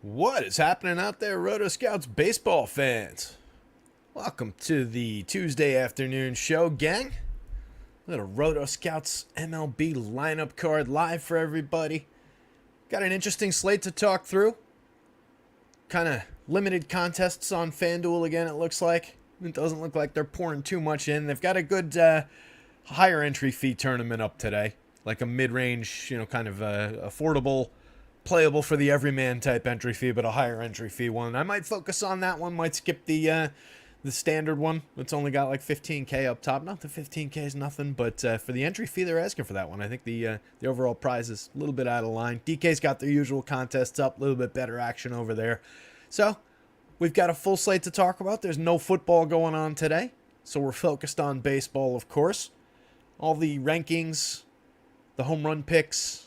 What is happening out there, rotoscouts baseball fans? Welcome to the Tuesday afternoon show, gang. Little rotoscouts MLB lineup card live for everybody. Got an interesting slate to talk through. Kind of limited contests on FanDuel again, it looks like. It doesn't look like they're pouring too much in. They've got a good higher entry fee tournament up today. Like a mid-range, kind of affordable, playable for the everyman type entry fee, but a higher entry fee one. I might focus on that one. Might skip the standard one. It's only got like 15K up top. Not that 15K is nothing, but for the entry fee, they're asking for that one. I think the overall prize is a little bit out of line. DK's got their usual contests up, a little bit better action over there. So we've got a full slate to talk about. There's no football going on today, so we're focused on baseball, of course. All the rankings, the home run picks,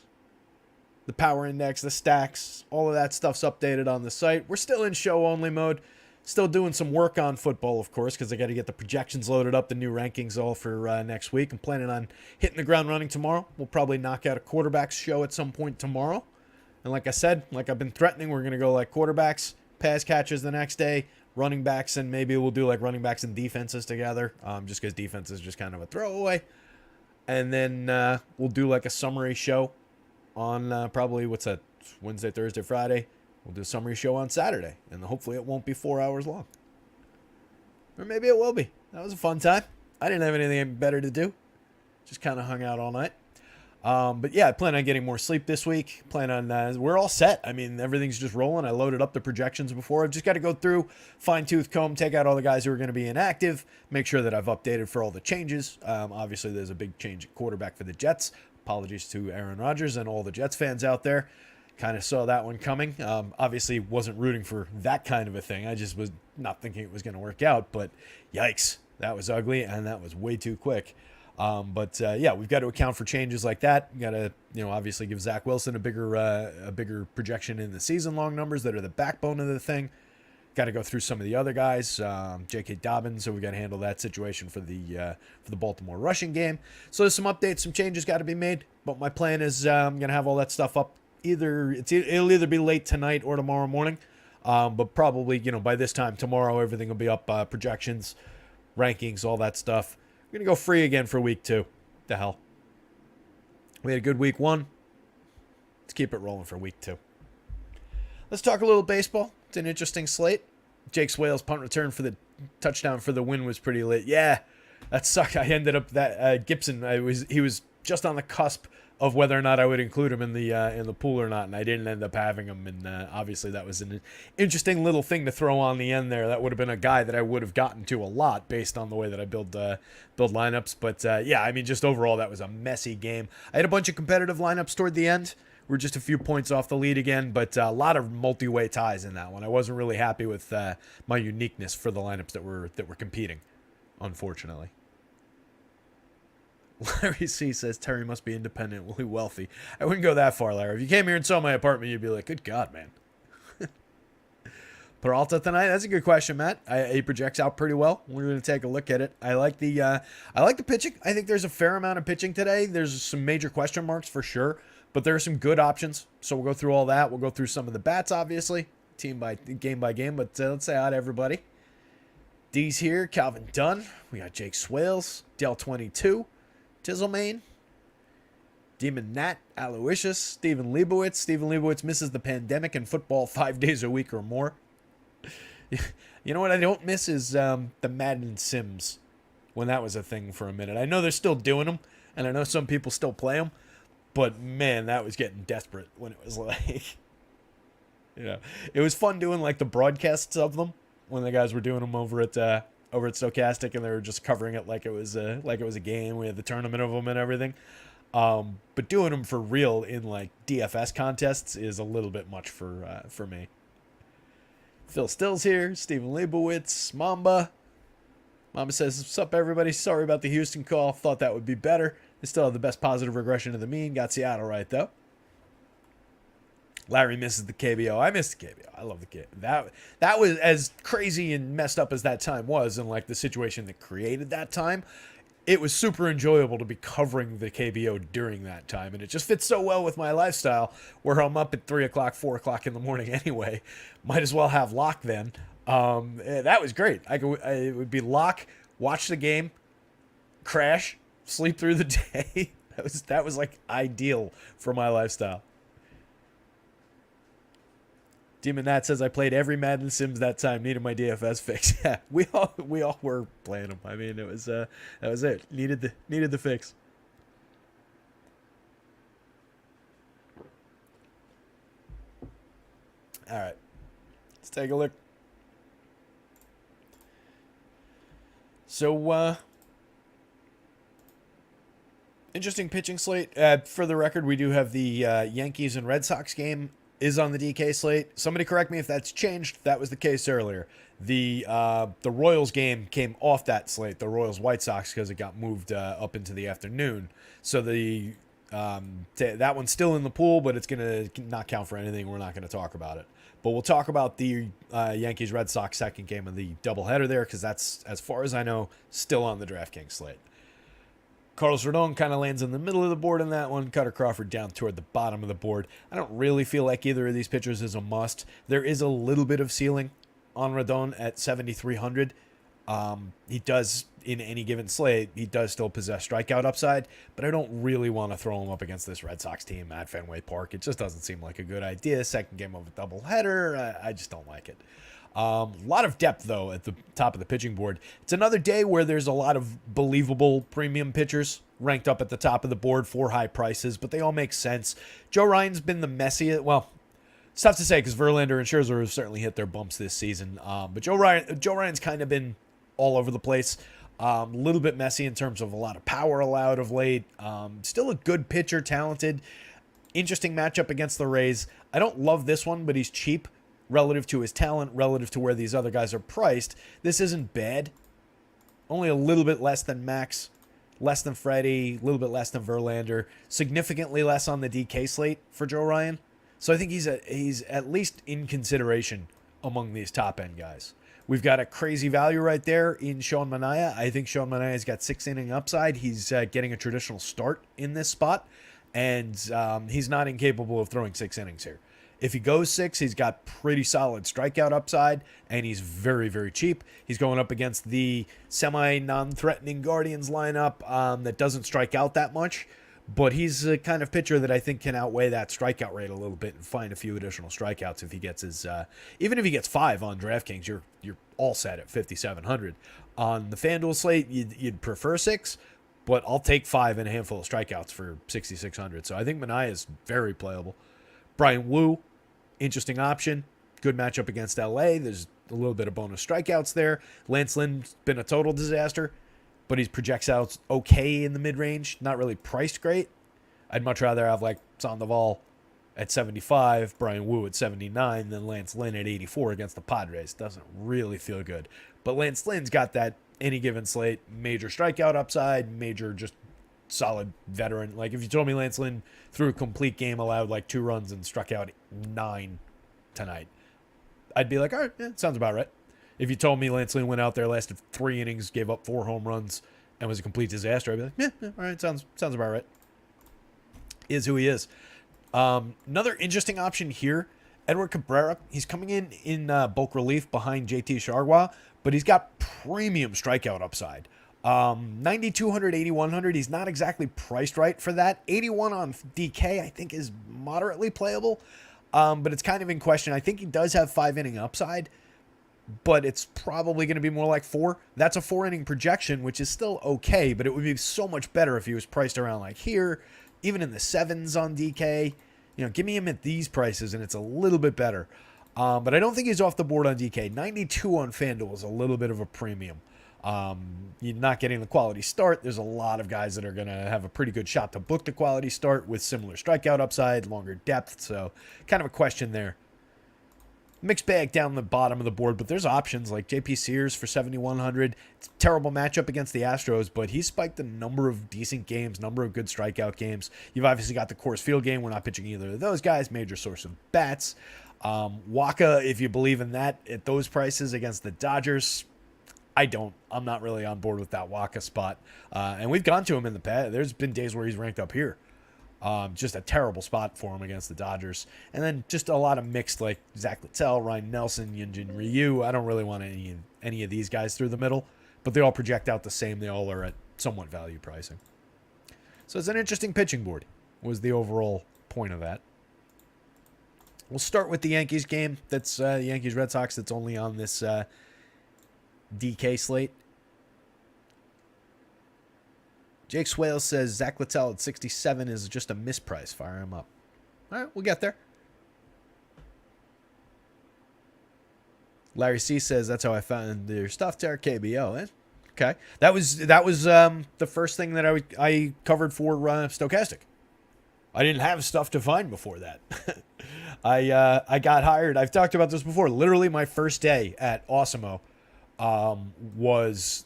the power index, the stacks, all of that stuff's updated on the site. We're still in show-only mode. Still doing some work on football, of course, because I got to get the projections loaded up, the new rankings all for next week. I'm planning on hitting the ground running tomorrow. We'll probably knock out a quarterbacks show at some point tomorrow. And like I said, like I've been threatening, we're going to go like quarterbacks, pass catchers the next day, running backs, and maybe we'll do like running backs and defenses together, just because defense is just kind of a throwaway. And then we'll do like a summary show on probably, what's that, Wednesday, Thursday, Friday. We'll do a summary show on Saturday, and hopefully it won't be 4 hours long. Or maybe it will be. That was a fun time. I didn't have anything better to do. Just kind of hung out all night. But yeah, I plan on getting more sleep this week. We're all set. I mean, everything's just rolling. I loaded up the projections before. I've just got to go through, fine-tooth comb, take out all the guys who are going to be inactive, make sure that I've updated for all the changes. Obviously, there's a big change at quarterback for the Jets. Apologies to Aaron Rodgers and all the Jets fans out there. Kind of saw that one coming. Obviously, wasn't rooting for that kind of a thing. I just was not thinking it was going to work out. But yikes, that was ugly, and that was way too quick. Yeah, we've got to account for changes like that. We got to, obviously give Zach Wilson a bigger projection in the season-long numbers that are the backbone of the thing. Got to go through some of the other guys, J.K. Dobbins, so we got to handle that situation for the Baltimore rushing game. So there's some updates, some changes got to be made. But my plan is I'm gonna have all that stuff up. It'll either be late tonight or tomorrow morning, but probably by this time tomorrow everything will be up. Projections, rankings, all that stuff. We're gonna go free again for week 2. The hell. We had a good week 1. Let's keep it rolling for week 2. Let's talk a little baseball. It's an interesting slate. Jake Swale's punt return for the touchdown for the win was pretty late. Yeah, that sucked. I ended up that Gibson. He was just on the cusp of whether or not I would include him in the pool or not, and I didn't end up having him. And obviously, that was an interesting little thing to throw on the end there. That would have been a guy that I would have gotten to a lot based on the way that I build lineups. But yeah, I mean, just overall, that was a messy game. I had a bunch of competitive lineups toward the end. We're just a few points off the lead again, but a lot of multi-way ties in that one. I wasn't really happy with my uniqueness for the lineups that were competing, unfortunately. Larry C says Terry must be independently wealthy. I wouldn't go that far, Larry. If you came here and saw my apartment, you'd be like, good God, man. Peralta tonight? That's a good question, Matt. He projects out pretty well. We're going to take a look at it. I like the pitching. I think there's a fair amount of pitching today. There's some major question marks for sure, but there are some good options. So we'll go through all that. We'll go through some of the bats, obviously, game by game. But let's say hi to everybody. D's here. Calvin Dunn. We got Jake Swales. Del22. Tizzlemane, Demon Nat, Aloysius, Stephen Leibowitz. Stephen Leibowitz misses the pandemic and football 5 days a week or more. You know what I don't miss is the Madden Sims when that was a thing for a minute. I know they're still doing them, and I know some people still play them, but man, that was getting desperate when it was like, it was fun doing like the broadcasts of them when the guys were doing them over at Stochastic, and they were just covering it like it was a game. We had the tournament of them and everything. But doing them for real in like DFS contests is a little bit much for me. Phil Stills here. Stephen Leibowitz. Mamba says, "What's up, everybody? Sorry about the Houston call. Thought that would be better. They still have the best positive regression to the mean. Got Seattle right though." Larry misses the KBO. I miss the KBO. I love the KBO. That was as crazy and messed up as that time was, and like the situation that created that time. it was super enjoyable to be covering the KBO during that time. And it just fits so well with my lifestyle where I'm up at 3 o'clock, 4 o'clock in the morning anyway. Might as well have lock then. That was great. It would be lock, watch the game, crash, sleep through the day. That was like ideal for my lifestyle. Demon Nat says I played every Madden Sims that time. Needed my DFS fix. Yeah, we all were playing them. I mean, that was it. Needed the fix. All right, let's take a look. So, interesting pitching slate. For the record, we do have the Yankees and Red Sox game is on the DK slate. Somebody correct me if that's changed. That was the case earlier. The Royals game came off that slate, the Royals White Sox, because it got moved up into the afternoon. So that one's still in the pool, but it's going to not count for anything. We're not going to talk about it. But we'll talk about the Yankees Red Sox second game of the doubleheader there, because that's, as far as I know, still on the DraftKings slate. Carlos Rodon kind of lands in the middle of the board in that one. Cutter Crawford down toward the bottom of the board. I don't really feel like either of these pitchers is a must. There is a little bit of ceiling on Rodon at 7,300. He does, in any given slate, he does still possess strikeout upside, but I don't really want to throw him up against this Red Sox team at Fenway Park. It just doesn't seem like a good idea. Second game of a doubleheader, I just don't like it. A lot of depth, though, at the top of the pitching board. It's another day where there's a lot of believable premium pitchers ranked up at the top of the board for high prices, but they all make sense. Joe Ryan's been the messiest. Well, it's tough to say because Verlander and Scherzer have certainly hit their bumps this season. But Joe Ryan's kind of been all over the place. A little bit messy in terms of a lot of power allowed of late. Still a good pitcher, talented. Interesting matchup against the Rays. I don't love this one, but he's cheap relative to his talent, relative to where these other guys are priced. This isn't bad. Only a little bit less than Max, less than Freddie, a little bit less than Verlander, significantly less on the DK slate for Joe Ryan. So I think he's at least in consideration among these top-end guys. We've got a crazy value right there in Sean Manaea. I think Sean Manaea's got 6-inning upside. He's getting a traditional start in this spot, and he's not incapable of throwing 6 innings here. If he goes 6, he's got pretty solid strikeout upside, and he's very, very cheap. He's going up against the semi-non-threatening Guardians lineup that doesn't strike out that much, but he's a kind of pitcher that I think can outweigh that strikeout rate a little bit and find a few additional strikeouts if he gets his. Even if he gets 5 on DraftKings, you're all set at 5,700. On the FanDuel slate, you'd prefer 6, but I'll take 5 and a handful of strikeouts for 6,600. So I think Manaea is very playable. Brian Wu. Interesting option. Good matchup against LA. There's a little bit of bonus strikeouts there. Lance Lynn's been a total disaster, but he projects out okay in the mid-range. Not really priced great. I'd much rather have like Sandoval at 75, Brian Wu at 79, than Lance Lynn at 84 against the Padres. Doesn't really feel good. But Lance Lynn's got that any given slate, major strikeout upside, major just solid veteran. Like if you told me Lance Lynn threw a complete game, allowed like 2 runs and struck out 9 tonight, I'd be like, all right, yeah, sounds about right. If you told me Lance Lynn went out there, lasted 3 innings, gave up 4 home runs, and was a complete disaster, I'd be like, yeah, all right, sounds about right. Is who he is. Another interesting option here, Edward Cabrera. He's coming in bulk relief behind JT Chargois, but he's got premium strikeout upside. 9,200, 8,100. He's not exactly priced right for that. 81 on DK, I think, is moderately playable, but it's kind of in question. I think he does have 5-inning upside, but it's probably going to be more like 4. That's a 4-inning projection, which is still okay, but it would be so much better if he was priced around like here, even in the 7s on DK. You know, give me him at these prices, and it's a little bit better. But I don't think he's off the board on DK. 92 on FanDuel is a little bit of a premium. You're not getting the quality start. There's a lot of guys that are going to have a pretty good shot to book the quality start with similar strikeout upside, longer depth. So kind of a question there. Mixed bag down the bottom of the board, but there's options like JP Sears for 7,100. It's a terrible matchup against the Astros, but he's spiked a number of decent games, number of good strikeout games. You've obviously got the Coors Field game. We're not pitching either of those guys. Major source of bats. Waka, if you believe in that, at those prices against the Dodgers, I'm not really on board with that Waka spot. And we've gone to him in the past. There's been days where he's ranked up here. Just a terrible spot for him against the Dodgers. And then just a lot of mixed, like Zach Littell, Ryan Nelson, Yunjin Ryu. I don't really want any of these guys through the middle, but they all project out the same. They all are at somewhat value pricing. So it's an interesting pitching board, was the overall point of that. We'll start with the Yankees game. That's the Yankees-Red Sox. That's only on this DK slate. Jake Swale says Zach Littell at 67 is just a misprice. Fire him up. All right, we'll get there. Larry C says that's how I found your stuff, Derek KBO. Okay, that was the first thing that I covered for Stochastic. I didn't have stuff to find before that. I got hired. I've talked about this before. Literally, my first day at Awesemo was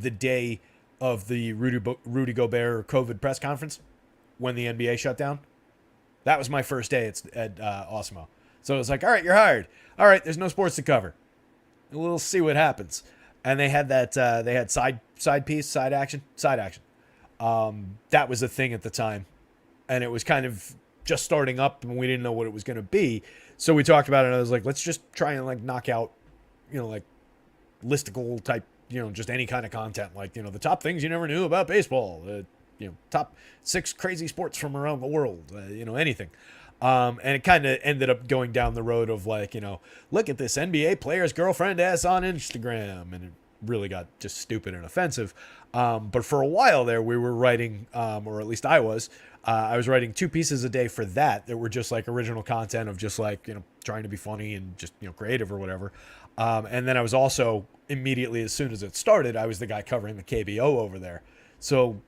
the day of the Rudy Gobert COVID press conference when the NBA shut down. That was my first day at Awesemo. So it was like, all right, you're hired. All right, there's no sports to cover. We'll see what happens. And they had that. They had side action. That was a thing at the time, and it was kind of just starting up, and we didn't know what it was going to be. So we talked about it, and I was like, let's just try and like knock out, like listicle type, just any kind of content, like the top things you never knew about baseball, top 6 crazy sports from around the world, anything. And it kind of ended up going down the road of like, look at this NBA player's girlfriend ass on Instagram. And it really got just stupid and offensive. But for a while there, we were writing, or at least I was writing 2 pieces a day for that were just like original content of just like, trying to be funny and just, creative or whatever. And then I was also immediately, as soon as it started, I was the guy covering the KBO over there. So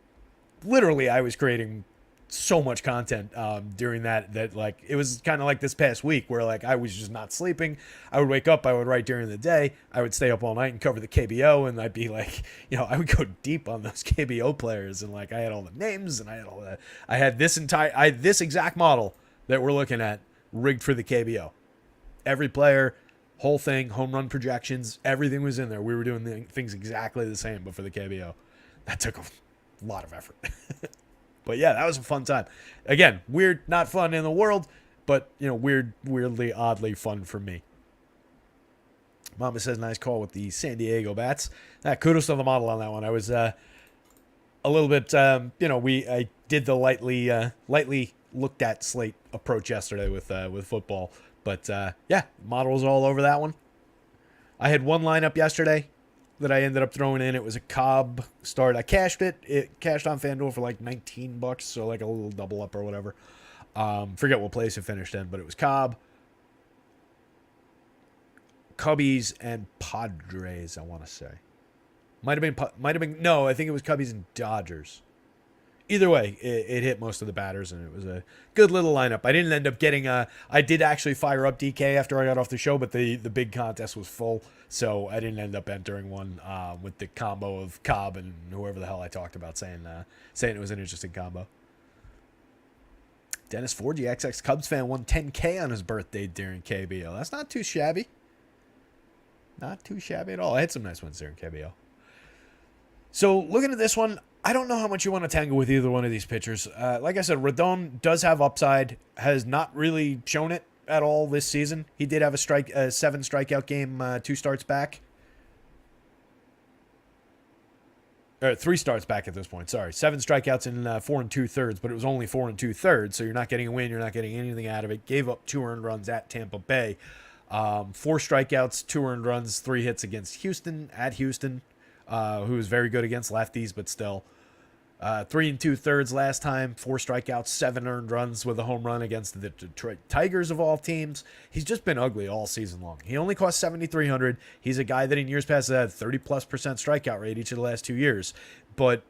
literally I was creating so much content during that like it was kind of like this past week where like I was just not sleeping. I would wake up, I would write during the day, I would stay up all night and cover the KBO, and I'd be like, I would go deep on those KBO players, and like I had all the names and I had all that. I had this exact model that we're looking at rigged for the KBO. Every player, whole thing, home run projections, everything was in there. We were doing things exactly the same, but for the KBO. That took a lot of effort. But yeah, that was a fun time. Again, weird, not fun in the world, but weirdly, oddly fun for me. Mama says nice call with the San Diego bats. Kudos to the model on that one. I was a little bit, I did the lightly looked at slate approach yesterday with football, but yeah, model was all over that one. I had one lineup yesterday that I ended up throwing in. It was a Cobb start. I cashed it. It cashed on FanDuel for like $19, so like a little double up or whatever. Forget what place it finished in, but it was Cobb, Cubbies, and Padres, I want to say. Might have been, no, I think it was Cubbies and Dodgers. Either way, it hit most of the batters, and it was a good little lineup. I didn't end up getting I did actually fire up DK after I got off the show, but the big contest was full, so I didn't end up entering one with the combo of Cobb and whoever the hell I talked about saying it was an interesting combo. Dennis Ford, the XX Cubs fan, won $10K on his birthday during KBO. That's not too shabby. Not too shabby at all. I had some nice ones during KBO. So looking at this one, I don't know how much you want to tangle with either one of these pitchers. Like I said, Rodon does have upside, has not really shown it at all this season. He did have a 7 strikeout game 2 starts back. Or 3 starts back at this point, sorry. 7 strikeouts in 4 2/3, but it was only 4 2/3, so you're not getting a win, you're not getting anything out of it. Gave up 2 earned runs at Tampa Bay. 4 strikeouts, 2 earned runs, 3 hits against Houston, at Houston. Who was very good against lefties, but still. 3 2/3 last time, 4 strikeouts, 7 earned runs with a home run against the Detroit Tigers of all teams. He's just been ugly all season long. He only cost $7,300. He's a guy that in years past had 30+% strikeout rate each of the last 2 years. But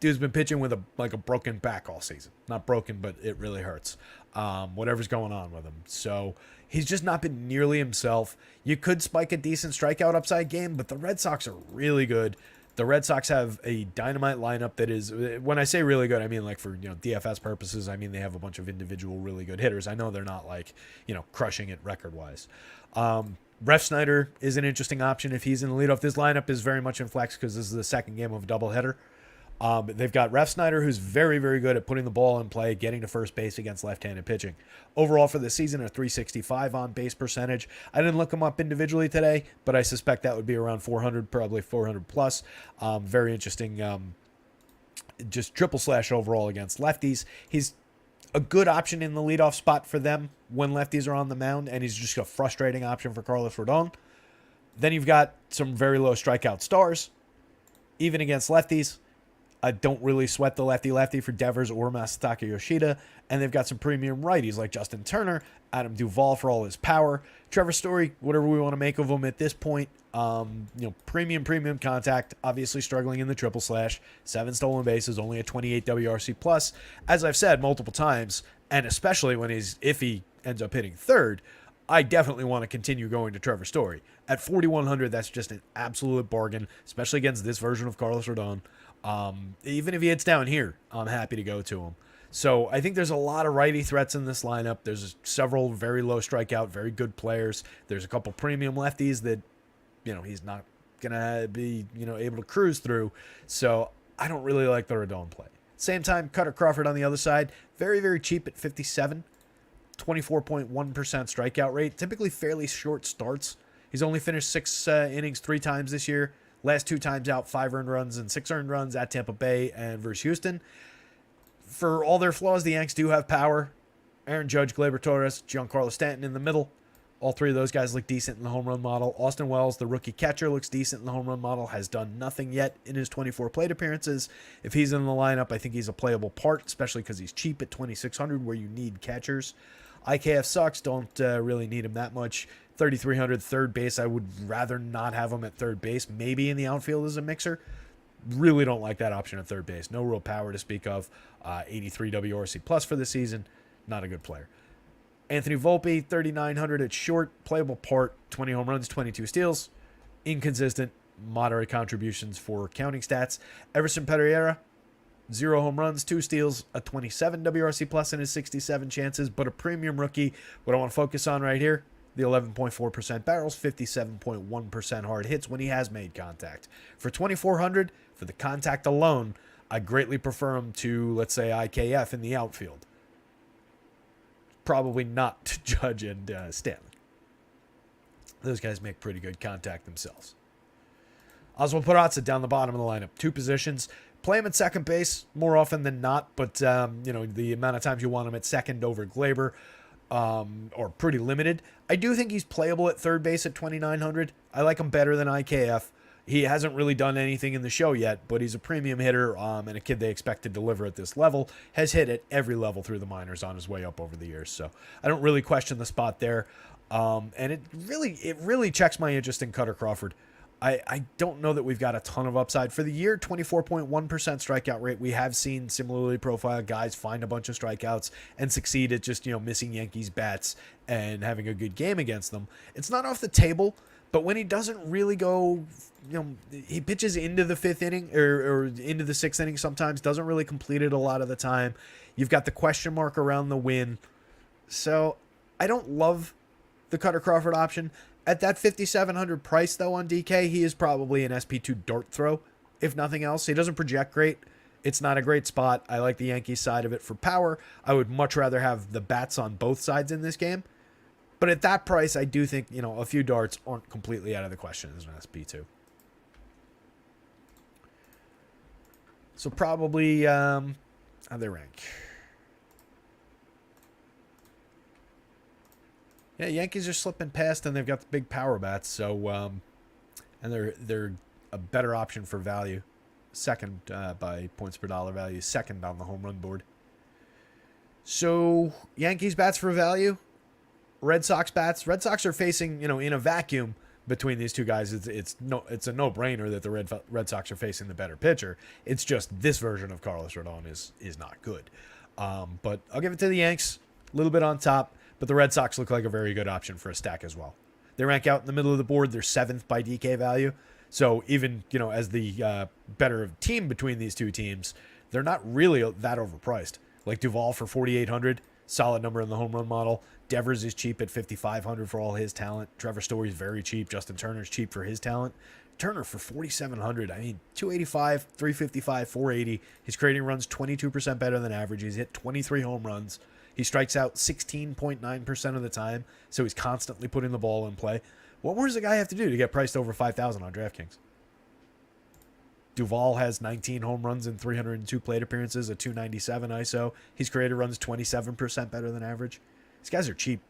dude's been pitching with a broken back all season. Not broken, but it really hurts. Whatever's going on with him. So he's just not been nearly himself. You could spike a decent strikeout upside game, but the Red Sox are really good. The Red Sox have a dynamite lineup that is, when I say really good, I mean like for DFS purposes, I mean they have a bunch of individual really good hitters. I know they're not like crushing it record-wise. Ref Snyder is an interesting option if he's in the leadoff. This lineup is very much in flex because this is the second game of a doubleheader. They've got Ref Snyder, who's very, very good at putting the ball in play, getting to first base against left-handed pitching. Overall for the season, a 365 on-base percentage. I didn't look him up individually today, but I suspect that would be around 400, probably 400 plus. Very interesting, just triple slash overall against lefties. He's a good option in the leadoff spot for them when lefties are on the mound, and he's just a frustrating option for Carlos Rodon. Then you've got some very low strikeout stars, even against lefties. I don't really sweat the lefty-lefty for Devers or Masataka Yoshida, and they've got some premium righties like Justin Turner, Adam Duvall for all his power, Trevor Story, whatever we want to make of him at this point. Premium contact, obviously struggling in the triple slash, 7 stolen bases, only a 28 WRC plus. As I've said multiple times, and especially if he ends up hitting third, I definitely want to continue going to Trevor Story. At 4,100, that's just an absolute bargain, especially against this version of Carlos Rodon. Even if he hits down here, I'm happy to go to him. So I think there's a lot of righty threats in this lineup. There's several very low strikeout, very good players. There's a couple premium lefties that, he's not going to be, able to cruise through. So I don't really like the Rodon play. Same time, Cutter Crawford on the other side, very, very cheap at 57, 24.1% strikeout rate, typically fairly short starts. He's only finished 6 innings 3 times this year. Last 2 times out, 5 earned runs and 6 earned runs at Tampa Bay and versus Houston. For all their flaws, the Yanks do have power. Aaron Judge, Gleyber Torres, Giancarlo Stanton in the middle. All 3 of those guys look decent in the home run model. Austin Wells, the rookie catcher, looks decent in the home run model. Has done nothing yet in his 24 plate appearances. If he's in the lineup, I think he's a playable part, especially because he's cheap at 2,600 where you need catchers. IKF sucks. Don't really need him that much. 3,300 third base. I would rather not have him at third base. Maybe in the outfield as a mixer. Really don't like that option at third base. No real power to speak of. 83 WRC plus for the season. Not a good player. Anthony Volpe, 3,900 at short. Playable part. 20 home runs, 22 steals. Inconsistent. Moderate contributions for counting stats. Everson Pereira, 0 home runs, 2 steals, a 27 WRC plus in his 67 chances, but a premium rookie. What I want to focus on right here, the 11.4% barrels, 57.1% hard hits when he has made contact. For 2,400, for the contact alone, I greatly prefer him to, let's say, IKF in the outfield. Probably not to Judge and Stanley. Those guys make pretty good contact themselves. Oswald Peraza down the bottom of the lineup. 2 positions. Play him at second base more often than not, but the amount of times you want him at second over Gleyber, or pretty limited. I do think he's playable at third base at 2,900. I like him better than IKF. He hasn't really done anything in the show yet, but he's a premium hitter and a kid they expect to deliver at this level. Has hit at every level through the minors on his way up over the years, so I don't really question the spot there. And it really checks my interest in Cutter Crawford. I don't know that we've got a ton of upside. For the year, 24.1% strikeout rate. We have seen similarly profiled guys find a bunch of strikeouts and succeed at just, missing Yankees bats and having a good game against them. It's not off the table, but when he doesn't really go, he pitches into the 5th inning or into the 6th inning sometimes, doesn't really complete it a lot of the time. You've got the question mark around the win. So I don't love the Cutter Crawford option. At that 5,700 price, though, on DK, he is probably an SP2 dart throw, if nothing else. He doesn't project great. It's not a great spot. I like the Yankees side of it for power. I would much rather have the bats on both sides in this game. But at that price, I do think, a few darts aren't completely out of the question as an SP2. So probably, how they rank? Yeah, Yankees are slipping past, and they've got the big power bats. So, and they're a better option for value. Second by points per dollar value. Second on the home run board. So Yankees bats for value. Red Sox bats. Red Sox are facing, in a vacuum between these two guys. It's a no-brainer that the Red Sox are facing the better pitcher. It's just this version of Carlos Rodon is not good. But I'll give it to the Yanks. A little bit on top. But the Red Sox look like a very good option for a stack as well. They rank out in the middle of the board. They're 7th by DK value. So even, as the better team between these two teams, they're not really that overpriced. Like Duvall for 4,800, Solid number in the home run model. Devers is cheap at 5,500 for all his talent. Trevor Story's very cheap. Justin Turner's cheap for his talent. Turner for 4,700. I mean, 285, 355, 480. His creating runs 22% better than average. He's hit 23 home runs. He strikes out 16.9% of the time, so he's constantly putting the ball in play. What more does a guy have to do to get priced over 5,000 on DraftKings? Duvall has 19 home runs and 302 plate appearances, a 297 ISO. His created runs 27% better than average. These guys are cheap.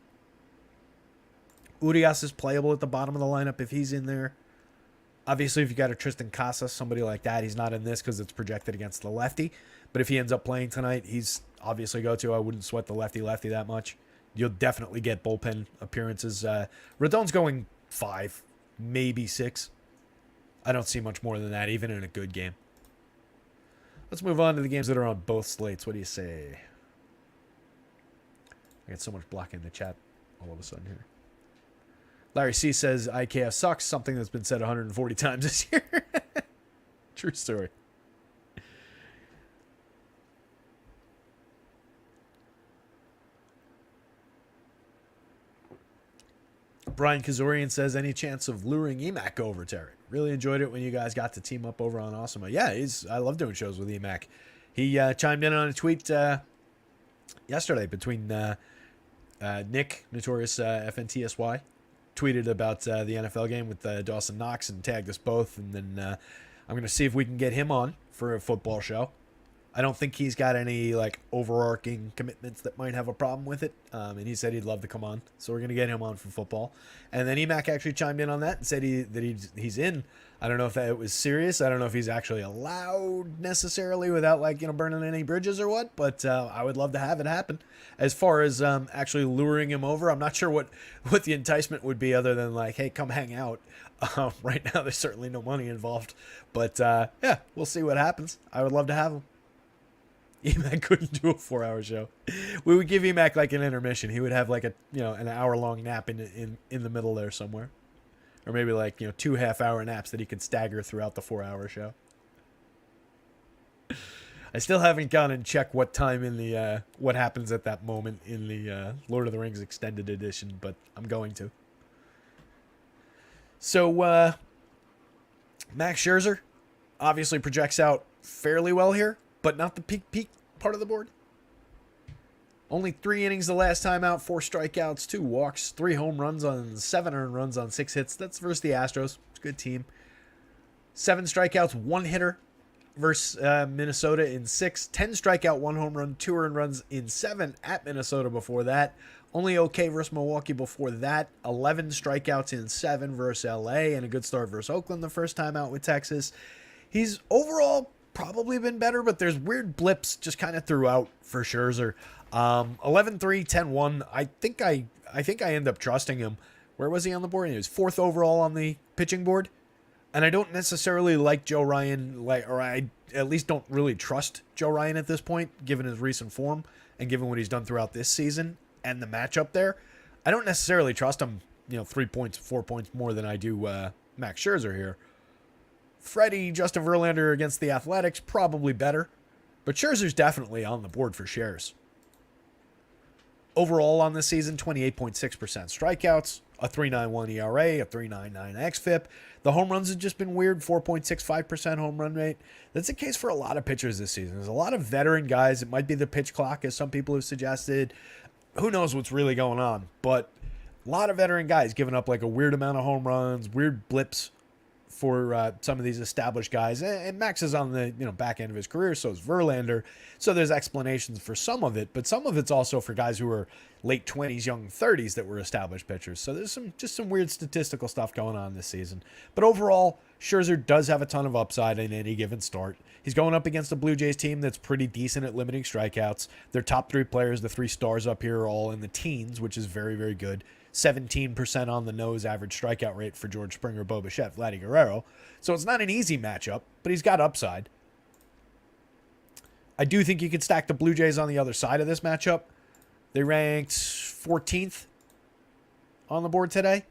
Urias is playable at the bottom of the lineup if he's in there. Obviously, if you got a Tristan Casas, somebody like that, he's not in this because it's projected against the lefty. But if he ends up playing tonight, he's obviously go-to. I wouldn't sweat the lefty that much. You'll definitely get bullpen appearances. Rodon's going 5, maybe 6. I don't see much more than that, even in a good game. Let's move on to the games that are on both slates. What do you say? I got so much blocking the chat all of a sudden here. Larry C says IKF sucks, something that's been said 140 times this year. True story. Brian Kazorian says, any chance of luring Emac over, Terry? Really enjoyed it when you guys got to team up over on Awesome. Yeah, I love doing shows with Emac. He chimed in on a tweet yesterday between Nick, Notorious FNTSY, tweeted about the NFL game with Dawson Knox and tagged us both. And then I'm going to see if we can get him on for a football show. I don't think he's got any like overarching commitments that might have a problem with it. And he said he'd love to come on. So we're going to get him on for football. And then Emac actually chimed in on that and said he's in. I don't know if it was serious. I don't know if he's actually allowed necessarily without burning any bridges or what. But I would love to have it happen. As far as actually luring him over, I'm not sure what the enticement would be other than like, hey, come hang out. Right now, there's certainly no money involved. But yeah, we'll see what happens. I would love to have him. Emac couldn't do a 4-hour show. We would give Emac like an intermission. He would have like an hour-long nap in the middle there somewhere. Or maybe like 2 half-hour naps that he could stagger throughout the 4-hour show. I still haven't gone and checked what time in the what happens at that moment in the Lord of the Rings extended edition, but I'm going to. So Max Scherzer obviously projects out fairly well here, but not the peak part of the board. Only 3 innings the last time out, 4 strikeouts, 2 walks, 3 home runs on 7 earned runs on 6 hits. That's versus the Astros. It's a good team. 7 strikeouts, 1 hitter versus Minnesota in 6. 10 strikeout, 1 home run, 2 earned runs in 7 at Minnesota before that. Only okay versus Milwaukee before that. 11 strikeouts in 7 versus LA and a good start versus Oakland the first time out with Texas. He's overall probably been better, but there's weird blips just kind of throughout for Scherzer. 11-3, 10-1. I think I end up trusting him. Where was he on the board? He was 4th overall on the pitching board. And I don't necessarily like Joe Ryan, or I at least don't really trust Joe Ryan at this point, given his recent form and given what he's done throughout this season and the matchup there. I don't necessarily trust him, 3 points, 4 points more than I do Max Scherzer here. Freddie, Justin Verlander against the Athletics, probably better. But Scherzer's definitely on the board for shares. Overall on this season, 28.6% strikeouts, a 3.91 ERA, a 3.99 xFIP. The home runs have just been weird, 4.65% home run rate. That's the case for a lot of pitchers this season. There's a lot of veteran guys. It might be the pitch clock, as some people have suggested. Who knows what's really going on? But a lot of veteran guys giving up like a weird amount of home runs, weird blips for some of these established guys. And Max is on the back end of his career, so is Verlander. So there's explanations for some of it, but some of it's also for guys who are late 20s, young 30s that were established pitchers. So there's some weird statistical stuff going on this season. But overall, Scherzer does have a ton of upside in any given start. He's going up against a Blue Jays team that's pretty decent at limiting strikeouts. Their top 3 players, the 3 stars up here, are all in the teens, which is very, very good. 17% on the nose average strikeout rate for George Springer, Bo Bichette, Vladdy Guerrero. So it's not an easy matchup, but he's got upside. I do think you could stack the Blue Jays on the other side of this matchup. They ranked 14th on the board today.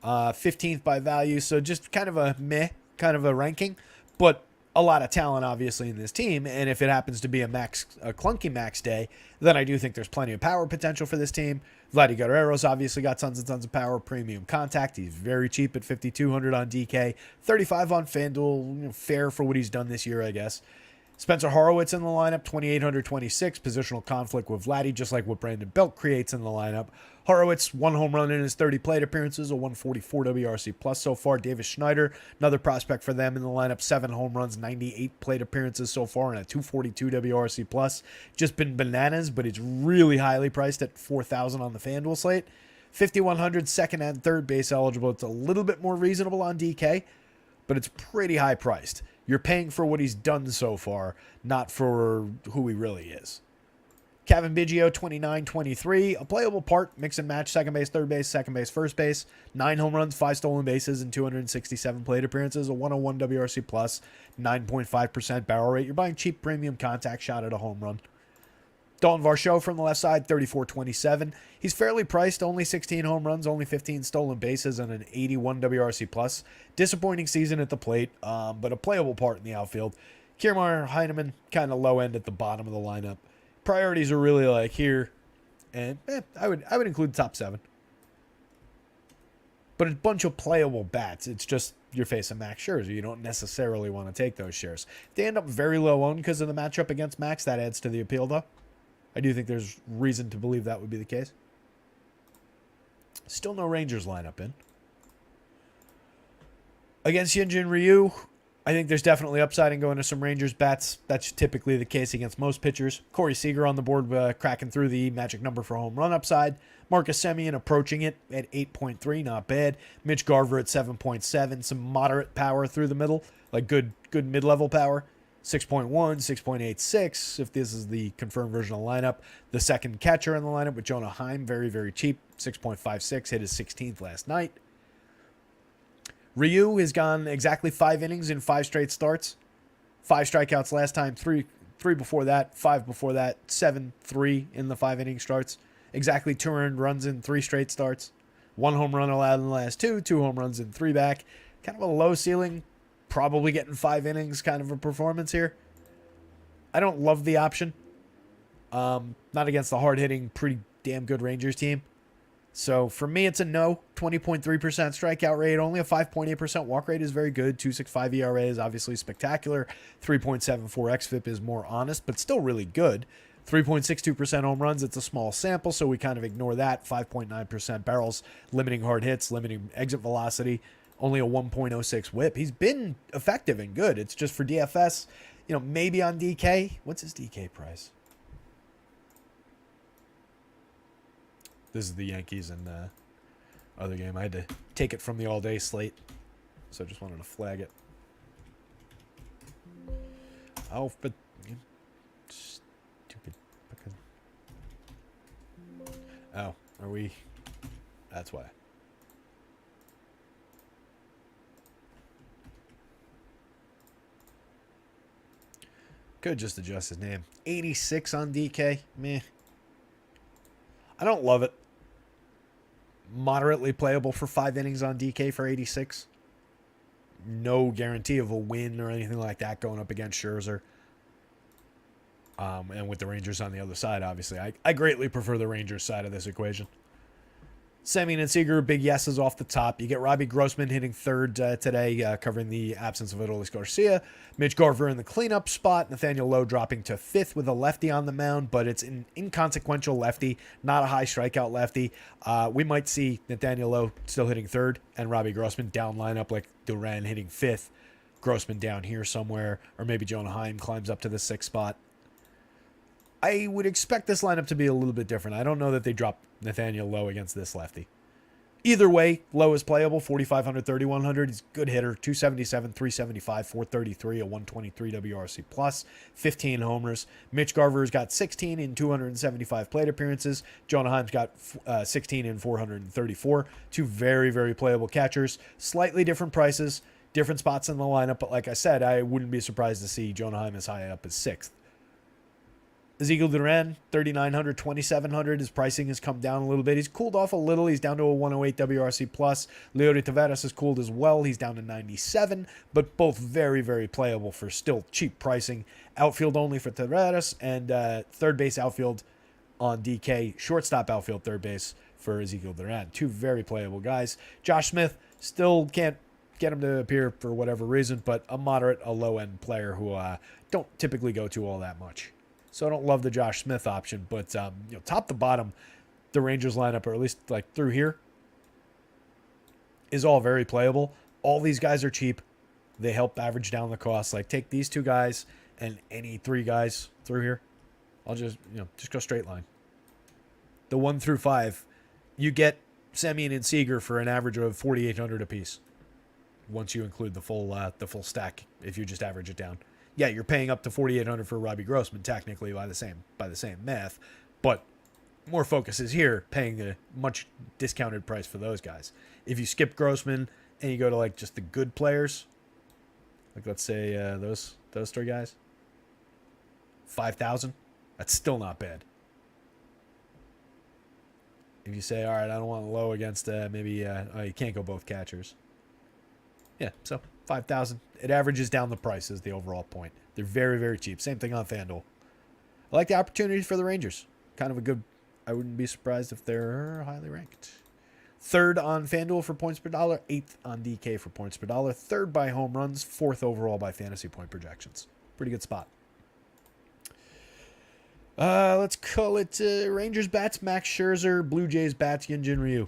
15th by value, so just kind of a meh kind of a ranking. But a lot of talent, obviously, in this team. And if it happens to be a clunky max day, then I do think there's plenty of power potential for this team. Vladdy Guerrero's obviously got tons and tons of power. Premium contact. He's very cheap at 5,200 on DK. 35 on FanDuel. Fair for what he's done this year, I guess. Spencer Horwitz in the lineup, 2,826. Positional conflict with Vladdy, just like what Brandon Belt creates in the lineup. Horowitz, 1 home run in his 30 plate appearances, a 144 WRC plus so far. Davis Schneider, another prospect for them in the lineup, 7 home runs, 98 plate appearances so far, and a 242 WRC plus. Just been bananas, but it's really highly priced at $4,000 on the FanDuel slate. 5,100 second and third base eligible. It's a little bit more reasonable on DK, but it's pretty high priced. You're paying for what he's done so far, not for who he really is. Kevin Biggio, 29-23. A playable part, mix and match, second base, third base, second base, first base. 9 home runs, 5 stolen bases, and 267 plate appearances. A 101 WRC plus, 9.5% barrel rate. You're buying cheap premium contact shot at a home run. Dalton Varsho from the left side, 34-27. He's fairly priced, only 16 home runs, only 15 stolen bases, and an 81 WRC plus. Disappointing season at the plate, but a playable part in the outfield. Kiermaier, Heineman, kind of low end at the bottom of the lineup. Priorities are really like here, and I would include the top 7. But a bunch of playable bats. It's just you're facing Max Scherzer. You don't necessarily want to take those shares. If they end up very low owned because of the matchup against Max, that adds to the appeal, though. I do think there's reason to believe that would be the case. Still no Rangers lineup in. Against Hyunjin Ryu, I think there's definitely upside in going to some Rangers bats. That's typically the case against most pitchers. Corey Seager on the board, cracking through the magic number for home run upside. Marcus Semien approaching it at 8.3, not bad. Mitch Garver at 7.7, some moderate power through the middle, like good mid-level power. 6.1, 6.86, if this is the confirmed version of the lineup. The second catcher in the lineup with Jonah Heim, very, very cheap. 6.56, hit his 16th last night. Ryu has gone exactly 5 innings in 5 straight starts. 5 strikeouts last time, 3 before that, 5 before that, 7-3 in the 5 inning starts. Exactly 2 earned runs in 3 straight starts. 1 home run allowed in the last 2 home runs in 3 back. Kind of a low ceiling, probably getting 5 innings kind of a performance here. I don't love the option. Not against the hard-hitting, pretty damn good Rangers team. So for me, it's a no. 20.3% strikeout rate. Only a 5.8% walk rate is very good. 2.65 ERA is obviously spectacular. 3.74 xFIP is more honest, but still really good. 3.62% home runs. It's a small sample, so we kind of ignore that. 5.9% barrels, limiting hard hits, limiting exit velocity. Only a 1.06 whip. He's been effective and good. It's just for DFS, maybe on DK. What's his DK price? This is the Yankees and other game. I had to take it from the all-day slate, so I just wanted to flag it. Oh, but stupid. Oh, are we? That's why. Could just adjust his name. 86 on DK. Meh. I don't love it. Moderately playable for 5 innings on DK for 86. No guarantee of a win or anything like that going up against Scherzer. And with the Rangers on the other side, obviously. I greatly prefer the Rangers side of this equation. Semien and Seager, big yeses off the top. You get Robbie Grossman hitting third today, covering the absence of Adolis Garcia. Mitch Garver in the cleanup spot. Nathaniel Lowe dropping to 5th with a lefty on the mound, but it's an inconsequential lefty, not a high strikeout lefty. We might see Nathaniel Lowe still hitting third and Robbie Grossman down lineup like Duran hitting 5th. Grossman down here somewhere, or maybe Jonah Heim climbs up to the 6th spot. I would expect this lineup to be a little bit different. I don't know that they drop Nathaniel Lowe against this lefty. Either way, Lowe is playable, 4,500, 3,100. He's a good hitter, 277, 375, 433, a 123 WRC plus, 15 homers. Mitch Garver's got 16 in 275 plate appearances. Jonah Heim's got 16 in 434. 2 very, very playable catchers. Slightly different prices, different spots in the lineup. But like I said, I wouldn't be surprised to see Jonah Heim as high up as 6th. Ezekiel Duran, 3,900, 2,700. His pricing has come down a little bit. He's cooled off a little. He's down to a 108 WRC+. Leody Taveras has cooled as well. He's down to 97, but both very, very playable for still cheap pricing. Outfield only for Taveras, and third base outfield on DK. Shortstop outfield third base for Ezekiel Duran. Two very playable guys. Josh Smith, still can't get him to appear for whatever reason, but a moderate, a low-end player who don't typically go to all that much. So I don't love the Josh Smith option, but top to bottom, the Rangers lineup, or at least like through here, is all very playable. All these guys are cheap. They help average down the cost. Like take these two guys and any three guys through here. I'll just go straight line. The 1 through 5, you get Semien and Seager for an average of 4,800 apiece. Once you include the full stack, if you just average it down. Yeah, you're paying up to 4,800 for Robbie Grossman, technically by the same math, but more focus is here, paying a much discounted price for those guys. If you skip Grossman and you go to like just the good players, like let's say those three guys, 5,000, that's still not bad. If you say, all right, I don't want low against you can't go both catchers. Yeah, so 5,000. It averages down the price is the overall point. They're very, very cheap. Same thing on FanDuel. I like the opportunities for the Rangers. Kind of a good, I wouldn't be surprised if they're highly ranked. Third on FanDuel for points per dollar. 8th on DK for points per dollar. Third by home runs. 4th overall by fantasy point projections. Pretty good spot. Let's call it Rangers bats, Max Scherzer. Blue Jays bats, Hyunjin Ryu.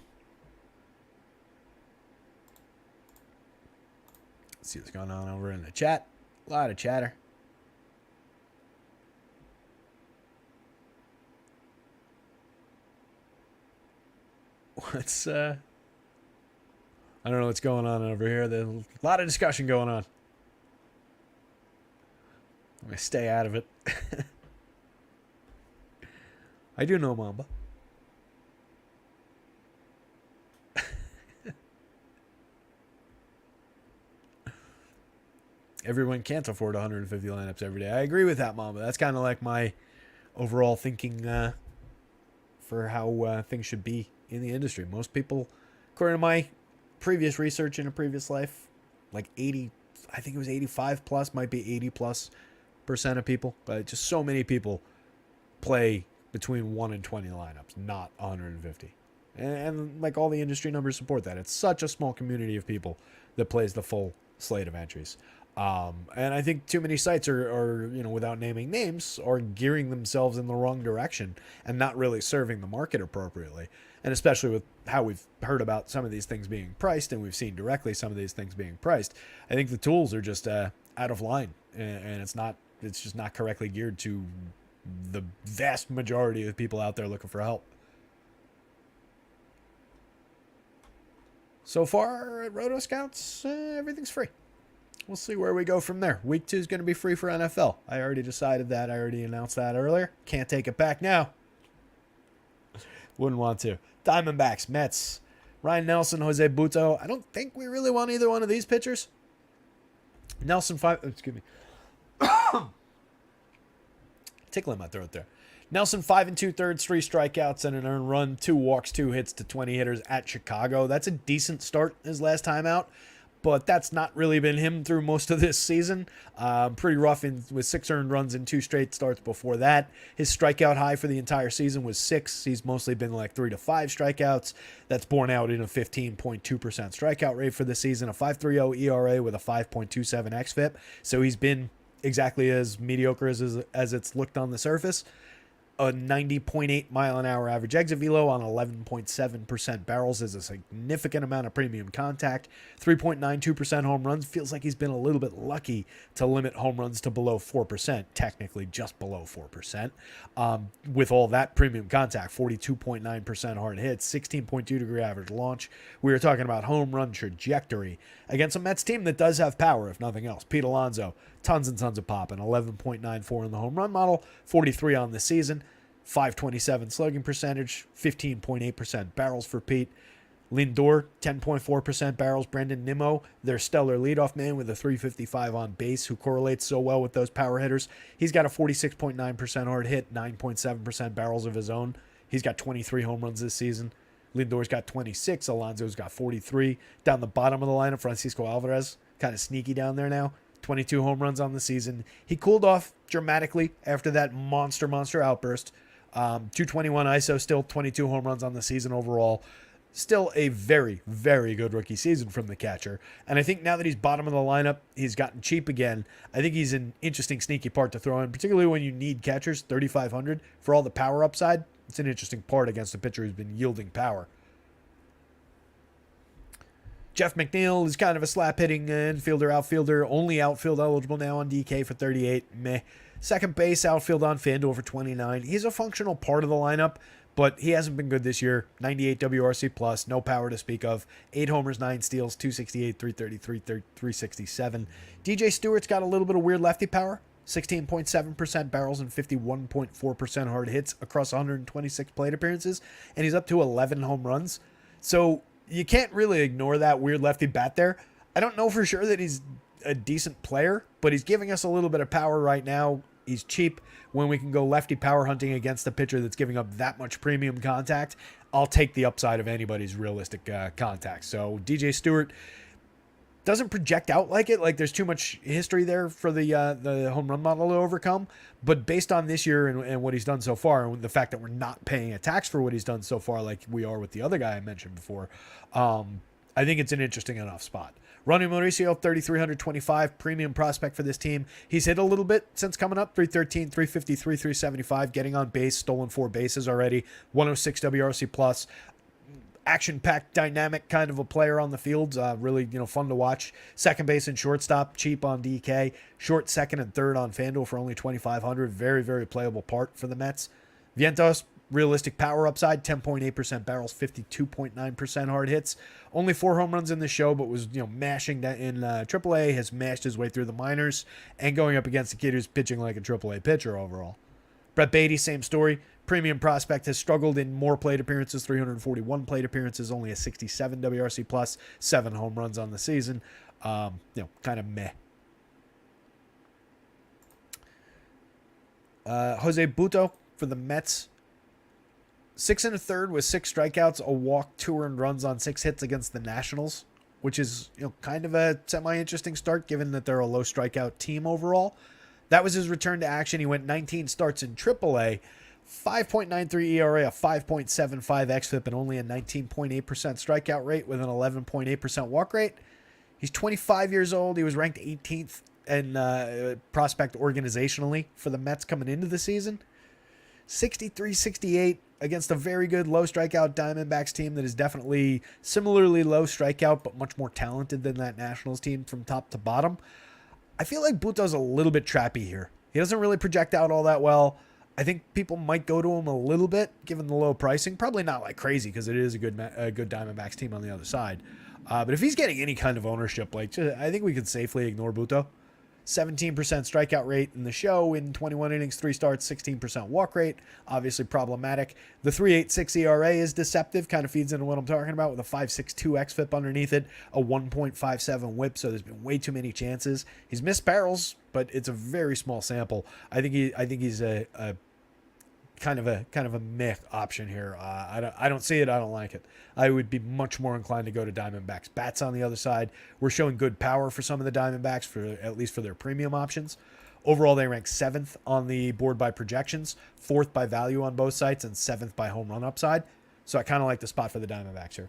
See what's going on over in the chat. A lot of chatter. What's I don't know what's going on over here. There's a lot of discussion going on. I'm gonna stay out of it. I do know Mamba. Everyone can't afford 150 lineups every day. I agree with that, Mama. That's kind of like my overall thinking for how things should be in the industry. Most people, according to my previous research in a previous life, like 80, I think it was 85 plus, might be 80 plus % of people, but just so many people play between 1 and 20 lineups, not 150. And like all the industry numbers support that. It's such a small community of people that plays the full slate of entries. And I think too many sites are, without naming names, are gearing themselves in the wrong direction and not really serving the market appropriately. And especially with how we've heard about some of these things being priced, and we've seen directly some of these things being priced, I think the tools are just out of line, and it's just not correctly geared to the vast majority of people out there looking for help. So far at rotoscouts, everything's free. We'll see where we go from there. Week 2 is going to be free for NFL. I already decided that. I already announced that earlier. Can't take it back now. Wouldn't want to. Diamondbacks, Mets, Ryan Nelson, Jose Butto. I don't think we really want either one of these pitchers. Nelson, excuse me. Tickling my throat there. Nelson, 5 2/3, 3 strikeouts and an earned run, 2 walks, 2 hits to 20 hitters at Chicago. That's a decent start his last time out, but that's not really been him through most of this season. Pretty rough with 6 earned runs and 2 straight starts before that. His strikeout high for the entire season was 6. He's mostly been like 3 to 5 strikeouts. That's borne out in a 15.2% strikeout rate for the season, a 5.30 ERA with a 5.27 xFIP. So he's been exactly as mediocre as it's looked on the surface. A 90.8 mile an hour average exit velo on 11.7% barrels is a significant amount of premium contact. 3.92% home runs. Feels like he's been a little bit lucky to limit home runs to below 4%, technically just below 4%. With all that premium contact, 42.9% hard hits, 16.2 degree average launch. We were talking about home run trajectory against a Mets team that does have power, if nothing else. Pete Alonso, tons and tons of pop, and 11.94 in the home run model, 43 on the season. 527 slugging percentage, 15.8% barrels for Pete. Lindor, 10.4% barrels. Brendan Nimmo, their stellar leadoff man with a 355 on base, who correlates so well with those power hitters. He's got a 46.9% hard hit, 9.7% barrels of his own. He's got 23 home runs this season. Lindor's got 26. Alonso's got 43. Down the bottom of the lineup, Francisco Alvarez, kind of sneaky down there now. 22 home runs on the season. He cooled off dramatically after that monster outburst. 221 ISO, still 22 home runs on the season overall. Still a very, very good rookie season from the catcher. And I think now that he's bottom of the lineup, he's gotten cheap again. I think he's an interesting, sneaky part to throw in, particularly when you need catchers, 3,500 for all the power upside. It's an interesting part against a pitcher who's been yielding power. Jeff McNeil is kind of a slap-hitting infielder, outfielder, only outfield eligible now on DK for 38. Meh. Second base, outfield on FanDuel for 29. He's a functional part of the lineup, but he hasn't been good this year. 98 WRC plus, no power to speak of. 8 homers, 9 steals, 268, 333, 367. DJ Stewart's got a little bit of weird lefty power. 16.7% barrels and 51.4% hard hits across 126 plate appearances, and he's up to 11 home runs. So you can't really ignore that weird lefty bat there. I don't know for sure that he's a decent player, but he's giving us a little bit of power right now. He's cheap. When we can go lefty power hunting against a pitcher that's giving up that much premium contact, I'll take the upside of anybody's realistic contact. So DJ Stewart doesn't project out like it. Like there's too much history there for the home run model to overcome. But based on this year and what he's done so far, and the fact that we're not paying a tax for what he's done so far, like we are with the other guy I mentioned before, I think it's an interesting enough spot. Ronnie Mauricio, 3,325, premium prospect for this team. He's hit a little bit since coming up, 313, 353, 375, getting on base, stolen 4 bases already, 106 WRC plus. Action-packed, dynamic kind of a player on the field. Really, fun to watch. Second base and shortstop, cheap on DK. Short, second, and third on FanDuel for only 2,500. Very, very playable part for the Mets. Vientos, realistic power upside, 10.8% barrels, 52.9% hard hits. Only 4 home runs in the show, but was mashing that in AAA. Has mashed his way through the minors and going up against a kid who's pitching like a AAA pitcher overall. Brett Beatty, same story. Premium prospect, has struggled in more plate appearances, 341 plate appearances, only a 67 WRC plus, 7 home runs on the season. Kind of meh. Jose Butto for the Mets. 6 1/3 with 6 strikeouts, a walk, 2 earned runs on 6 hits against the Nationals, which is kind of a semi-interesting start given that they're a low strikeout team overall. That was his return to action. He went 19 starts in AAA, 5.93 ERA, a 5.75 xFIP, and only a 19.8% strikeout rate with an 11.8% walk rate. He's 25 years old. He was ranked 18th in prospect organizationally for the Mets coming into the season. 63-68 against a very good low strikeout Diamondbacks team that is definitely similarly low strikeout, but much more talented than that Nationals team from top to bottom. I feel like Butto's a little bit trappy here. He doesn't really project out all that well. I think people might go to him a little bit given the low pricing. Probably not like crazy because it is a good Diamondbacks team on the other side. But if he's getting any kind of ownership, I think we could safely ignore Butto. 17% strikeout rate in the show in 21 innings, 3 starts, 16% walk rate. Obviously problematic. The 3.86 ERA is deceptive, kind of feeds into what I'm talking about with a 5.62 xFIP underneath it, a 1.57 whip, so there's been way too many chances. He's missed barrels, but it's a very small sample. I think he's a kind of a meh option here. I don't see it. I don't like it. I would be much more inclined to go to Diamondbacks bats on the other side. We're showing good power for some of the Diamondbacks, at least for their premium options. Overall, they rank 7th on the board by projections, 4th by value on both sites, and 7th by home run upside. So I kind of like the spot for the Diamondbacks here.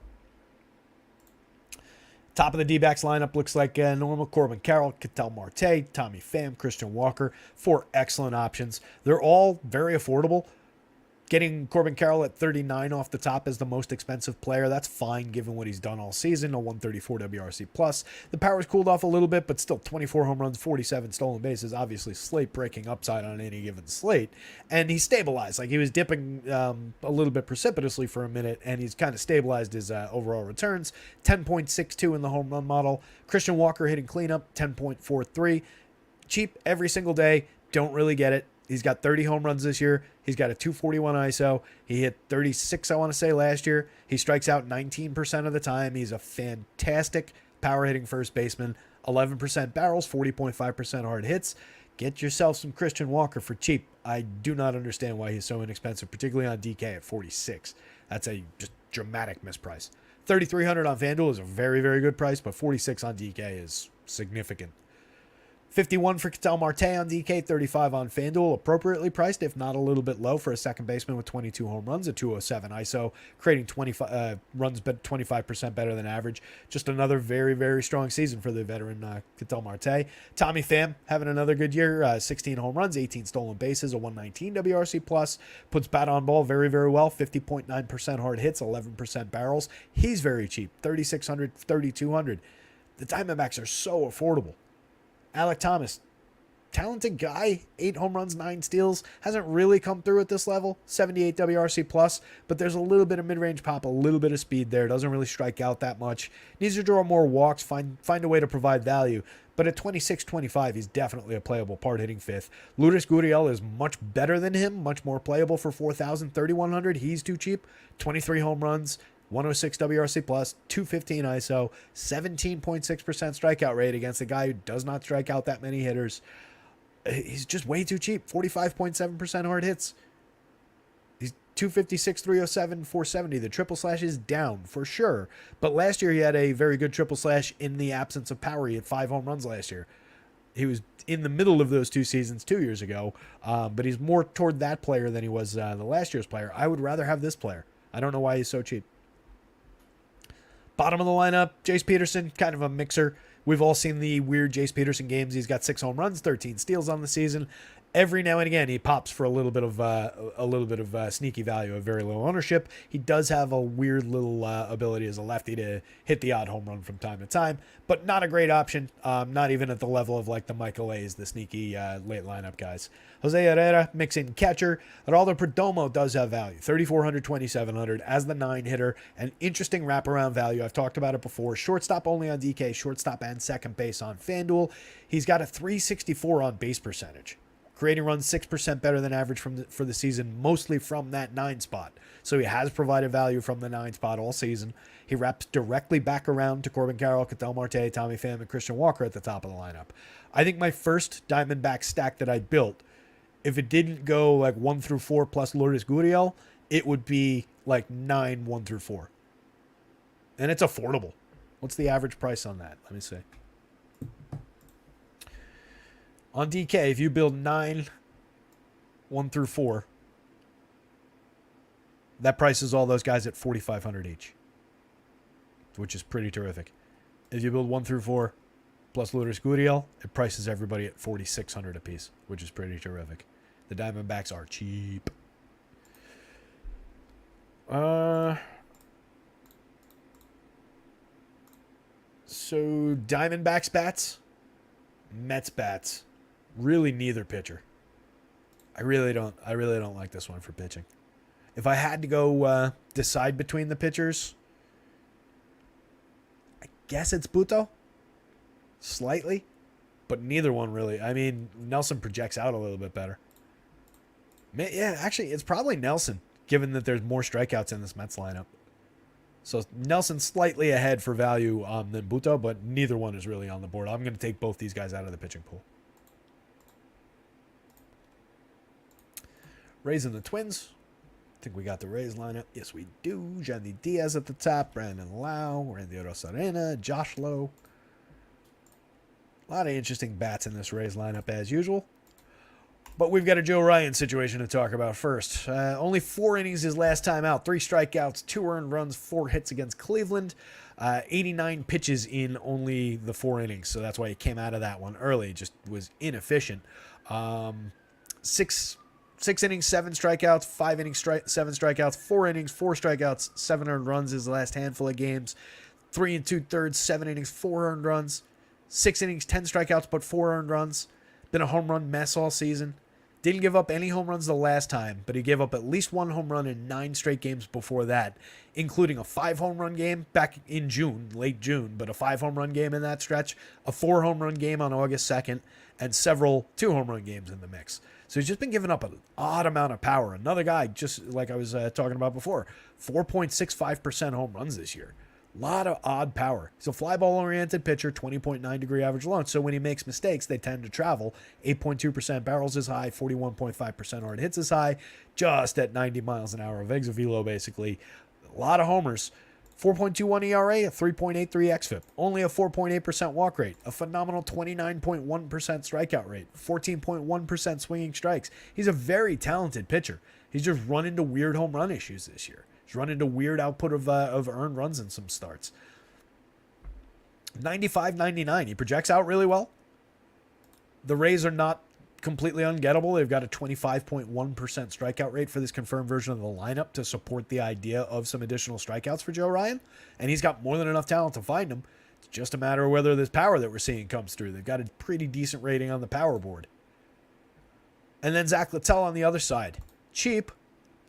Top of the D-backs lineup looks like normal. Corbin Carroll, Ketel Marte, Tommy Pham, Christian Walker. 4 excellent options. They're all very affordable. Getting Corbin Carroll at 39 off the top as the most expensive player, that's fine given what he's done all season, a 134 WRC plus. The power's cooled off a little bit, but still 24 home runs, 47 stolen bases, obviously slate breaking upside on any given slate. And he stabilized. Like he was dipping a little bit precipitously for a minute, and he's kind of stabilized his overall returns. 10.62 in the home run model. Christian Walker hitting cleanup, 10.43. Cheap every single day. Don't really get it. He's got 30 home runs this year. He's got a 241 ISO. He hit 36, I want to say, last year. He strikes out 19% of the time. He's a fantastic power hitting first baseman. 11% barrels, 40.5% hard hits. Get yourself some Christian Walker for cheap. I do not understand why he's so inexpensive, particularly on DK at 46. That's a just dramatic misprice. 3,300 on FanDuel is a very, very good price, but 46 on DK is significant. 51 for Ketel Marte on DK, 35 on FanDuel, appropriately priced, if not a little bit low for a second baseman with 22 home runs, a 207 ISO, creating 25 runs, but 25% better than average. Just another very, very strong season for the veteran Ketel Marte. Tommy Pham having another good year, 16 home runs, 18 stolen bases, a 119 WRC plus, puts bat on ball very, very well, 50.9% hard hits, 11% barrels. He's very cheap, 3,600, 3,200. The Diamondbacks are so affordable. Alec Thomas, talented guy, 8 home runs, 9 steals, hasn't really come through at this level, 78 WRC plus, but there's a little bit of mid-range pop, a little bit of speed there, doesn't really strike out that much, needs to draw more walks, find a way to provide value, but at 26-25, he's definitely a playable part-hitting fifth. Lourdes Gurriel is much better than him, much more playable for 4,000, 3,100, he's too cheap, 23 home runs, 106 WRC plus, 215 ISO, 17.6% strikeout rate against a guy who does not strike out that many hitters. He's just way too cheap. 45.7% hard hits. He's 256, 307, 470. The triple slash is down for sure. But last year he had a very good triple slash in the absence of power. He had 5 home runs last year. He was in the middle of those 2 seasons 2 years ago. But he's more toward that player than he was the last year's player. I would rather have this player. I don't know why he's so cheap. Bottom of the lineup, Jace Peterson, kind of a mixer. We've all seen the weird Jace Peterson games. He's got 6 home runs, 13 steals on the season. Every now and again, he pops for a little bit of sneaky value, a very low ownership. He does have a weird little ability as a lefty to hit the odd home run from time to time, but not a great option. Not even at the level of like the Michael A's, the sneaky late lineup guys. Jose Herrera, mix-in catcher. Geraldo Perdomo does have value, 3,400, 2,700 as the 9 hitter. An interesting wraparound value. I've talked about it before. Shortstop only on DK, shortstop and second base on FanDuel. He's got a 364 on base percentage. Creating runs 6% better than average for the season, mostly from that 9 spot. So he has provided value from the 9 spot all season. He wraps directly back around to Corbin Carroll, Ketel Marte, Tommy Pham, and Christian Walker at the top of the lineup. I think my first Diamondback stack that I built, if it didn't go like 1 through 4 plus Lourdes Gurriel, it would be like 9, 1 through 4. And it's affordable. What's the average price on that? Let me see. On DK, if you build 9, 1 through 4, that prices all those guys at $4,500 each, which is pretty terrific. If you build 1 through 4 plus Lourdes Gurriel, it prices everybody at $4,600 apiece, which is pretty terrific. The Diamondbacks are cheap. So Diamondbacks bats, Mets bats. Really neither pitcher. I really don't like this one for pitching. If I had to go decide between the pitchers, I guess it's Buto. Slightly. But neither one really. I mean, Nelson projects out a little bit better. Yeah, actually, it's probably Nelson, given that there's more strikeouts in this Mets lineup. So Nelson slightly ahead for value than Buto, but neither one is really on the board. I'm going to take both these guys out of the pitching pool. Rays and the Twins. I think we got the Rays lineup. Yes, we do. Yandy Diaz at the top. Brandon Lau. Randy Rosarena. Josh Lowe. A lot of interesting bats in this Rays lineup as usual. But we've got a Joe Ryan situation to talk about first. Only 4 innings his last time out. 3 strikeouts, 2 earned runs, 4 hits against Cleveland. 89 pitches in only the 4 innings. So that's why he came out of that one early. Just was inefficient. 6 innings, 7 strikeouts, 5 innings, 7 strikeouts, 4 innings, 4 strikeouts, 7 earned runs his last handful of games. 3 2/3, 7 innings, 4 earned runs. 6 innings, 10 strikeouts, but 4 earned runs. Been a home run mess all season. Didn't give up any home runs the last time, but he gave up at least 1 home run in 9 straight games before that, including a 5 home run game back in June, late June, but a 5 home run game in that stretch, a 4 home run game on August 2nd, and several 2 home run games in the mix. So he's just been giving up an odd amount of power. Another guy, just like I was talking about before, 4.65% home runs this year. A lot of odd power. He's a fly ball oriented pitcher, 20.9 degree average launch. So when he makes mistakes, they tend to travel. 8.2% barrels is high, 41.5% hard hits is high, just at 90 miles an hour of exit velo, basically. A lot of homers. 4.21 ERA, a 3.83 xFIP, only a 4.8% walk rate, a phenomenal 29.1% strikeout rate, 14.1% swinging strikes. He's a very talented pitcher. He's just run into weird home run issues this year. He's run into weird output of earned runs in some starts. 95-99. He projects out really well. The Rays are not completely ungettable. They've got a 25.1% strikeout rate for this confirmed version of the lineup to support the idea of some additional strikeouts for Joe Ryan. And he's got more than enough talent to find them. It's just a matter of whether this power that we're seeing comes through. They've got a pretty decent rating on the power board. And then Zach Littell on the other side. Cheap.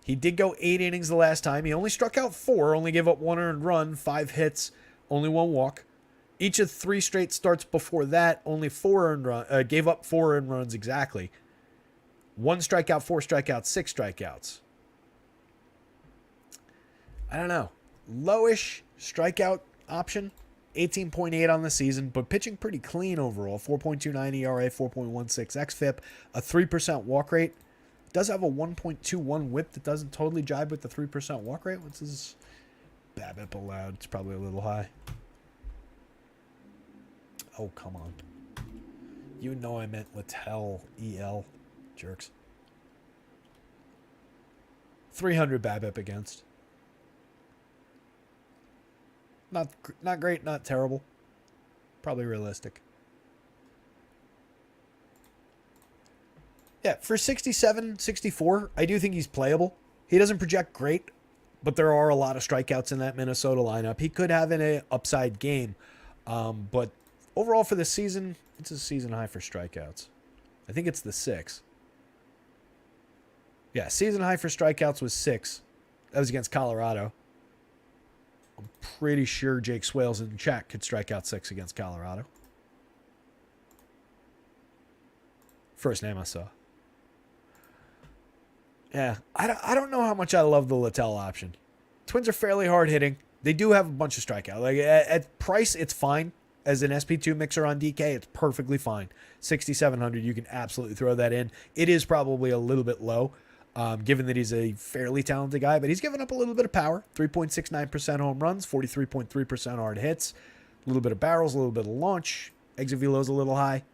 He did go 8 innings the last time. He only struck out 4, only gave up 1 earned run, 5 hits, only 1 walk. Each of 3 straight starts before that, only 4 earned run, gave up 4 earned runs exactly. 1 strikeout, 4 strikeouts, 6 strikeouts. I don't know. Lowish strikeout option, 18.8 on the season, but pitching pretty clean overall. 4.29 ERA, 4.16 xFIP, a 3% walk rate. Does have a 1.21 whip that doesn't totally jibe with the 3% walk rate. What's his BABIP allowed? It's probably a little high. Oh, come on. You know I meant Littell, EL. Jerks. 300 BABIP against. Not great, not terrible. Probably realistic. Yeah, for 67, 64, I do think he's playable. He doesn't project great, but there are a lot of strikeouts in that Minnesota lineup. He could have an upside game, but overall for the season, it's a season high for strikeouts. I think it's the 6. Yeah, season high for strikeouts was 6. That was against Colorado. I'm pretty sure Jake Swales in chat could strike out 6 against Colorado. First name I saw. Yeah, I don't know how much I love the Littell option. Twins are fairly hard hitting. They do have a bunch of strikeouts. Like at price, it's fine. As an SP2 mixer on DK, it's perfectly fine. 6,700, you can absolutely throw that in. It is probably a little bit low, given that he's a fairly talented guy, but he's given up a little bit of power. 3.69% home runs, 43.3% hard hits, a little bit of barrels, a little bit of launch. Exit velo's a little high.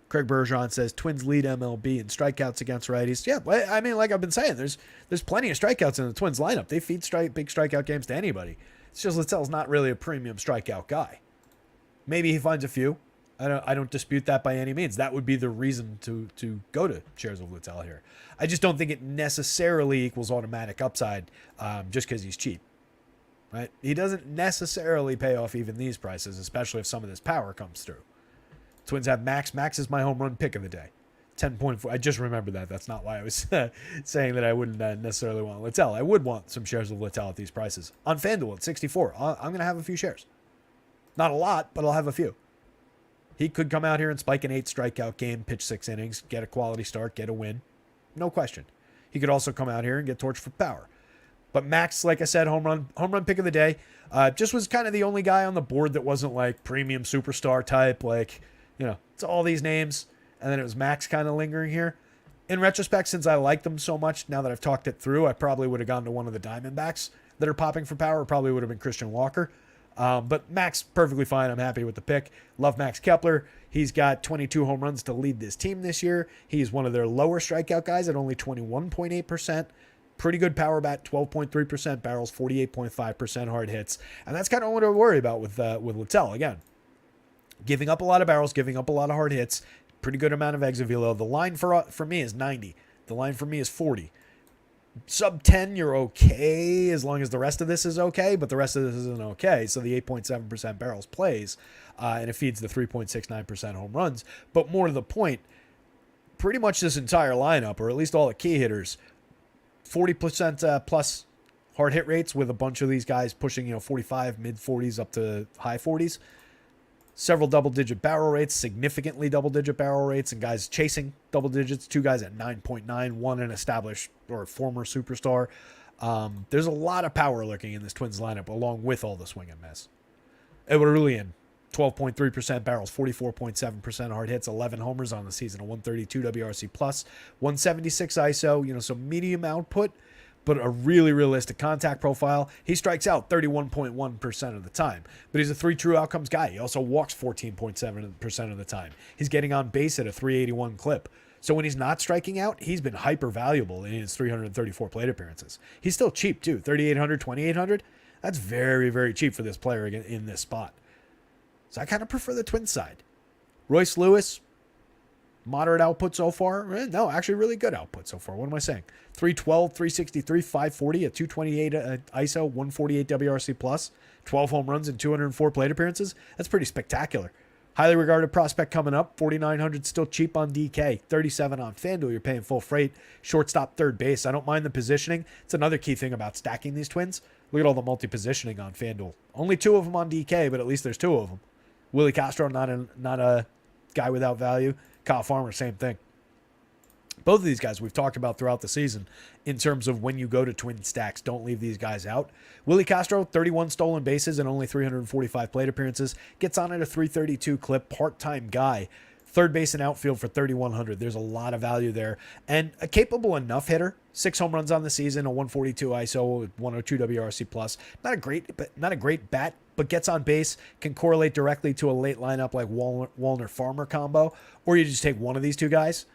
Craig Bergeron says Twins lead MLB in strikeouts against righties. Yeah, I mean, like I've been saying, there's plenty of strikeouts in the Twins lineup. They feed big strikeout games to anybody. It's just Littell's not really a premium strikeout guy. Maybe he finds a few. I don't dispute that by any means. That would be the reason to go to shares of Littell here. I just don't think it necessarily equals automatic upside just because he's cheap. Right? He doesn't necessarily pay off even these prices, especially if some of this power comes through. Twins have Max. Max is my home run pick of the day. 10.4. I just remembered that. That's not why I was saying that I wouldn't necessarily want Littell. I would want some shares of Littell at these prices. On FanDuel at 64, I'm going to have a few shares. Not a lot, but I'll have a few. He could come out here and spike an 8 strikeout game, pitch 6 innings, get a quality start, get a win. No question. He could also come out here and get torched for power. But Max, like I said, home run pick of the day. Just was kind of the only guy on the board that wasn't like premium superstar type, like, you know, it's all these names, and then it was Max kind of lingering here. In retrospect, since I like them so much, now that I've talked it through, I probably would have gone to one of the Diamondbacks that are popping for power. Probably would have been Christian Walker. But Max, perfectly fine. I'm happy with the pick. Love Max Kepler. He's got 22 home runs to lead this team this year. He's one of their lower strikeout guys at only 21.8%. Pretty good power bat, 12.3% barrels, 48.5% hard hits. And that's kind of what I worry about with Littell. Again, giving up a lot of barrels, giving up a lot of hard hits, pretty good amount of exit velo. The line for me is 90. The line for me is 40. Sub 10, you're okay as long as the rest of this is okay, but the rest of this isn't okay. So the 8.7% barrels plays, and it feeds the 3.69% home runs. But more to the point, pretty much this entire lineup, or at least all the key hitters, 40% plus hard hit rates with a bunch of these guys pushing, 45, mid 40s up to high 40s. Several double-digit barrel rates, significantly double-digit barrel rates, and guys chasing double digits. 2 guys at 9.9, one an established or former superstar. There's a lot of power lurking in this Twins lineup, along with all the swing and miss. Edward Julian, 12.3% barrels, 44.7% hard hits, 11 homers on the season, a 132 WRC plus, 176 ISO. So medium output, but a really realistic contact profile. He strikes out 31.1% of the time, but he's a 3 true outcomes guy. He also walks 14.7% of the time. He's getting on base at a 381 clip. So when he's not striking out, he's been hyper valuable in his 334 plate appearances. He's still cheap too, 3,800, 2,800. That's very, very cheap for this player in this spot. So I kind of prefer the Twins side. Royce Lewis, moderate output so far. No, actually really good output so far. What am I saying? 312, 363, 540, a 228 ISO, 148 WRC plus, 12 home runs and 204 plate appearances. That's pretty spectacular. Highly regarded prospect coming up. 4,900 still cheap on DK. 37 on FanDuel. You're paying full freight. Shortstop, third base. I don't mind the positioning. It's another key thing about stacking these Twins. Look at all the multi-positioning on FanDuel. Only 2 of them on DK, but at least there's 2 of them. Willie Castro, not a guy without value. Kyle Farmer, same thing. Both of these guys we've talked about throughout the season in terms of when you go to twin stacks. Don't leave these guys out. Willie Castro, 31 stolen bases and only 345 plate appearances. Gets on at a 332 clip. Part-time guy. Third base and outfield for 3,100. There's a lot of value there. And a capable enough hitter. 6 home runs on the season, a 142 ISO, 102 WRC plus. Not a great bat, but gets on base, can correlate directly to a late lineup like Wallner-Farmer combo, or you just take one of these 2 guys.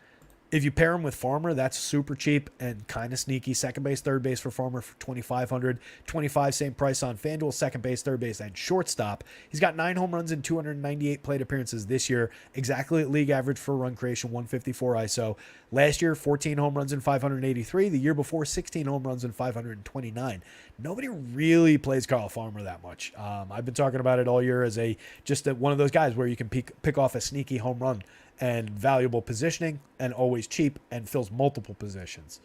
If you pair him with Farmer, that's super cheap and kind of sneaky. Second base, third base for Farmer for 2,500. 25, same price on FanDuel. Second base, third base, and shortstop. He's got 9 home runs and 298 plate appearances this year. Exactly at league average for run creation, 154 ISO. Last year, 14 home runs and 583. The year before, 16 home runs and 529. Nobody really plays Kyle Farmer that much. I've been talking about it all year as one of those guys where you can pick off a sneaky home run and valuable positioning and always cheap and fills multiple positions.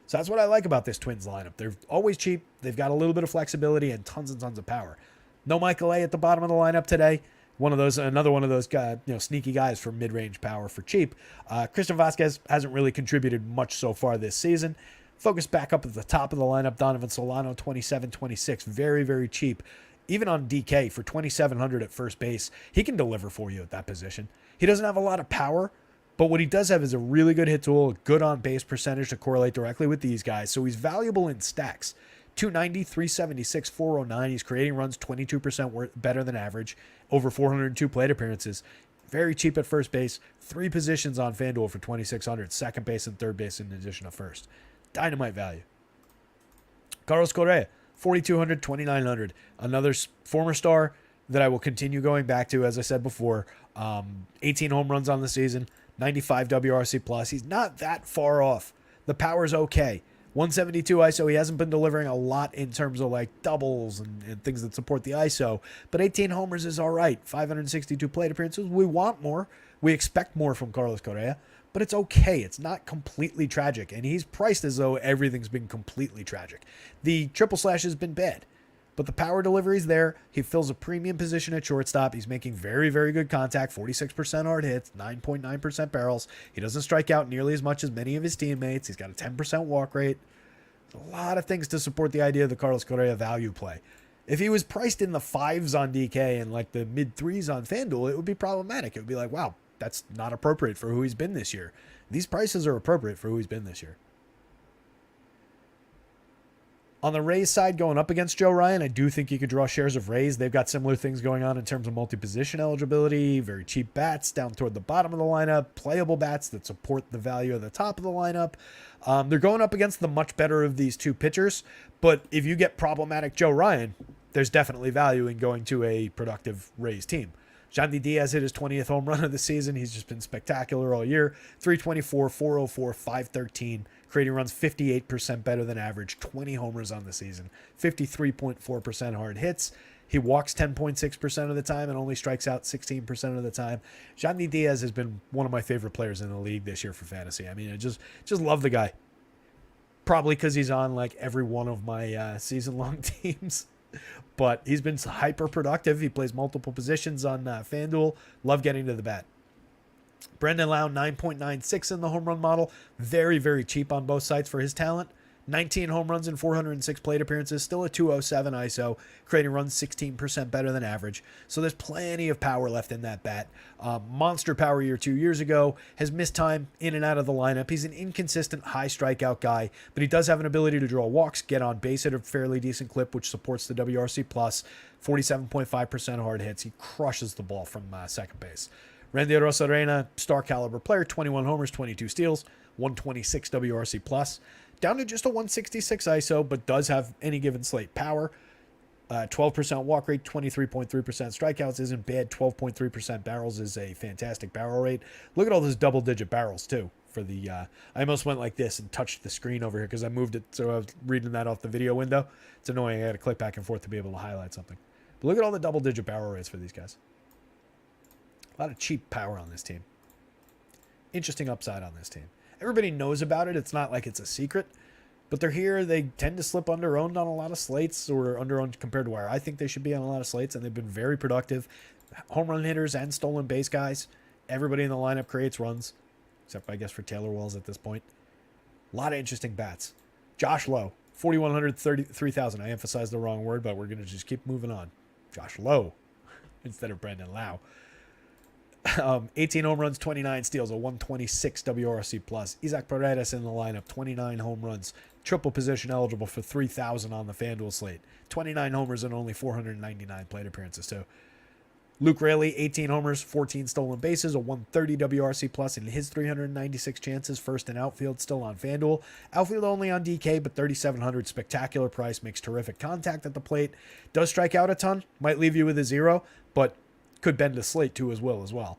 So that's what I like about this Twins lineup. They're always cheap. They've got a little bit of flexibility and tons of power. No Michael A at the bottom of the lineup today. Another one of those guys, sneaky guys for mid-range power for cheap. Christian Vasquez hasn't really contributed much so far this season. Focus back up at the top of the lineup. Donovan Solano, 27-26, very, very cheap. Even on DK for 2,700 at first base, he can deliver for you at that position. He doesn't have a lot of power, but what he does have is a really good hit tool, a good on-base percentage to correlate directly with these guys. So he's valuable in stacks. 290, 376, 409. He's creating runs 22% better than average. Over 402 plate appearances. Very cheap at first base. 3 positions on FanDuel for 2,600. Second base and third base in addition to first. Dynamite value. Carlos Correa, 4,200, 2,900. Another former star that I will continue going back to, as I said before. 18 home runs on the season, 95 WRC plus. He's not that far off. The power's okay. 172 ISO. He hasn't been delivering a lot in terms of like doubles and things that support the ISO, but 18 homers is all right. 562 plate appearances. We want more. We expect more from Carlos Correa, but it's okay. It's not completely tragic, and he's priced as though everything's been completely tragic. The triple slash has been bad, but the power delivery is there. He fills a premium position at shortstop. He's making very, very good contact, 46% hard hits, 9.9% barrels. He doesn't strike out nearly as much as many of his teammates. He's got a 10% walk rate. A lot of things to support the idea of the Carlos Correa value play. If he was priced in the 5s on DK and like the mid 3s on FanDuel, it would be problematic. It would be like, wow, that's not appropriate for who he's been this year. These prices are appropriate for who he's been this year. On the Rays side, going up against Joe Ryan, I do think you could draw shares of Rays. They've got similar things going on in terms of multi-position eligibility, very cheap bats down toward the bottom of the lineup, playable bats that support the value of the top of the lineup. They're going up against the much better of these 2 pitchers, but if you get problematic Joe Ryan, there's definitely value in going to a productive Rays team. Yandy Diaz hit his 20th home run of the season. He's just been spectacular all year. 324, 404, 513. Creating runs 58% better than average. 20 homers on the season. 53.4% hard hits. He walks 10.6% of the time and only strikes out 16% of the time. Yandy Diaz has been one of my favorite players in the league this year for fantasy. I mean, I just love the guy. Probably because he's on like every one of my season-long teams. but he's been hyper productive. He plays multiple positions on FanDuel. Love getting to the bat. Brendan Lau, 9.96 in the home run model. Very, very cheap on both sides for his talent. 19 home runs and 406 plate appearances. Still a 207 ISO. Creating runs 16% better than average. So there's plenty of power left in that bat. Monster power year 2 years ago. Has missed time in and out of the lineup. He's an inconsistent high strikeout guy, but he does have an ability to draw walks, get on base at a fairly decent clip, which supports the WRC+. 47.5% hard hits. He crushes the ball from second base. Randy Arozarena, star caliber player, 21 homers, 22 steals, 126 WRC plus, down to just a 166 ISO, but does have any given slate power. 12% walk rate, 23.3% strikeouts isn't bad. 12.3% barrels is a fantastic barrel rate. Look at all those double-digit barrels too. For the, I almost went like this and touched the screen over here because I moved it, so I was reading that off the video window. It's annoying. I got to click back and forth to be able to highlight something. But look at all the double-digit barrel rates for these guys. A lot of cheap power on this team. Interesting upside on this team. Everybody knows about it. It's not like it's a secret. But they're here. They tend to slip under-owned on a lot of slates, or under-owned compared to where I think they should be on a lot of slates, and they've been very productive. Home run hitters and stolen base guys. Everybody in the lineup creates runs, except I guess for Taylor Wells at this point. A lot of interesting bats. Josh Lowe, 4,100, 3,000. I emphasized the wrong word, but we're going to just keep moving on. Josh Lowe instead of Brendan Lau. 18 home runs, 29 steals, a 126 WRC plus. Isaac Paredes in the lineup, 29 home runs, triple position eligible for 3,000 on the FanDuel slate. 29 homers and only 499 plate appearances. So Luke Raley, 18 homers, 14 stolen bases, a 130 WRC plus in his 396 chances, first in outfield, still on FanDuel. Outfield only on DK, but 3,700, spectacular price, makes terrific contact at the plate. Does strike out a ton, might leave you with a 0, but could bend a slate too as well.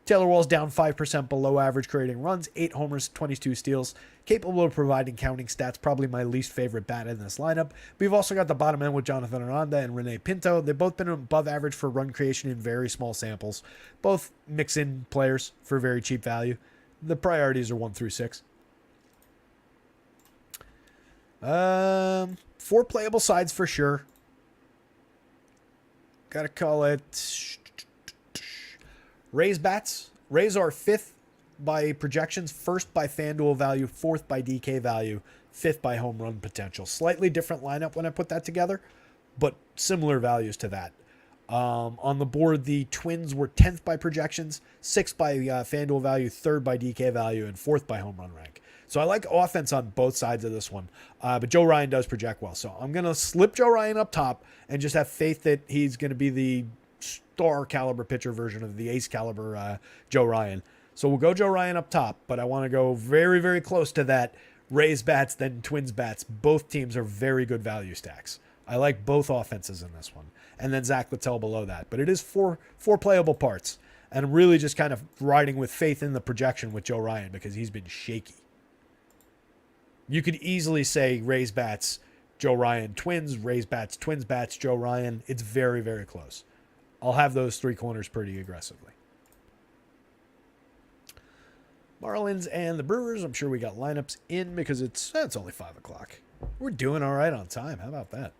Taylor Wells down 5% below average, creating runs, 8 homers, 22 steals, capable of providing counting stats, probably my least favorite bat in this lineup. We've also got the bottom end with Jonathan Aranda and Rene Pinto. They've both been above average for run creation in very small samples. Both mix-in players for very cheap value. The priorities are 1 through 6. 4 playable sides for sure. Gotta call it Rays bats. Rays are 5th by projections, 1st by FanDuel value, 4th by DK value, 5th by home run potential. Slightly different lineup when I put that together, but similar values to that. On the board, the Twins were 10th by projections, 6th by FanDuel value, 3rd by DK value, and 4th by home run rank. So I like offense on both sides of this one. But Joe Ryan does project well. So I'm going to slip Joe Ryan up top and just have faith that he's going to be the star caliber pitcher version of the ace caliber Joe Ryan. So we'll go Joe Ryan up top, but I want to go very, very close to that Rays bats, then Twins bats. Both teams are very good value stacks. I like both offenses in this one. And then Zach Littell below that. But it is four playable parts. And I'm really just kind of riding with faith in the projection with Joe Ryan because he's been shaky. You could easily say Rays bats, Joe Ryan, Twins, Rays bats, Twins bats, Joe Ryan. It's very, very close. I'll have those 3 corners pretty aggressively. Marlins and the Brewers. I'm sure we got lineups in because it's only 5 o'clock. We're doing all right on time. How about that?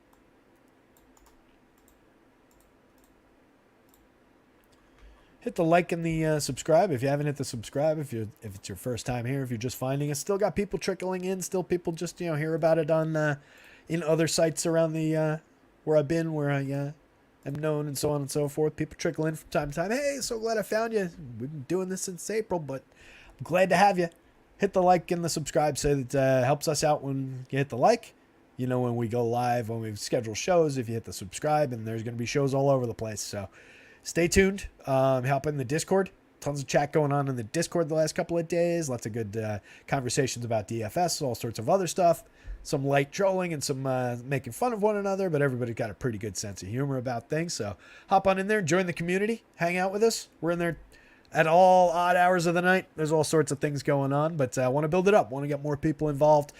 Hit the like and the subscribe if you haven't hit the subscribe. If it's your first time here, if you're just finding us, still got people trickling in. Still people just hear about it on in other sites around the where I've been, where I am known, and so on and so forth. People trickle in from time to time. Hey, so glad I found you. We've been doing this since April, but I'm glad to have you. Hit the like and the subscribe so that helps us out when you hit the like. When we go live, when we schedule shows, if you hit the subscribe, and there's going to be shows all over the place. So stay tuned. Help in the Discord. Tons of chat going on in the Discord the last couple of days. Lots of good conversations about DFS, all sorts of other stuff. Some light trolling and some making fun of one another, but everybody's got a pretty good sense of humor about things. So hop on in there, join the community, hang out with us. We're in there at all odd hours of the night. There's all sorts of things going on, but I want to build it up. Want to get more people involved.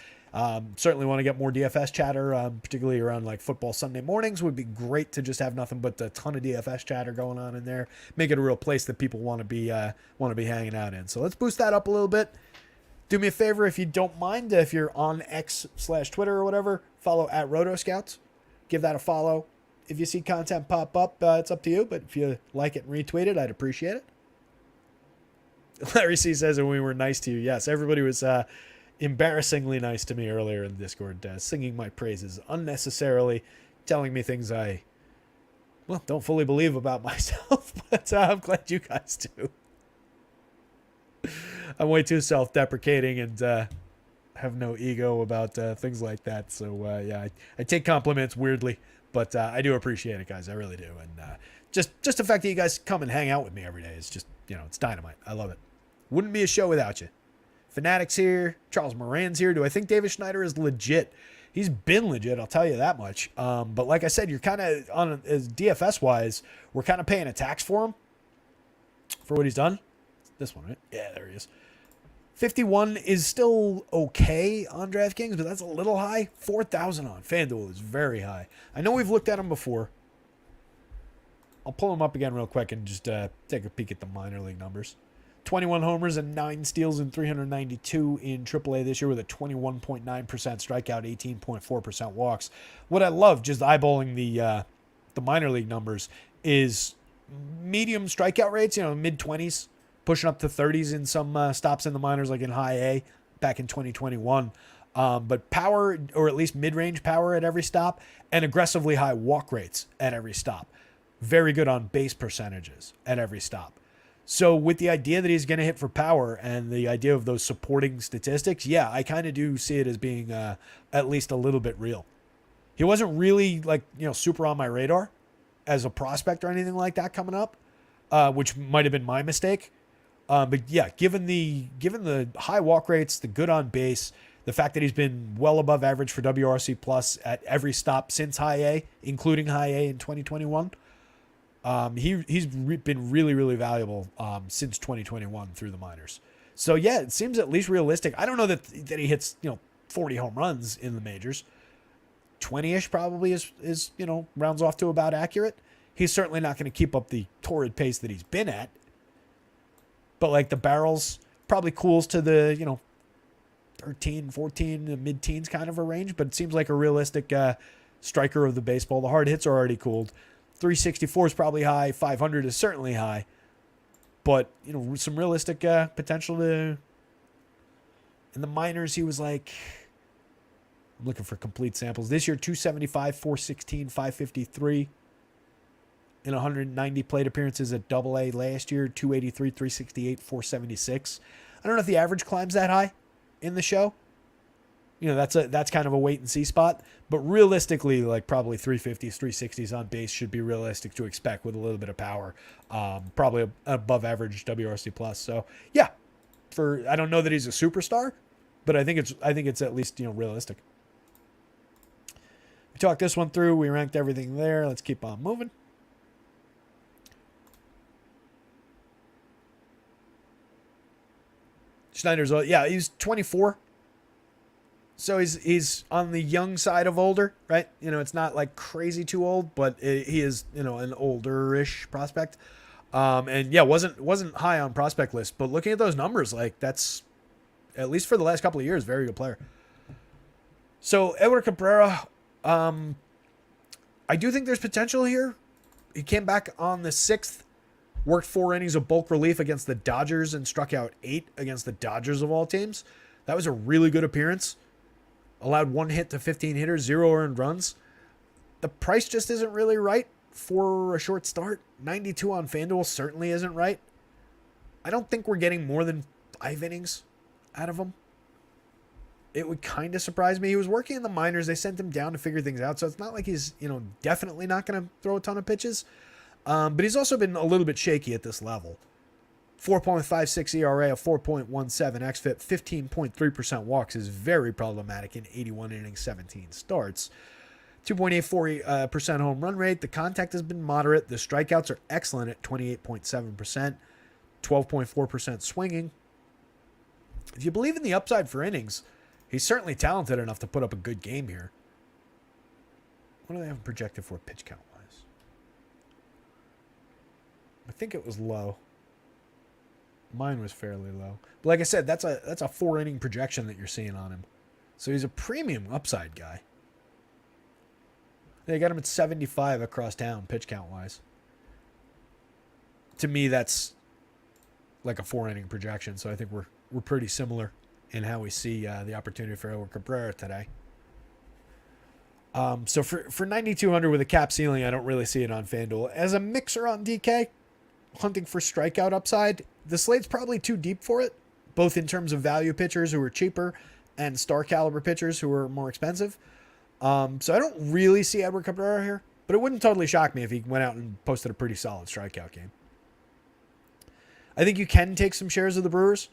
Certainly want to get more DFS chatter, particularly around like football Sunday mornings. Would be great to just have nothing but a ton of DFS chatter going on in there. Make it a real place that people want to be hanging out in. So let's boost that up a little bit. Do me a favor if you don't mind, if you're on X/Twitter or whatever, follow at rotoscouts. give that a follow. If you see content pop up, it's up to you. But if you like it and retweet it, I'd appreciate it. Larry C says, and we were nice to you. Yes, everybody was embarrassingly nice to me earlier in the Discord, singing my praises unnecessarily, telling me things I, don't fully believe about myself. But I'm glad you guys do. I'm way too self-deprecating and have no ego about things like that. So, yeah, I take compliments weirdly. But I do appreciate it, guys. I really do. And just the fact that you guys come and hang out with me every day is just, it's dynamite. I love it. Wouldn't be a show without you. Fanatics here. Charles Moran's here. Do I think David Schneider is legit? He's been legit, I'll tell you that much. But like I said, you're kind of, on as DFS-wise, we're kind of paying a tax for him for what he's done. This one, right? Yeah, there he is. 51 is still okay on DraftKings, but that's a little high. 4,000 on FanDuel is very high. I know we've looked at him before. I'll pull him up again real quick and just take a peek at the minor league numbers. 21 homers and 9 steals in 392 in AAA this year with a 21.9% strikeout, 18.4% walks. What I love, just eyeballing the minor league numbers, is medium strikeout rates, mid-20s, pushing up to 30s in some stops in the minors, like in high A back in 2021. But power, or at least mid-range power at every stop, and aggressively high walk rates at every stop. Very good on base percentages at every stop. So with the idea that he's going to hit for power and the idea of those supporting statistics, yeah, I kind of do see it as being at least a little bit real. He wasn't really super on my radar as a prospect or anything like that coming up, which might have been my mistake. But yeah, given the high walk rates, the good on base, the fact that he's been well above average for WRC plus at every stop since high A, including high A in 2021. He's been really, really valuable since 2021 through the minors. So yeah, it seems at least realistic. I don't know that he hits 40 home runs in the majors. 20-ish probably is rounds off to about accurate. He's certainly not going to keep up the torrid pace that he's been at. But like the barrels probably cools to the 13, 14, mid-teens kind of a range. But it seems like a realistic striker of the baseball. The hard hits are already cooled. 364 is probably high. 500 is certainly high. But, some realistic potential to... In the minors, he was like... I'm looking for complete samples. This year, 275, 416, 553. In 190 plate appearances at AA last year, 283, 368, 476. I don't know if the average climbs that high in the show. That's kind of a wait and see spot. But realistically, like probably 350s, 360s on base should be realistic to expect with a little bit of power. Probably above average WRC plus. So yeah, I don't know that he's a superstar, but I think it's at least realistic. We talked this one through. We ranked everything there. Let's keep on moving. Schneider's, he's 24. So he's on the young side of older, right? It's not like crazy too old, but he is, an older-ish prospect. And yeah, wasn't high on prospect list, but looking at those numbers, like that's, at least for the last couple of years, very good player. So Edward Cabrera, I do think there's potential here. He came back on the 6th, worked 4 innings of bulk relief against the Dodgers and struck out 8 against the Dodgers of all teams. That was a really good appearance. Allowed 1 hit to 15 hitters, 0 earned runs. The price just isn't really right for a short start. 92 on FanDuel certainly isn't right. I don't think we're getting more than 5 innings out of him. It would kind of surprise me. He was working in the minors. They sent him down to figure things out. So it's not like he's, definitely not going to throw a ton of pitches. But he's also been a little bit shaky at this level. 4.56 ERA, a 4.17 xFIP, 15.3% walks is very problematic in 81 innings, 17 starts. 2.84% home run rate. The contact has been moderate. The strikeouts are excellent at 28.7%, 12.4% swinging. If you believe in the upside for innings, he's certainly talented enough to put up a good game here. What do they have projected for pitch count-wise? I think it was low. Mine was fairly low. But like I said, that's a 4-inning projection that you're seeing on him. So he's a premium upside guy. They got him at 75 across town, pitch count wise. To me, that's like a 4-inning projection. So I think we're pretty similar in how we see the opportunity for Edward Cabrera today. So for 9,200 with a cap ceiling, I don't really see it on FanDuel. As a mixer on DK, hunting for strikeout upside, the slate's probably too deep for it, both in terms of value pitchers who are cheaper and star caliber pitchers who are more expensive. So I don't really see Edward Cabrera here, but it wouldn't totally shock me if he went out and posted a pretty solid strikeout game. I think you can take some shares of the Brewers.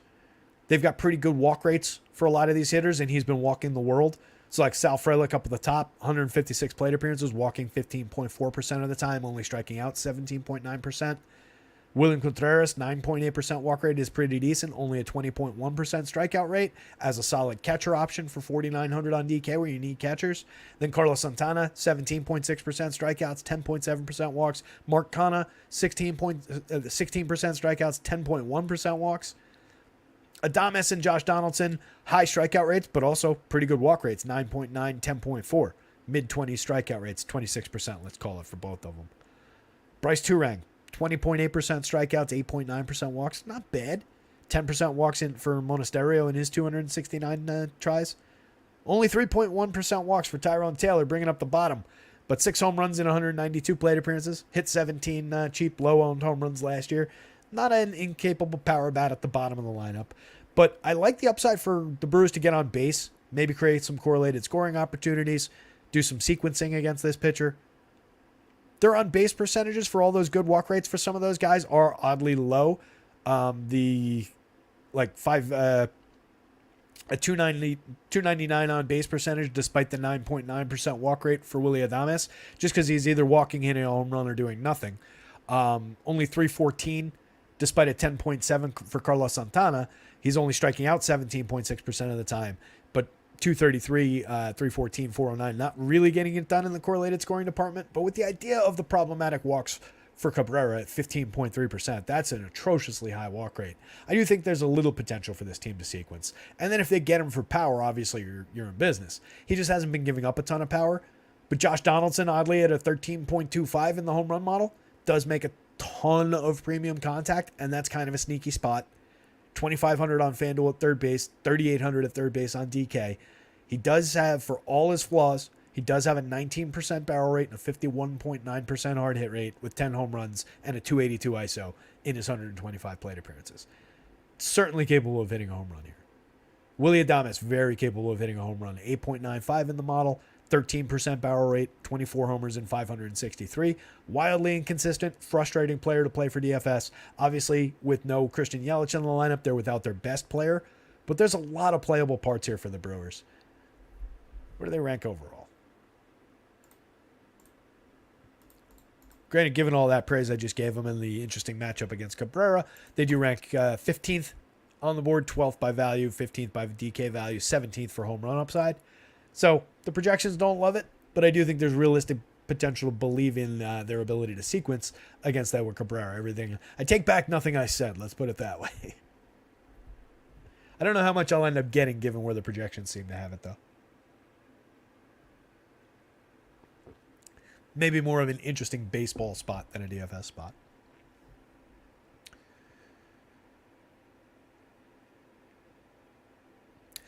They've got pretty good walk rates for a lot of these hitters, and he's been walking the world. So like Sal Frelick up at the top, 156 plate appearances, walking 15.4% of the time, only striking out 17.9%. William Contreras, 9.8% walk rate is pretty decent, only a 20.1% strikeout rate as a solid catcher option for 4,900 on DK where you need catchers. Then Carlos Santana, 17.6% strikeouts, 10.7% walks. Mark Canha, 16% strikeouts, 10.1% walks. Adames and Josh Donaldson, high strikeout rates, but also pretty good walk rates, 9.9, 10.4. Mid-20s strikeout rates, 26%, let's call it, for both of them. Bryce Turang, 20.8% strikeouts, 8.9% walks. Not bad. 10% walks in for Monasterio in his 269 tries. Only 3.1% walks for Tyrone Taylor, bringing up the bottom. But 6 home runs in 192 plate appearances. Hit 17 cheap, low-owned home runs last year. Not an incapable power bat at the bottom of the lineup. But I like the upside for the Brewers to get on base. Maybe create some correlated scoring opportunities. Do some sequencing against this pitcher. Their on-base percentages for all those good walk rates for some of those guys are oddly low. A 299 on-base percentage despite the 9.9% walk rate for Willy Adames, just because he's either walking in a home run or doing nothing. Only 314 despite a 10.7 for Carlos Santana. He's only striking out 17.6% of the time. But 233, 314, 409, not really getting it done in the correlated scoring department. But with the idea of the problematic walks for Cabrera at 15.3%, that's an atrociously high walk rate. I do think there's a little potential for this team to sequence. And then if they get him for power, obviously you're in business. He just hasn't been giving up a ton of power. But Josh Donaldson, oddly, at a 13.25 in the home run model, does make a ton of premium contact, and that's kind of a sneaky spot. 2,500 on FanDuel at third base, 3,800 at third base on DK. He does have, for all his flaws, he does have a 19% barrel rate and a 51.9% hard hit rate with 10 home runs and a 282 ISO in his 125 plate appearances. Certainly capable of hitting a home run here. Willy Adames, very capable of hitting a home run. 8.95 in the model, 13% barrel rate, 24 homers in 563. Wildly inconsistent, frustrating player to play for DFS. Obviously, with no Christian Yelich in the lineup, they're without their best player. But there's a lot of playable parts here for the Brewers. Where do they rank overall? Granted, given all that praise I just gave them in the interesting matchup against Cabrera, they do rank 15th on the board, 12th by value, 15th by DK value, 17th for home run upside. So the projections don't love it, but I do think there's realistic potential to believe in their ability to sequence against Edward Cabrera. Everything I take back nothing I said. Let's put it that way. I don't know how much I'll end up getting given where the projections seem to have it, though. Maybe more of an interesting baseball spot than a DFS spot.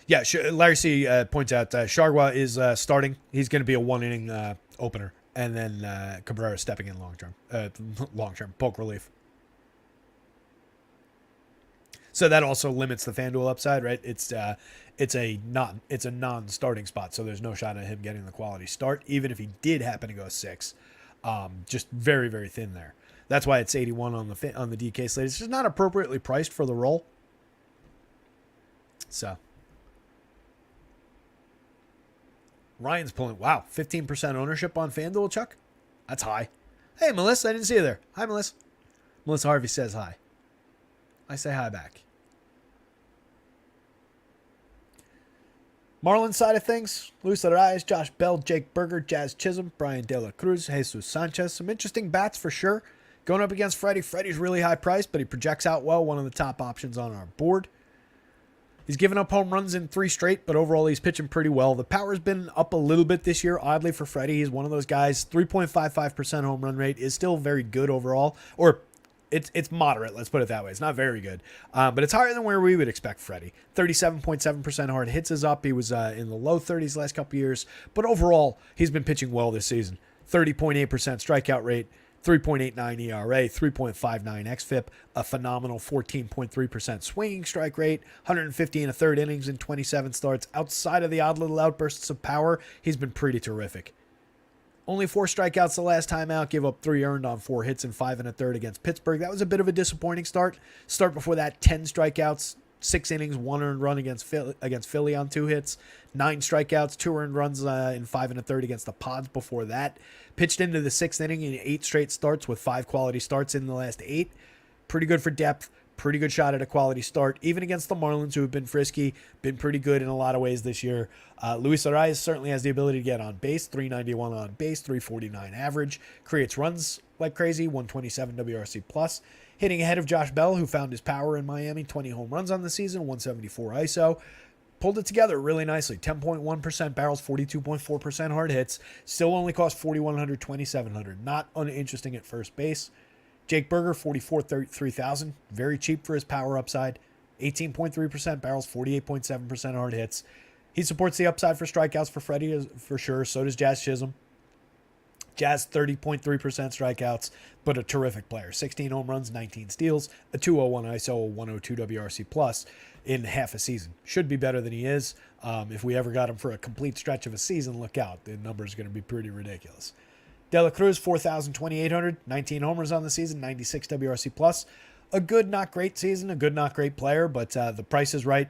Yeah, Larry C. Points out Chargois is starting. He's going to be a one-inning opener, and then Cabrera stepping in long-term bulk relief. So that also limits the FanDuel upside, right? It's a non-starting spot, so there's no shot at him getting the quality start, even if he did happen to go 6. Just very, very thin there. That's why it's 81 on the DK slate. It's just not appropriately priced for the role. So Ryan's pulling, wow, 15% ownership on FanDuel, Chuck? That's high. Hey, Melissa, I didn't see you there. Hi, Melissa. Melissa Harvey says hi. I say hi back. Marlins side of things, Luis Arias, Josh Bell, Jake Berger, Jazz Chisholm, Brian De La Cruz, Jesus Sanchez. Some interesting bats for sure. Going up against Freddie. Freddie's really high priced, but he projects out well, one of the top options on our board. He's given up home runs in 3 straight, but overall he's pitching pretty well. The power's been up a little bit this year, oddly for Freddie. He's one of those guys. 3.55% home run rate is still very good overall, or it's moderate, let's put it that way. It's not very good, but it's higher than where we would expect Freddie. 37.7% hard hits is up. He was in the low 30s last couple years, but overall he's been pitching well this season. 30.8% strikeout rate, 3.89 ERA, 3.59 xFIP, a phenomenal 14.3% swinging strike rate, 150 and a third innings in 27 starts. Outside of the odd little outbursts of power, he's been pretty terrific. Only 4 strikeouts the last time out, gave up 3 earned on 4 hits and 5 and a third against Pittsburgh. That was a bit of a disappointing start. Start before that, 10 strikeouts, 6 innings, 1 earned run against Philly on 2 hits, 9 strikeouts, 2 earned runs in 5 and a third against the Pods before that. Pitched into the 6th inning in 8 straight starts with 5 quality starts in the last 8. Pretty good for depth. Pretty good shot at a quality start, even against the Marlins, who have been frisky, been pretty good in a lot of ways this year. Luis Arias certainly has the ability to get on base, 391 on base, 349 average, creates runs like crazy, 127 WRC plus, hitting ahead of Josh Bell, who found his power in Miami, 20 home runs on the season, 174 ISO. Pulled it together really nicely, 10.1% barrels, 42.4% hard hits, still only cost $4,100, $2,700. Not uninteresting at first base. Jake Berger, 3,000, very cheap for his power upside. 18.3% barrels, 48.7% hard hits. He supports the upside for strikeouts for Freddie for sure. So does Jazz Chisholm. Jazz, 30.3% strikeouts, but a terrific player. 16 home runs, 19 steals, a 201 ISO, a 102 WRC plus in half a season. Should be better than he is. If we ever got him for a complete stretch of a season, look out. The number's going to be pretty ridiculous. De La Cruz, 4,000, 2,800, 19 homers on the season, 96 WRC plus. A good, not great season, a good, not great player, but the price is right.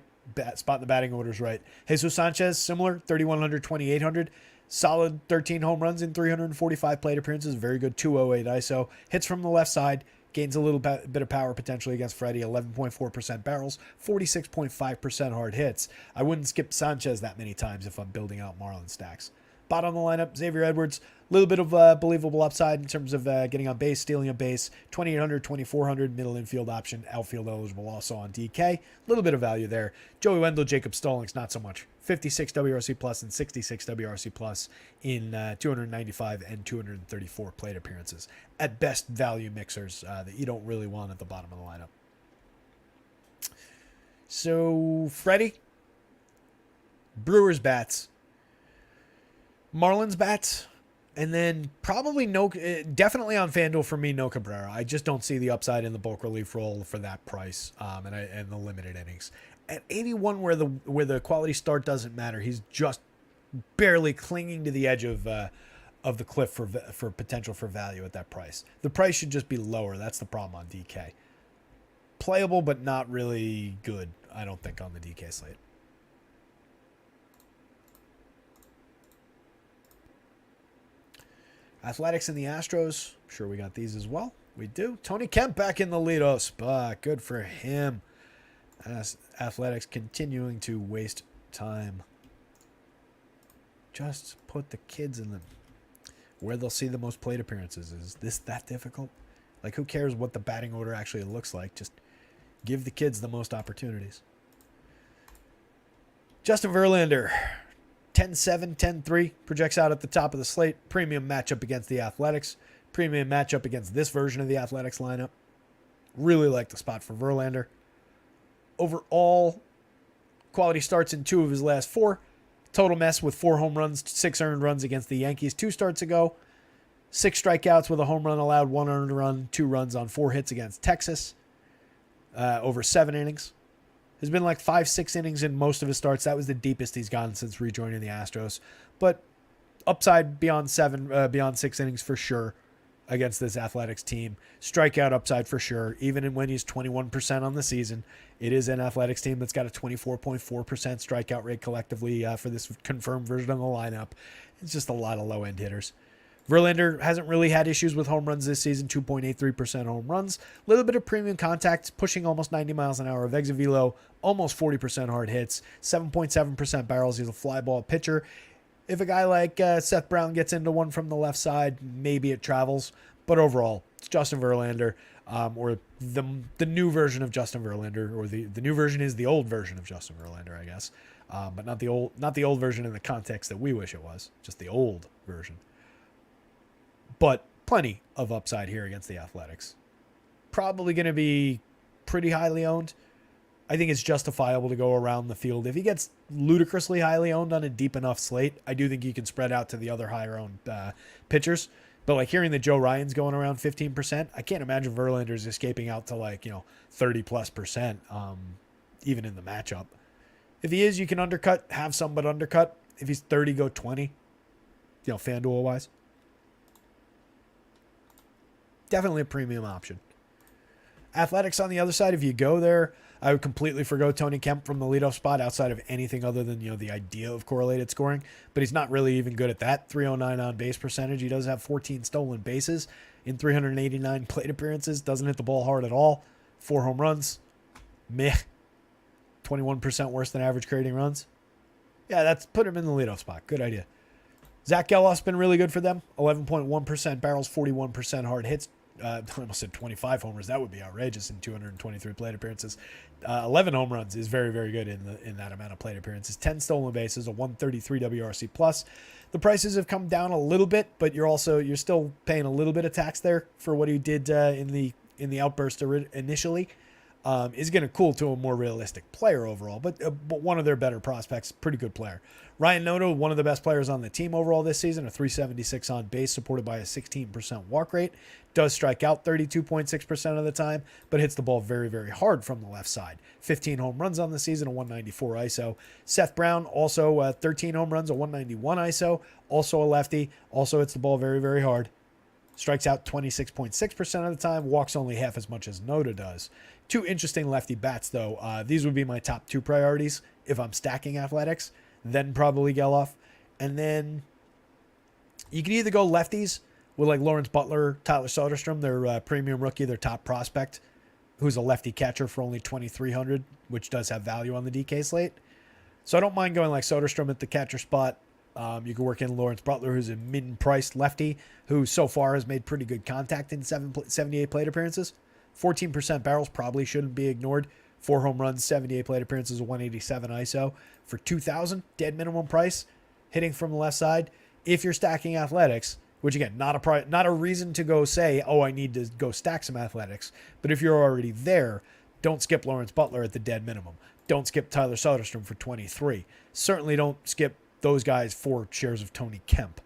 Spot in the batting order is right. Jesus Sanchez, similar, 3,100, 2,800. Solid 13 home runs in 345 plate appearances. Very good 208 ISO. Hits from the left side. Gains a little bit of power potentially against Freddie. 11.4% barrels. 46.5% hard hits. I wouldn't skip Sanchez that many times if I'm building out Marlins stacks. Bottom of the lineup, Xavier Edwards. A little bit of believable upside in terms of getting on base, stealing a base. 2,800, 2,400, middle infield option. Outfield eligible also on DK. A little bit of value there. Joey Wendell, Jacob Stallings, not so much. 56 WRC plus and 66 WRC plus in 295 and 234 plate appearances. At best, value mixers that you don't really want at the bottom of the lineup. So, Freddie. Brewers bats. Marlins bats. And then probably definitely on FanDuel for me, no Cabrera. I just don't see the upside in the bulk relief role for that price and the limited innings. At 81, where the quality start doesn't matter, he's just barely clinging to the edge of the cliff for potential for value at that price. The price should just be lower. That's the problem on DK. Playable, but not really good, I don't think, on the DK slate. Athletics and the Astros. I'm sure we got these as well. We do. Tony Kemp back in the leadoff spot. Good for him. Athletics continuing to waste time. Just put the kids in where they'll see the most plate appearances. Is this that difficult? Like, who cares what the batting order actually looks like? Just give the kids the most opportunities. Justin Verlander. 10-7, 10-3, projects out at the top of the slate. Premium matchup against the Athletics. Premium matchup against this version of the Athletics lineup. Really like the spot for Verlander. Overall, quality starts in 2 of his last 4. Total mess with 4 home runs, 6 earned runs against the Yankees 2 starts ago. 6 strikeouts with a home run allowed, 1 earned run, 2 runs on 4 hits against Texas. Over 7 innings. Has been like 5-6 innings in most of his starts. That was the deepest he's gone since rejoining the Astros. But upside beyond 6 innings for sure against this Athletics team. Strikeout upside for sure. Even when he's 21% on the season, it is an Athletics team that's got a 24.4% strikeout rate collectively for this confirmed version of the lineup. It's just a lot of low-end hitters. Verlander hasn't really had issues with home runs this season, 2.83% home runs. A little bit of premium contact, pushing almost 90 miles an hour of exit velo, almost 40% hard hits, 7.7% barrels. He's a fly ball pitcher. If a guy like Seth Brown gets into one from the left side, maybe it travels. But overall, it's Justin Verlander. or the new version of Justin Verlander, or the new version is the old version of Justin Verlander, I guess, but not the old version in the context that we wish it was, just the old version. But plenty of upside here against the Athletics. Probably going to be pretty highly owned. I think it's justifiable to go around the field. If he gets ludicrously highly owned on a deep enough slate, I do think you can spread out to the other higher owned pitchers. But like hearing that Joe Ryan's going around 15%, I can't imagine Verlander's escaping out to 30+%, even in the matchup. If he is, you can undercut, have some but undercut. If he's 30, go 20, FanDuel wise. Definitely a premium option. Athletics on the other side, if you go there, I would completely forgo Tony Kemp from the leadoff spot outside of anything other than, the idea of correlated scoring. But he's not really even good at that. 309 on base percentage. He does have 14 stolen bases in 389 plate appearances. Doesn't hit the ball hard at all. 4 home runs. Meh. 21% worse than average creating runs. Yeah, that's put him in the leadoff spot. Good idea. Zach Geloff's been really good for them. 11.1% barrels, 41% hard hits. I almost said 25 homers. That would be outrageous in 223 plate appearances. 11 home runs is very, very good in that amount of plate appearances. 10 stolen bases, a 133 WRC plus. The prices have come down a little bit, but you're still paying a little bit of tax there for what he did in the outburst initially. Is going to cool to a more realistic player overall, but one of their better prospects, pretty good player. Ryan Noto, one of the best players on the team overall this season, a 376 on base, supported by a 16% walk rate. Does strike out 32.6% of the time, but hits the ball very, very hard from the left side. 15 home runs on the season, a 194 ISO. Seth Brown, also 13 home runs, a 191 ISO. Also a lefty, also hits the ball very, very hard. Strikes out 26.6% of the time, walks only half as much as Noto does. 2 interesting lefty bats, though. These would be my top 2 priorities if I'm stacking Athletics, then probably Geloff. And then you can either go lefties with like Lawrence Butler, Tyler Soderstrom, their premium rookie, their top prospect, who's a lefty catcher for only 2,300, which does have value on the DK slate. So I don't mind going like Soderstrom at the catcher spot. You can work in Lawrence Butler, who's a mid-priced lefty, who so far has made pretty good contact in 78 plate appearances. 14% barrels probably shouldn't be ignored. 4 home runs, 78 plate appearances, a 187 ISO. For $2,000, dead minimum price, hitting from the left side. If you're stacking Athletics, which again, not a reason to go say, oh, I need to go stack some Athletics. But if you're already there, don't skip Lawrence Butler at the dead minimum. Don't skip Tyler Soderstrom for 23. Certainly don't skip those guys 4 shares of Tony Kemp.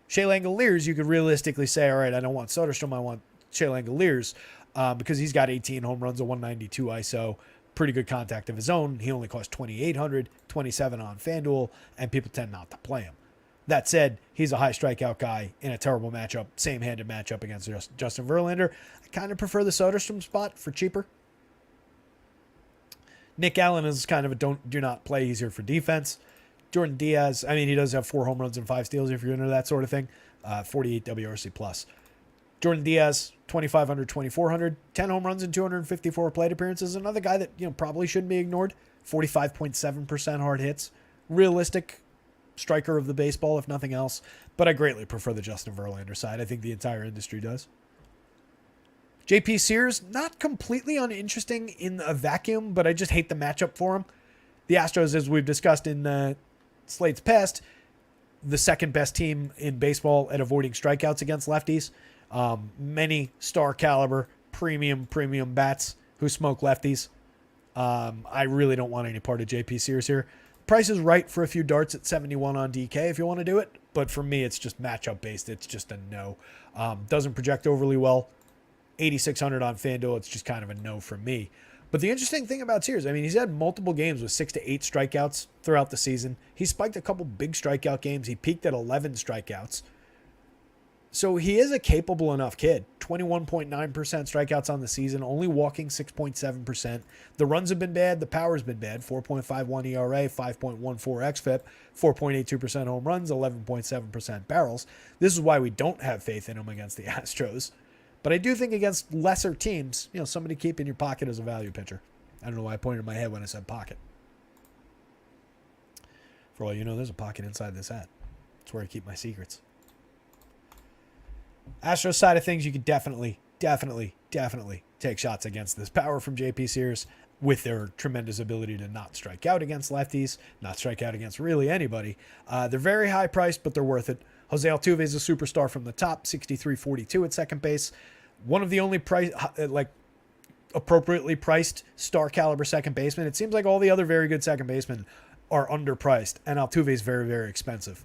Shea Langoliers, you could realistically say, all right, I don't want Soderstrom, I want Shea Langoliers, because he's got 18 home runs, a 192 ISO, pretty good contact of his own. He only costs 2,800, 27 on FanDuel, and people tend not to play him. That said, he's a high strikeout guy in a terrible matchup, same-handed matchup against Justin Verlander. I kind of prefer the Soderstrom spot for cheaper. Nick Allen is kind of a do not play. He's here for defense. Jordan Diaz, he does have 4 home runs and 5 steals if you're into that sort of thing. 48 WRC plus. Jordan Diaz, 2,500, 2,400, 10 home runs and 254 plate appearances. Another guy that probably shouldn't be ignored. 45.7% hard hits. Realistic striker of the baseball, if nothing else. But I greatly prefer the Justin Verlander side. I think the entire industry does. JP Sears, not completely uninteresting in a vacuum, but I just hate the matchup for him. The Astros, as we've discussed in Slate's past, the second best team in baseball at avoiding strikeouts against lefties. Many star caliber, premium bats who smoke lefties. I really don't want any part of JP Sears here. Price is right for a few darts at 71 on DK if you want to do it, but for me, it's just matchup based. It's just a no. Doesn't project overly well. 8,600 on FanDuel. It's just kind of a no for me. But the interesting thing about Sears, he's had multiple games with 6 to 8 strikeouts throughout the season. He spiked a couple big strikeout games. He peaked at 11 strikeouts. So he is a capable enough kid. 21.9% strikeouts on the season, only walking 6.7%. The runs have been bad. The power's been bad. 4.51 ERA, 5.14 xFIP, 4.82% home runs, 11.7% barrels. This is why we don't have faith in him against the Astros. But I do think against lesser teams, somebody keep in your pocket as a value pitcher. I don't know why I pointed my head when I said pocket. For all you know, there's a pocket inside this hat. It's where I keep my secrets. Astros side of things, you could definitely definitely take shots against this power from JP Sears with their tremendous ability to not strike out against lefties, not strike out against really anybody. They're very high priced, but they're worth it. Jose Altuve is a superstar from the top, 63.42 at second base. One of the only appropriately priced star caliber second baseman. It seems like all the other very good second basemen are underpriced, and Altuve is very, very expensive,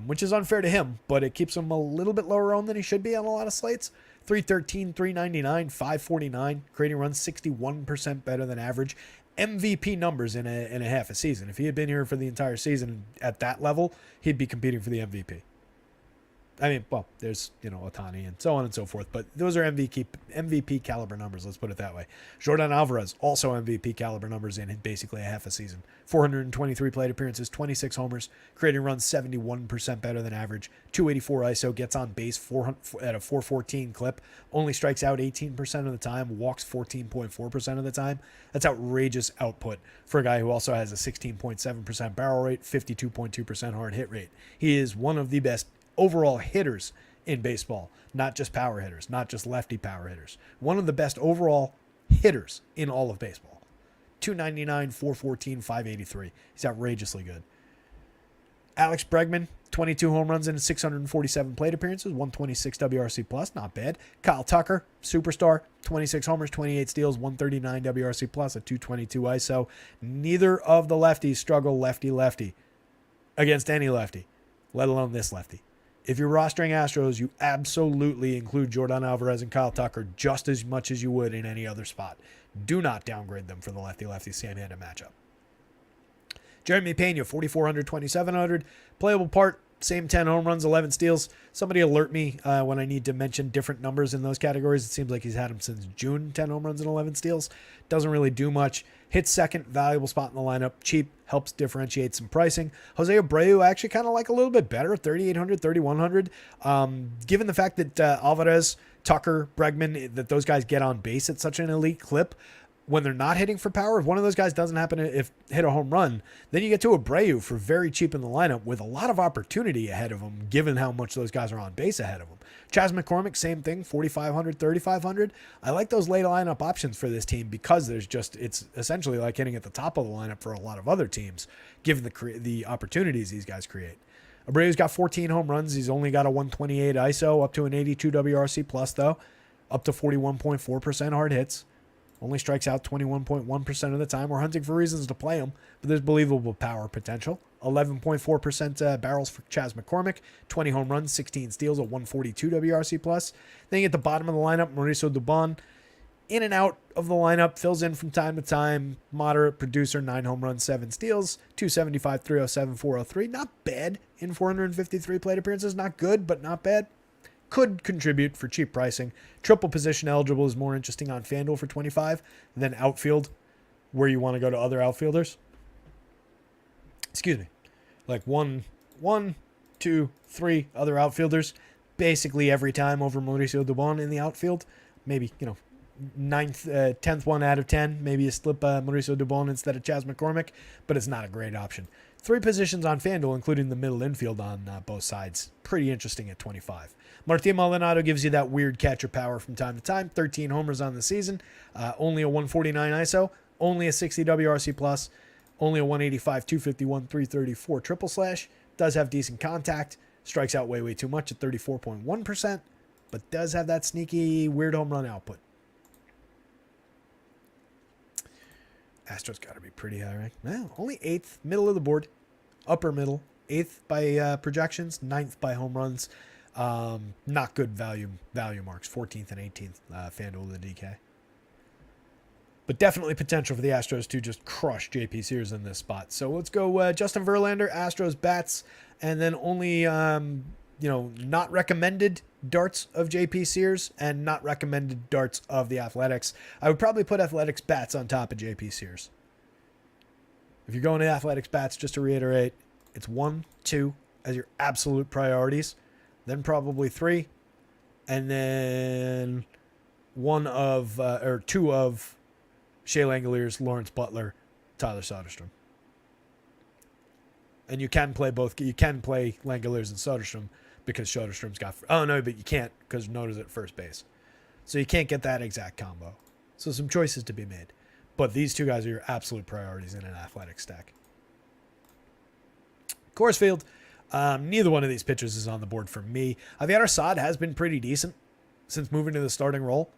which is unfair to him, but it keeps him a little bit lower owned than he should be on a lot of slates. 313, 399, 549, creating runs 61% better than average. MVP numbers in a half a season. If he had been here for the entire season at that level, he'd be competing for the MVP. I mean, well, there's, Ohtani and so on and so forth, but those are MVP caliber numbers, let's put it that way. Jordan Alvarez, also MVP caliber numbers in basically a half a season. 423 plate appearances, 26 homers, creating runs 71% better than average. 284 ISO, gets on base at a 414 clip, only strikes out 18% of the time, walks 14.4% of the time. That's outrageous output for a guy who also has a 16.7% barrel rate, 52.2% hard hit rate. He is one of the best overall hitters in baseball, not just power hitters, not just lefty power hitters. One of the best overall hitters in all of baseball. 299, 414, 583. He's outrageously good. Alex Bregman, 22 home runs and 647 plate appearances, 126 WRC plus, not bad. Kyle Tucker, superstar, 26 homers, 28 steals, 139 WRC plus, a 222 ISO. Neither of the lefties struggle lefty against any lefty, let alone this lefty. If you're rostering Astros, you absolutely include Jordan Alvarez and Kyle Tucker just as much as you would in any other spot. Do not downgrade them for the lefty-lefty same-handed matchup. Jeremy Pena, 4,400, 2,700. Playable part, same 10 home runs, 11 steals. Somebody alert me when I need to mention different numbers in those categories. It seems like he's had them since June, 10 home runs and 11 steals. Doesn't really do much. Hits second, valuable spot in the lineup. Cheap, helps differentiate some pricing. Jose Abreu, actually kind of like a little bit better, 3,800, 3,100. Given the fact that Alvarez, Tucker, Bregman, that those guys get on base at such an elite clip, when they're not hitting for power, if one of those guys doesn't happen to hit a home run, then you get to Abreu for very cheap in the lineup with a lot of opportunity ahead of him, given how much those guys are on base ahead of him. Chas McCormick, same thing, 4,500, 3,500. I like those late lineup options for this team because it's essentially like hitting at the top of the lineup for a lot of other teams, given the opportunities these guys create. Abreu's got 14 home runs. He's only got a 128 ISO, up to an 82 WRC plus though, up to 41.4% hard hits. Only strikes out 21.1% of the time. We're hunting for reasons to play him, but there's believable power potential. 11.4% barrels for Chas McCormick, 20 home runs, 16 steals, a 142 WRC plus. Then at the bottom of the lineup, Mauricio Dubon, in and out of the lineup, fills in from time to time. Moderate producer, 9 home runs, 7 steals, 275, 307, 403. Not bad in 453 plate appearances. Not good, but not bad. Could contribute for cheap pricing. Triple position eligible is more interesting on FanDuel for 25 than outfield, where you want to go to other outfielders. Excuse me. Like one, 2, 3 other outfielders basically every time over Mauricio Dubon in the outfield. Maybe, 10th one out of 10. Maybe you slip Mauricio Dubon instead of Chas McCormick, but it's not a great option. 3 positions on FanDuel, including the middle infield on both sides. Pretty interesting at 25. Martin Maldonado gives you that weird catcher power from time to time. 13 homers on the season. Only a 149 ISO. Only a 60 WRC plus. Only a 185, 251, 334 triple slash. Does have decent contact. Strikes out way too much at 34.1%. But does have that sneaky weird home run output. Astros got to be pretty high, right? Well, only 8th, middle of the board, upper middle, 8th by projections, 9th by home runs. Not good value marks, 14th and 18th, FanDuel the DK. But definitely potential for the Astros to just crush JP Sears in this spot. So let's go Justin Verlander, Astros bats, and then only not recommended darts of JP Sears and not recommended darts of the Athletics. I would probably put Athletics bats on top of JP Sears. If you're going to Athletics bats, just to reiterate, it's 1, 2 as your absolute priorities, then probably 3, and then 2 of Shea Langoliers, Lawrence Butler, Tyler Soderstrom. And you can play both. You can play Langoliers and Soderstrom because Soderstrom's got... Oh, no, but you can't because Noda's at first base. So you can't get that exact combo. So some choices to be made. But these two guys are your absolute priorities in an athletic stack. Coors Field, neither one of these pitchers is on the board for me. Aviator Assad has been pretty decent since moving to the starting role.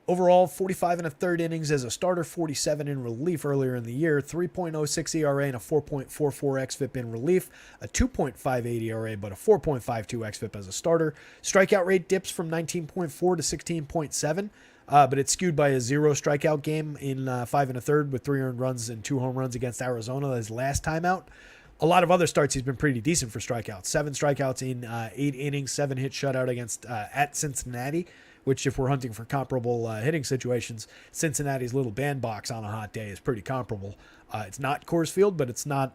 Overall, 45 and a third innings as a starter, 47 in relief earlier in the year, 3.06 ERA and a 4.44 xFIP in relief, a 2.58 ERA but a 4.52 xFIP as a starter. Strikeout rate dips from 19.4 to 16.7, but it's skewed by a 0 strikeout game in 5 and a third with 3 earned runs and 2 home runs against Arizona his last time out. A lot of other starts, he's been pretty decent for strikeouts. 7 strikeouts in 8 innings, 7 hit shutout against at Cincinnati, which if we're hunting for comparable hitting situations, Cincinnati's little bandbox on a hot day is pretty comparable. It's not Coors Field, but it's not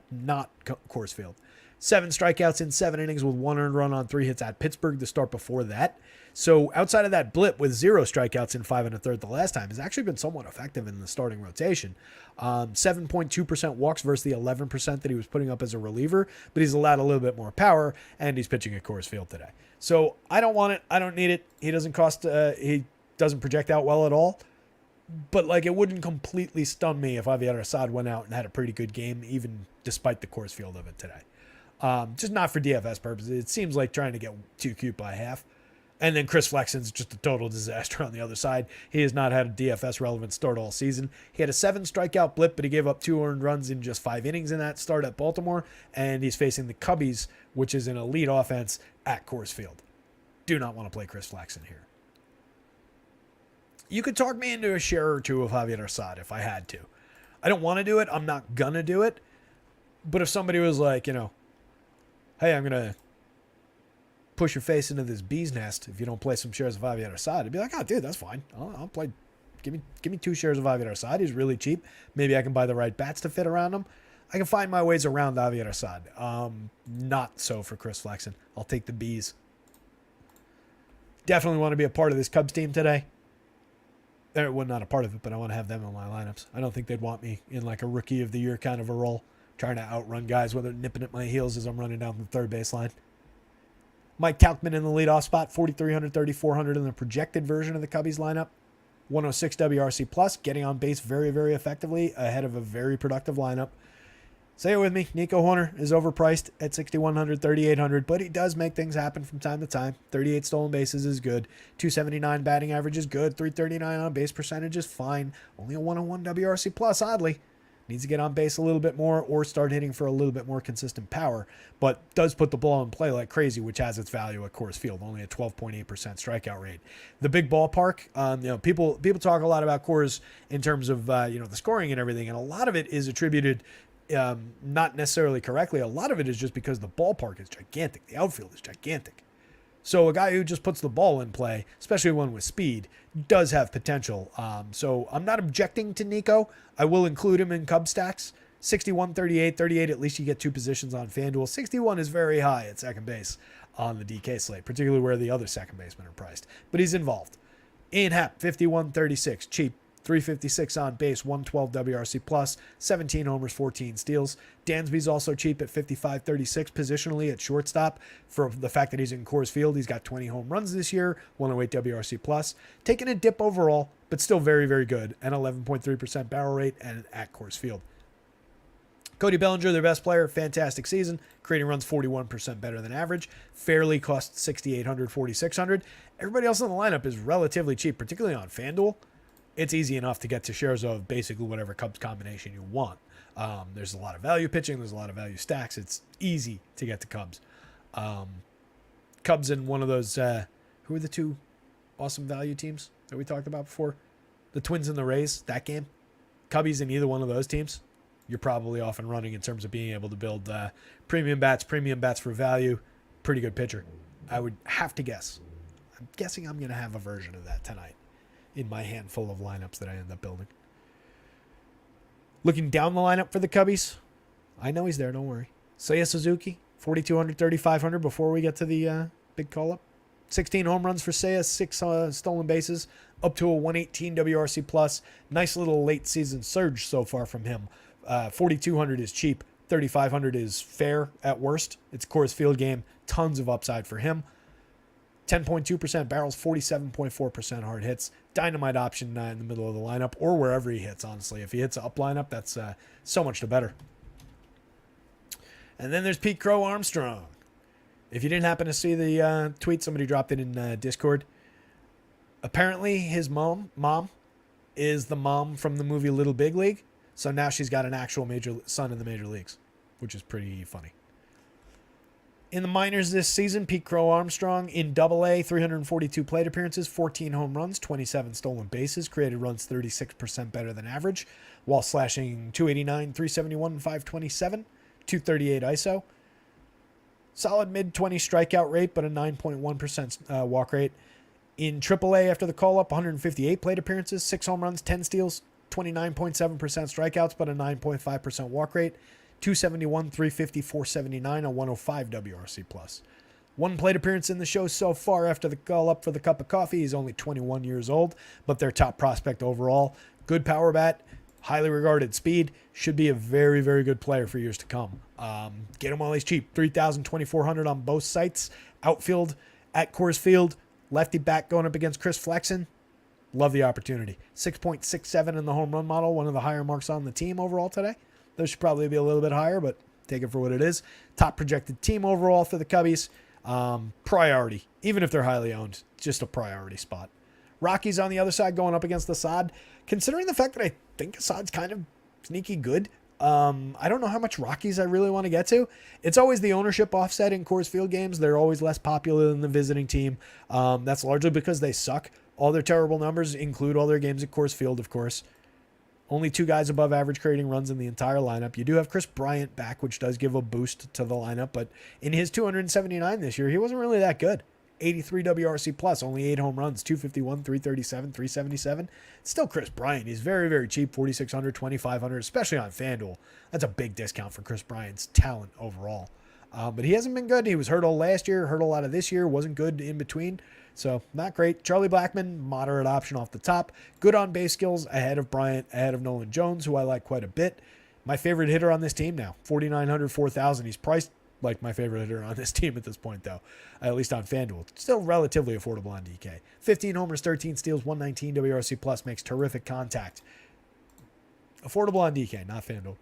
Coors Field. 7 strikeouts in 7 innings with 1 earned run on 3 hits at Pittsburgh the start before that. So outside of that blip with 0 strikeouts in 5 and a third the last time, has actually been somewhat effective in the starting rotation. 7.2% walks versus the 11% that he was putting up as a reliever, but he's allowed a little bit more power, and he's pitching at Coors Field today. So I don't want it. I don't need it. He doesn't he doesn't project out well at all. But like, it wouldn't completely stun me if Aviator Assad went out and had a pretty good game, even despite the Coors Field of it today. Just not for DFS purposes. It seems like trying to get too cute by half. And then Chris Flexen's just a total disaster on the other side. He has not had a DFS relevant start all season. He had a 7 strikeout blip, but he gave up 2 earned runs in just 5 innings in that start at Baltimore. And he's facing the Cubbies, which is an elite offense at Coors Field. Do not want to play Chris Flexen here. You could talk me into a share or two of Javier Assad if I had to. I don't want to do it. I'm not going to do it. But if somebody was like, hey, I'm going to push your face into this bee's nest if you don't play some shares of Javier Assad, I'd be like, oh, dude, that's fine. I'll play. Give me 2 shares of Javier Assad. He's really cheap. Maybe I can buy the right bats to fit around him. I can find my ways around Javier Assad. Not so for Chris Flexen. I'll take the bees. Definitely want to be a part of this Cubs team today. Well, not a part of it, but I want to have them in my lineups. I don't think they'd want me in like a rookie of the year kind of a role, trying to outrun guys, whether nipping at my heels as I'm running down the third baseline. Mike Tauchman in the leadoff spot, 4,300, 3,400 in the projected version of the Cubbies lineup. 106 WRC plus, getting on base very, very effectively ahead of a very productive lineup. Say it with me, Nico Horner is overpriced at 6,100, 3,800, but he does make things happen from time to time. 38 stolen bases is good. 279 batting average is good. 339 on base percentage is fine. Only a 101 WRC plus, oddly. Needs to get on base a little bit more or start hitting for a little bit more consistent power, but does put the ball in play like crazy, which has its value at Coors Field, only a 12.8% strikeout rate. The big ballpark, people talk a lot about Coors in terms of, the scoring and everything, and a lot of it is attributed, not necessarily correctly, a lot of it is just because the ballpark is gigantic. The outfield is gigantic. So a guy who just puts the ball in play, especially one with speed, does have potential. So I'm not objecting to Nico. I will include him in Cub stacks. 61, 38, 38, at least you get 2 positions on FanDuel. 61 is very high at second base on the DK slate, particularly where the other second basemen are priced. But he's involved. Ian Happ, 51, 36, cheap. 356 on base, 112 WRC plus, 17 homers, 14 steals. Dansby's also cheap at 55-36 positionally at shortstop for the fact that he's in Coors Field. He's got 20 home runs this year, 108 WRC plus. Taking a dip overall, but still very, very good. And 11.3% barrel rate and at Coors Field. Cody Bellinger, their best player, fantastic season. Creating runs 41% better than average. Fairly costs 6,800, 4,600. Everybody else in the lineup is relatively cheap, particularly on FanDuel. It's easy enough to get to shares of basically whatever Cubs combination you want. There's a lot of value pitching. There's a lot of value stacks. It's easy to get to Cubs. Cubs in one of those, who are the 2 awesome value teams that we talked about before? The Twins and the Rays, that game. Cubbies in either one of those teams. You're probably off and running in terms of being able to build premium bats for value. Pretty good pitcher. I would have to guess. I'm guessing I'm going to have a version of that tonight in my handful of lineups that I end up building. Looking down the lineup for the Cubbies, I know he's there, don't worry. Seiya Suzuki, 4,200, 3,500 before we get to the big call-up. 16 home runs for Seiya, 6 stolen bases, up to a 118 WRC plus. Nice little late season surge so far from him. 4,200 is cheap, 3,500 is fair at worst. It's a Coors Field game, tons of upside for him. 10.2% barrels, 47.4% hard hits. Dynamite option in the middle of the lineup or wherever he hits, honestly. If he hits an up lineup, that's so much the better. And then there's Pete Crow Armstrong. If you didn't happen to see the tweet, somebody dropped it in Discord. Apparently, his mom is the mom from the movie Little Big League. So now she's got an actual major son in the major leagues, which is pretty funny. In the minors this season, Pete Crow Armstrong in Double-A, 342 plate appearances, 14 home runs, 27 stolen bases, created runs 36% better than average, while slashing 289, 371, and 527, 238 ISO. Solid mid-20 strikeout rate, but a 9.1% walk rate. In Triple-A, after the call-up, 158 plate appearances, 6 home runs, 10 steals, 29.7% strikeouts, but a 9.5% walk rate. 271, 350, 479, a 105 WRC+. One plate appearance in the show so far after the call-up for the cup of coffee. He's only 21 years old, but their top prospect overall. Good power bat, highly regarded speed. Should be a very, very good player for years to come. Get him while he's cheap. $3,000, $2,400 on both sites. Outfield at Coors Field. Lefty back going up against Chris Flexen. Love the opportunity. 6.67 in the home run model. One of the higher marks on the team overall today. Those should probably be a little bit higher, but take it for what it is. Top projected team overall for the Cubbies. Priority. Even if they're highly owned, just a priority spot. Rockies on the other side going up against Assad. Considering the fact that I think Assad's kind of sneaky good, I don't know how much Rockies I really want to get to. It's always the ownership offset in Coors Field games. They're always less popular than the visiting team. That's largely because they suck. All their terrible numbers include all their games at Coors Field, of course. Only 2 guys above average creating runs in the entire lineup. You do have Chris Bryant back, which does give a boost to the lineup, but in his 279 this year, he wasn't really that good. 83 WRC+, only 8 home runs, 251, 337, 377. Still Chris Bryant. He's very, very cheap, 4,600, 2,500, especially on FanDuel. That's a big discount for Chris Bryant's talent overall. But he hasn't been good. He was hurt all last year, hurt a lot of this year, wasn't good in between. So not great. Charlie Blackmon, moderate option off the top. Good on base skills, ahead of Bryant, ahead of Nolan Jones, who I like quite a bit. My favorite hitter on this team now, 4,900, 4,000. He's priced like my favorite hitter on this team at this point, though, at least on FanDuel. Still relatively affordable on DK. 15 homers, 13 steals, 119 WRC+, makes terrific contact. Affordable on DK, not FanDuel.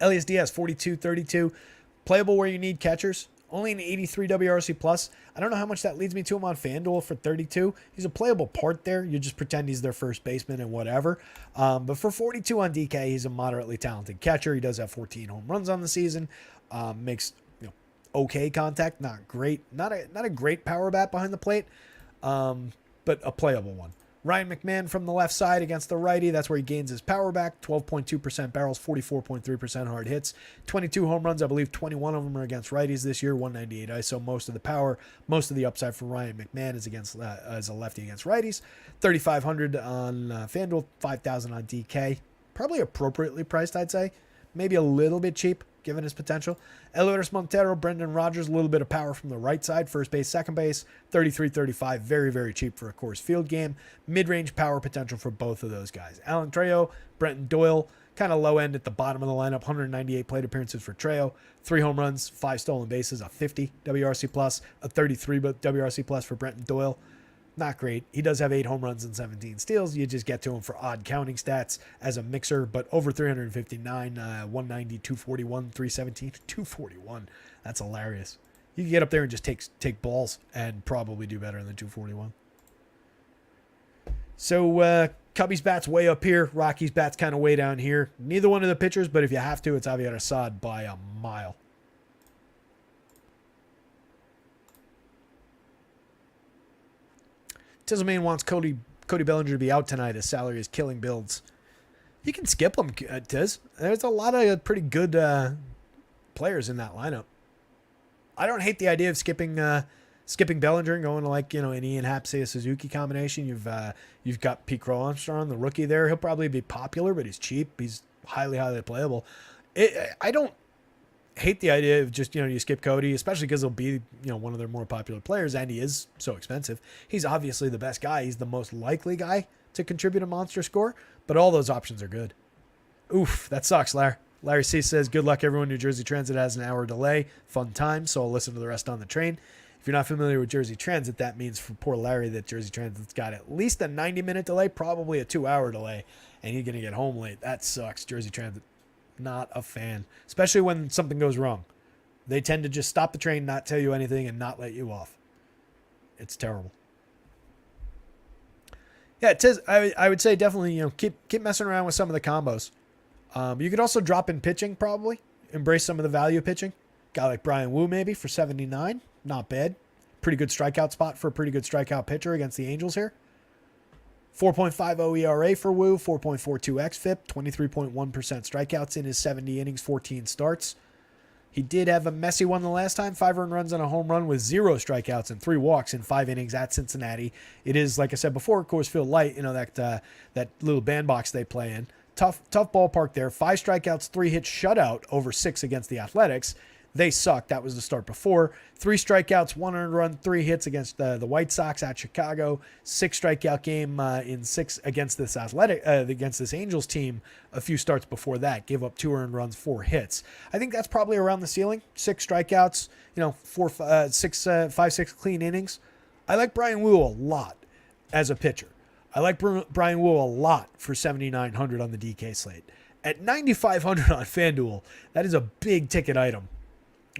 Elias Diaz, 42, 32. Playable where you need catchers. Only an 83 WRC+. I don't know how much that leads me to him on FanDuel for 32. He's a playable part there. You just pretend he's their first baseman and whatever. But for 42 on DK, he's a moderately talented catcher. He does have 14 home runs on the season. Makes okay contact, not great. Not a great power bat behind the plate, but a playable one. Ryan McMahon from the left side against the righty. That's where he gains his power back. 12.2% barrels, 44.3% hard hits. 22 home runs. I believe 21 of them are against righties this year. 198 ISO. Most of the power, most of the upside for Ryan McMahon is against as a lefty against righties. 3,500 on FanDuel. 5,000 on DK. Probably appropriately priced, I'd say. Maybe a little bit cheap, given his potential. Eleodis Montero, Brendan Rodgers, a little bit of power from the right side. First base, second base, 33, 35. Very, very cheap for a Coors Field game. Mid-range power potential for both of those guys. Alan Trejo, Brenton Doyle, kind of low end at the bottom of the lineup. 198 plate appearances for Trejo. 3 home runs, 5 stolen bases, a 50 WRC+, a 33 WRC+ for Brenton Doyle. Not great. He does have 8 home runs and 17 steals. You just get to him for odd counting stats as a mixer, but over 359, 190, 241, 317, 241. That's hilarious. You can get up there and just take balls and probably do better than 241. So Cubbies bat's way up here. Rockies bat's kind of way down here. Neither one of the pitchers, but if you have to, it's Javier Assad by a mile. Tizzleman wants Cody Bellinger to be out tonight. His salary is killing builds. You can skip him, Tiz. There's a lot of pretty good players in that lineup. I don't hate the idea of skipping Bellinger and going to an Ian Happ, say a Suzuki combination. You've got Pete Crow Armstrong, the rookie there. He'll probably be popular, but he's cheap. He's highly, highly playable. I don't hate the idea of just, you skip Cody, especially because he'll be, one of their more popular players, and he is so expensive. He's obviously the best guy. He's the most likely guy to contribute a monster score, but all those options are good. Oof, that sucks, Larry. Larry C says, good luck, everyone. New Jersey Transit has an hour delay. Fun time, so I'll listen to the rest on the train. If If you're not familiar with Jersey Transit, that means for poor Larry that Jersey Transit's got at least a 90-minute delay, probably a 2-hour delay, and he's going to get home late. That sucks. Jersey Transit, not a fan, especially when something goes wrong. They tend to just stop the train, not tell you anything, and not let you off. It's terrible. Yeah, it says I would say definitely keep messing around with some of the combos. You could also drop in pitching probably, embrace some of the value pitching. Guy like Brian Wu maybe for 79, not bad. Pretty good strikeout spot for a pretty good strikeout pitcher against the Angels here. 4.50 ERA for Wu, 4.42 xFIP, 23.1% strikeouts in his 70 innings, 14 starts. He did have a messy one the last time, 5 earned runs and a home run with 0 strikeouts and 3 walks in 5 innings at Cincinnati. It is, like I said before, Coors Field Light, that little bandbox they play in. Tough ballpark there. 5 strikeouts, 3 hits shutout over 6 against the Athletics. They sucked. That was the start before. 3 strikeouts, 1 earned run, 3 hits against the White Sox at Chicago. 6 strikeout game in 6 against this against this Angels team. A few starts before that, gave up 2 earned runs, 4 hits. I think that's probably around the ceiling. 6 strikeouts, 5-6 clean innings. I like Brian Wu a lot as a pitcher. I like Brian Wu a lot for 7,900 on the DK slate. At 9,500 on FanDuel, that is a big ticket item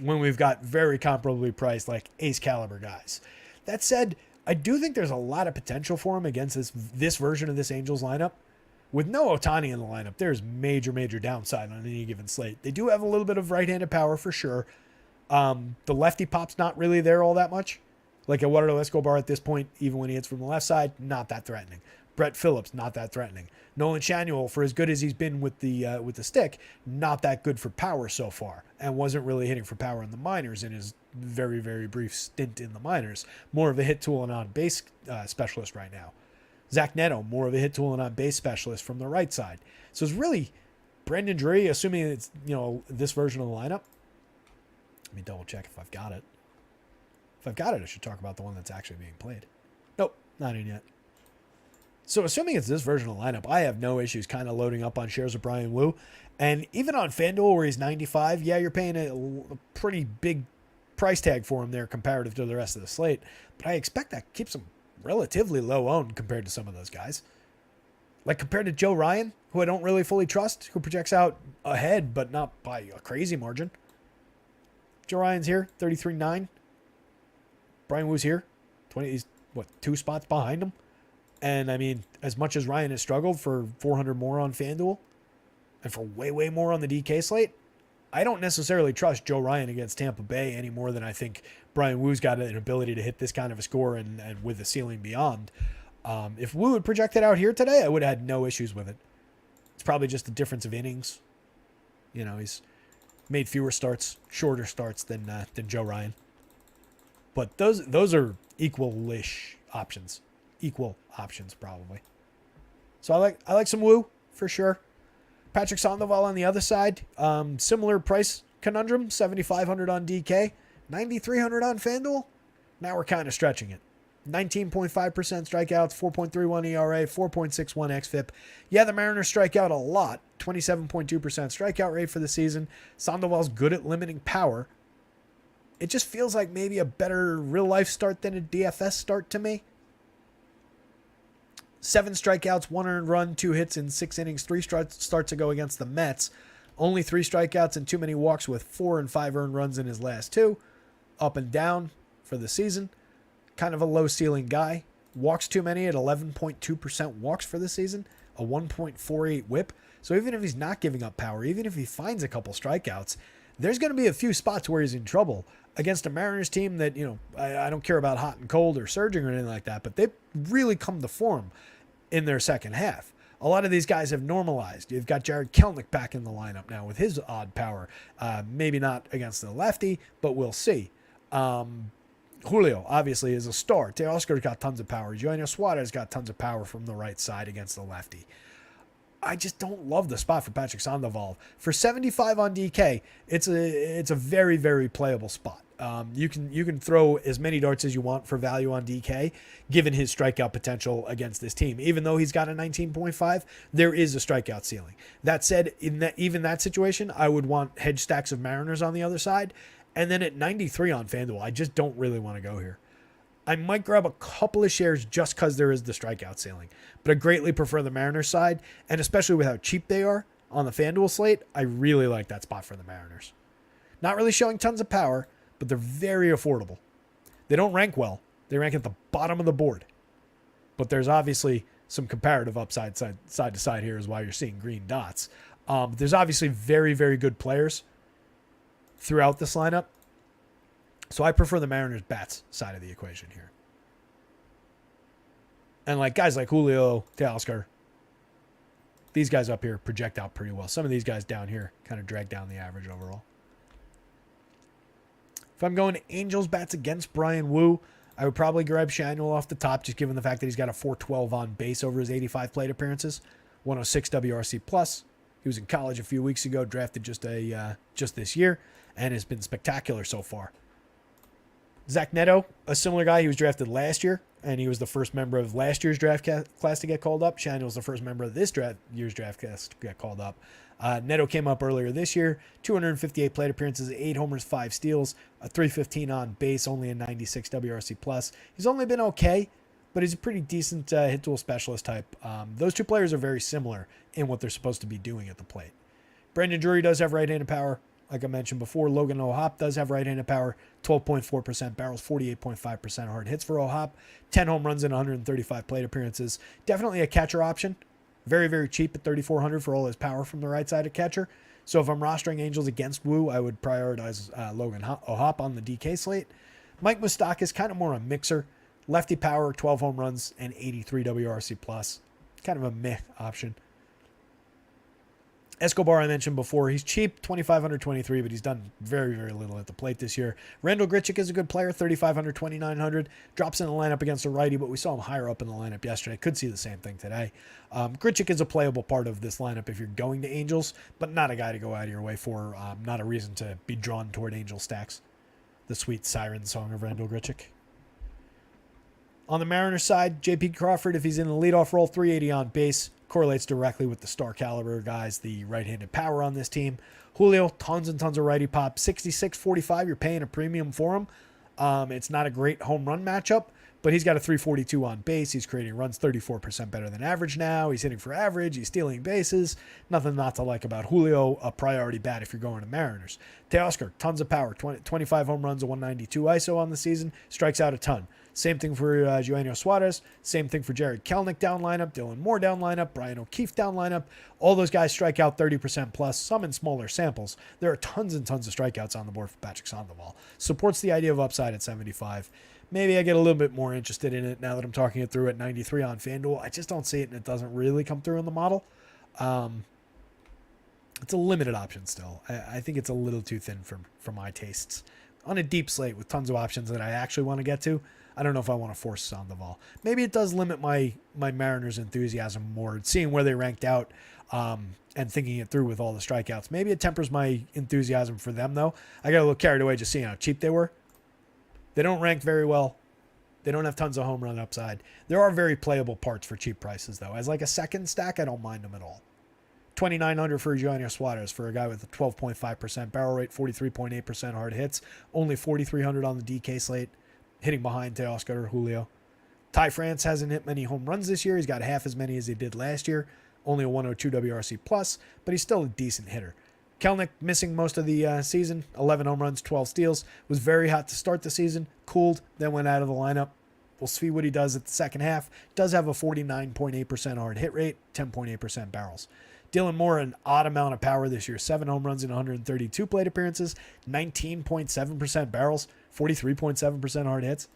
when we've got very comparably priced like ace caliber guys. That said, I do think there's a lot of potential for him against this version of this Angels lineup. With no Ohtani in the lineup, there's major downside on any given slate. They do have a little bit of right-handed power for sure. The lefty pop's not really there all that much. Like Eduardo Escobar at this point, even when he hits from the left side, not that threatening. Brett Phillips, not that threatening. Nolan Shanuel, for as good as he's been with the stick, not that good for power so far, and wasn't really hitting for power in the minors in his very, very brief stint in the minors. More of a hit tool and on-base specialist right now. Zach Neto, more of a hit tool and on-base specialist from the right side. So it's really Brandon Drury, assuming it's this version of the lineup. Let me double check if I've got it. If I've got it, I should talk about the one that's actually being played. Nope, not in yet. So assuming it's this version of the lineup, I have no issues kind of loading up on shares of Brian Wu. And even on FanDuel where he's 95, yeah, you're paying a pretty big price tag for him there comparative to the rest of the slate. But I expect that keeps him relatively low owned compared to some of those guys. Like compared to Joe Ryan, who I don't really fully trust, who projects out ahead, but not by a crazy margin. Joe Ryan's here, 33.9. Brian Wu's here, 20. He's 2 spots behind him. And I mean, as much as Ryan has struggled for 400 more on FanDuel and for way more on the DK slate, I don't necessarily trust Joe Ryan against Tampa Bay any more than I think Brian Wu's got an ability to hit this kind of a score and with the ceiling beyond. If Wu had projected out here today, I would have had no issues with it. It's probably just the difference of innings. He's made fewer starts, shorter starts than Joe Ryan. But those are equal-ish options. Equal options, probably. So I like some Wu, for sure. Patrick Sandoval on the other side. Similar price conundrum, 7,500 on DK, 9,300 on FanDuel. Now we're kind of stretching it. 19.5% strikeouts, 4.31 ERA, 4.61 xFIP. Yeah, the Mariners strike out a lot. 27.2% strikeout rate for the season. Sandoval's good at limiting power. It just feels like maybe a better real-life start than a DFS start to me. 7 strikeouts, 1 earned run, 2 hits in 6 innings, 3 starts ago against the Mets. Only 3 strikeouts and too many walks with 4 and 5 earned runs in his last 2. Up and down for the season. Kind of a low ceiling guy. Walks too many at 11.2% walks for the season. A 1.48 whip. So even if he's not giving up power, even if he finds a couple strikeouts, there's going to be a few spots where he's in trouble against a Mariners team that, I don't care about hot and cold or surging or anything like that, but they've really come to form in their second half. A lot of these guys have normalized. You've got Jared Kelenic back in the lineup now with his odd power. Maybe not against the lefty, but we'll see. Julio, obviously, is a star. Teoscar's got tons of power. Eugenio Suarez got tons of power from the right side against the lefty. I just don't love the spot for Patrick Sandoval. For 75 on DK, it's a very, very playable spot. You can throw as many darts as you want for value on DK, given his strikeout potential against this team. Even though he's got a 19.5, there is a strikeout ceiling. That said, in that situation, I would want hedge stacks of Mariners on the other side, And then at 93 on FanDuel, I just don't really want to go here. I might grab a couple of shares just because there is the strikeout ceiling. But I greatly prefer the Mariners side, and especially with how cheap they are on the FanDuel slate, I really like that spot for the Mariners. Not really showing tons of power, but they're very affordable. They don't rank well. They rank at the bottom of the board. But there's obviously some comparative upside side to side here is why you're seeing green dots. There's obviously very, very good players throughout this lineup. So I prefer the Mariners bats side of the equation here. And like guys like Julio, Teoscar, these guys up here project out pretty well. Some of these guys down here kind of drag down the average overall. If I'm going to Angels bats against Brian Wu, I would probably grab Shanuel off the top, just given the fact that he's got a 412 on base over his 85 plate appearances, 106 WRC plus. He was in college a few weeks ago, drafted just this year, and has been spectacular so far. Zach Neto, a similar guy. He was drafted last year, and he was the first member of last year's draft class to get called up. Shanuel's the first member of this year's draft class to get called up. Neto came up earlier this year, 258 plate appearances, 8 homers, 5 steals, a 315 on base, only a 96 WRC plus. He's only been okay, but he's a pretty decent hit tool specialist type. Those two players are very similar in what they're supposed to be doing at the plate. Brandon Drury does have right-handed power. Like I mentioned before, Logan O'Hoppe does have right-handed power, 12.4% barrels, 48.5% hard hits for O'Hoppe, 10 home runs in 135 plate appearances. Definitely a catcher option. Very, very cheap at $3,400 for all his power from the right-sided catcher. So if I'm rostering Angels against Wu, I would prioritize Logan O'Hoppe on the DK slate. Mike Moustakas, kind of more a mixer. Lefty power, 12 home runs, and 83 WRC plus. Kind of a meh option. Escobar, I mentioned before, he's cheap, $2,523, but he's done very, very little at the plate this year. Randall Grichuk is a good player, $3,500, $2,900. Drops in the lineup against a righty, but we saw him higher up in the lineup yesterday. Could see the same thing today. Grichuk is a playable part of this lineup if you're going to Angels, but not a guy to go out of your way for. Not a reason to be drawn toward Angel stacks. The sweet siren song of Randall Grichuk. On the Mariners side, J.P. Crawford, if he's in the leadoff role, 380 on base. Correlates directly with the star caliber guys, the right-handed power on this team. Julio, tons and tons of righty pop. 66-45, you're paying a premium for him. It's not a great home run matchup, but he's got a 342 on base. He's creating runs 34% better than average now. He's hitting for average. He's stealing bases. Nothing not to like about Julio, a priority bat if you're going to Mariners. Teoscar, tons of power. 25 home runs, a 192 ISO on the season. Strikes out a ton. Same thing for Eugenio Suarez. Same thing for Jared Kelenic down lineup. Dylan Moore down lineup. Brian O'Keefe down lineup. All those guys strike out 30% plus, some in smaller samples. There are tons and tons of strikeouts on the board for Patrick Sandoval. Supports the idea of upside at 75. Maybe I get a little bit more interested in it now that I'm talking it through at 93 on FanDuel. I just don't see it, and it doesn't really come through in the model. It's a limited option still. I think it's a little too thin for my tastes. On a deep slate with tons of options that I actually want to get to, I don't know if I want to force Sandoval. Maybe it does limit my Mariners enthusiasm more, seeing where they ranked out and thinking it through with all the strikeouts. Maybe it tempers my enthusiasm for them, though. I got a little carried away just seeing how cheap they were. They don't rank very well. They don't have tons of home run upside. There are very playable parts for cheap prices, though. As like a second stack, I don't mind them at all. $2,900 for Eugenio Suarez for a guy with a 12.5% barrel rate, 43.8% hard hits, only $4,300 on the DK slate, hitting behind Teoscar or Julio. Ty France hasn't hit many home runs this year. He's got half as many as he did last year, only a 102 WRC plus, but he's still a decent hitter. Kelenic missing most of the season, 11 home runs, 12 steals, was very hot to start the season, cooled, then went out of the lineup. We'll see what he does at the second half. Does have a 49.8% hard hit rate, 10.8% barrels. Dylan Moore, an odd amount of power this year. 7 home runs in 132 plate appearances, 19.7% barrels, 43.7% hard hits.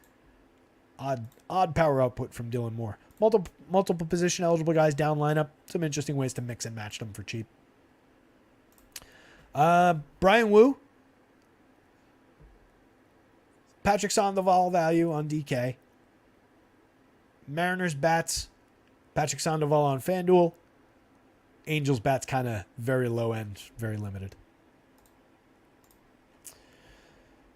Odd power output from Dylan Moore. Multiple position eligible guys down lineup. Some interesting ways to mix and match them for cheap. Brian Wu. Patrick Sandoval value on DK. Mariners bats. Patrick Sandoval on FanDuel. Angels bats kind of very low end, very limited.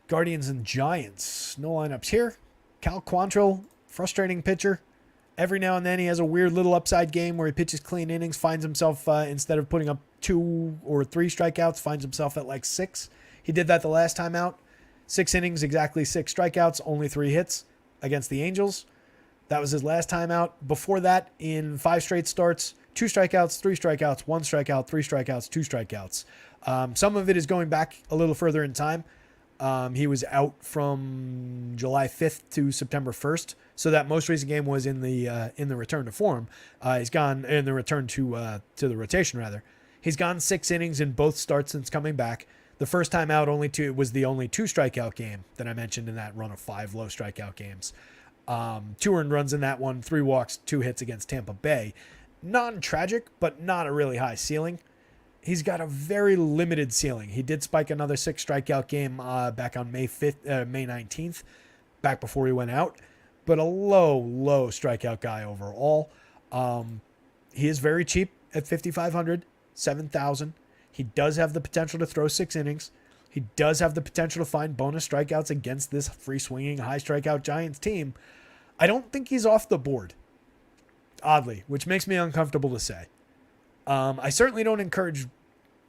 Guardians and Giants. No lineups here. Cal Quantrill, frustrating pitcher. Every now and then he has a weird little upside game where he pitches clean innings, finds himself, instead of putting up 2 or 3 strikeouts, finds himself at like 6. He did that the last time out. 6 innings, exactly 6 strikeouts, only 3 hits against the Angels. That was his last time out. Before that, in 5 straight starts, 2 strikeouts, 3 strikeouts, 1 strikeout, 3 strikeouts, 2 strikeouts. Some of it is going back a little further in time. He was out from July 5th to September 1st. So that most recent game was in the return to form. He's gone in the return to the rotation rather. He's gone 6 innings in both starts since coming back. The first time out it was the only 2 strikeout game that I mentioned in that run of 5 low strikeout games. 2 earned runs in that one, 3 walks, 2 hits against Tampa Bay. Non-tragic, but not a really high ceiling. He's got a very limited ceiling. He did spike another 6 strikeout game back on May 19th, back before he went out. But a low strikeout guy overall. He is very cheap at 5,500, 7,000. He does have the potential to throw 6 innings. He does have the potential to find bonus strikeouts against this free-swinging, high strikeout Giants team. I don't think he's off the board, oddly, which makes me uncomfortable to say. I certainly don't encourage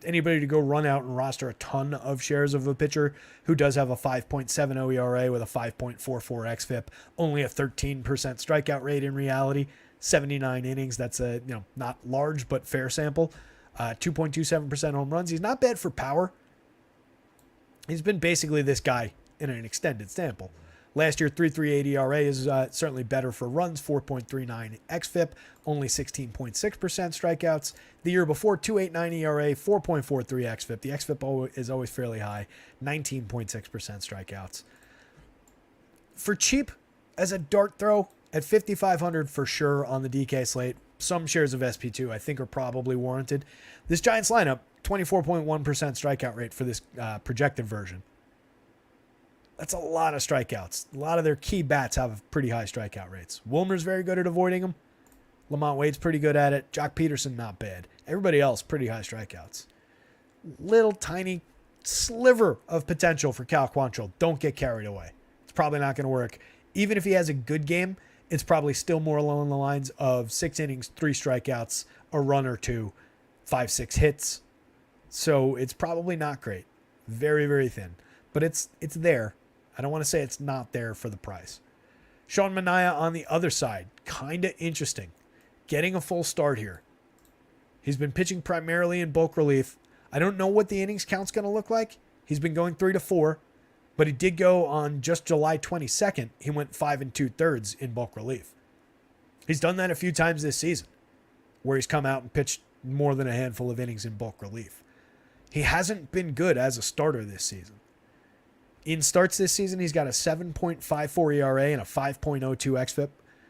anybody to go run out and roster a ton of shares of a pitcher who does have a 5.70 ERA with a 5.44 xFIP, only a 13% strikeout rate in reality, 79 innings. That's a not large but fair sample. 2.27% home runs. He's not bad for power. He's been basically this guy in an extended sample. Last year, 3.38 ERA is certainly better for runs, 4.39 xFIP, only 16.6% strikeouts. The year before, 2.89 ERA, 4.43 xFIP. The xFIP is always fairly high, 19.6% strikeouts. For cheap, as a dart throw, at 5,500 for sure on the DK slate, some shares of SP2 I think are probably warranted. This Giants lineup, 24.1% strikeout rate for this projected version. That's a lot of strikeouts. A lot of their key bats have pretty high strikeout rates. Wilmer's very good at avoiding them. Lamont Wade's pretty good at it. Jock Peterson, not bad. Everybody else, pretty high strikeouts. Little tiny sliver of potential for Cal Quantrill. Don't get carried away. It's probably not going to work. Even if he has a good game, it's probably still more along the lines of 6 innings, 3 strikeouts, a run or 2, 5-6 hits. So it's probably not great. Very, very thin. But it's there. I don't want to say it's not there for the price. Sean Manaea on the other side. Kind of interesting. Getting a full start here. He's been pitching primarily in bulk relief. I don't know what the innings count's going to look like. He's been going 3 to 4. But he did go on just July 22nd. He went 5 2/3 in bulk relief. He's done that a few times this season, where he's come out and pitched more than a handful of innings in bulk relief. He hasn't been good as a starter this season. In starts this season, he's got a 7.54 ERA and a 5.02 xFIP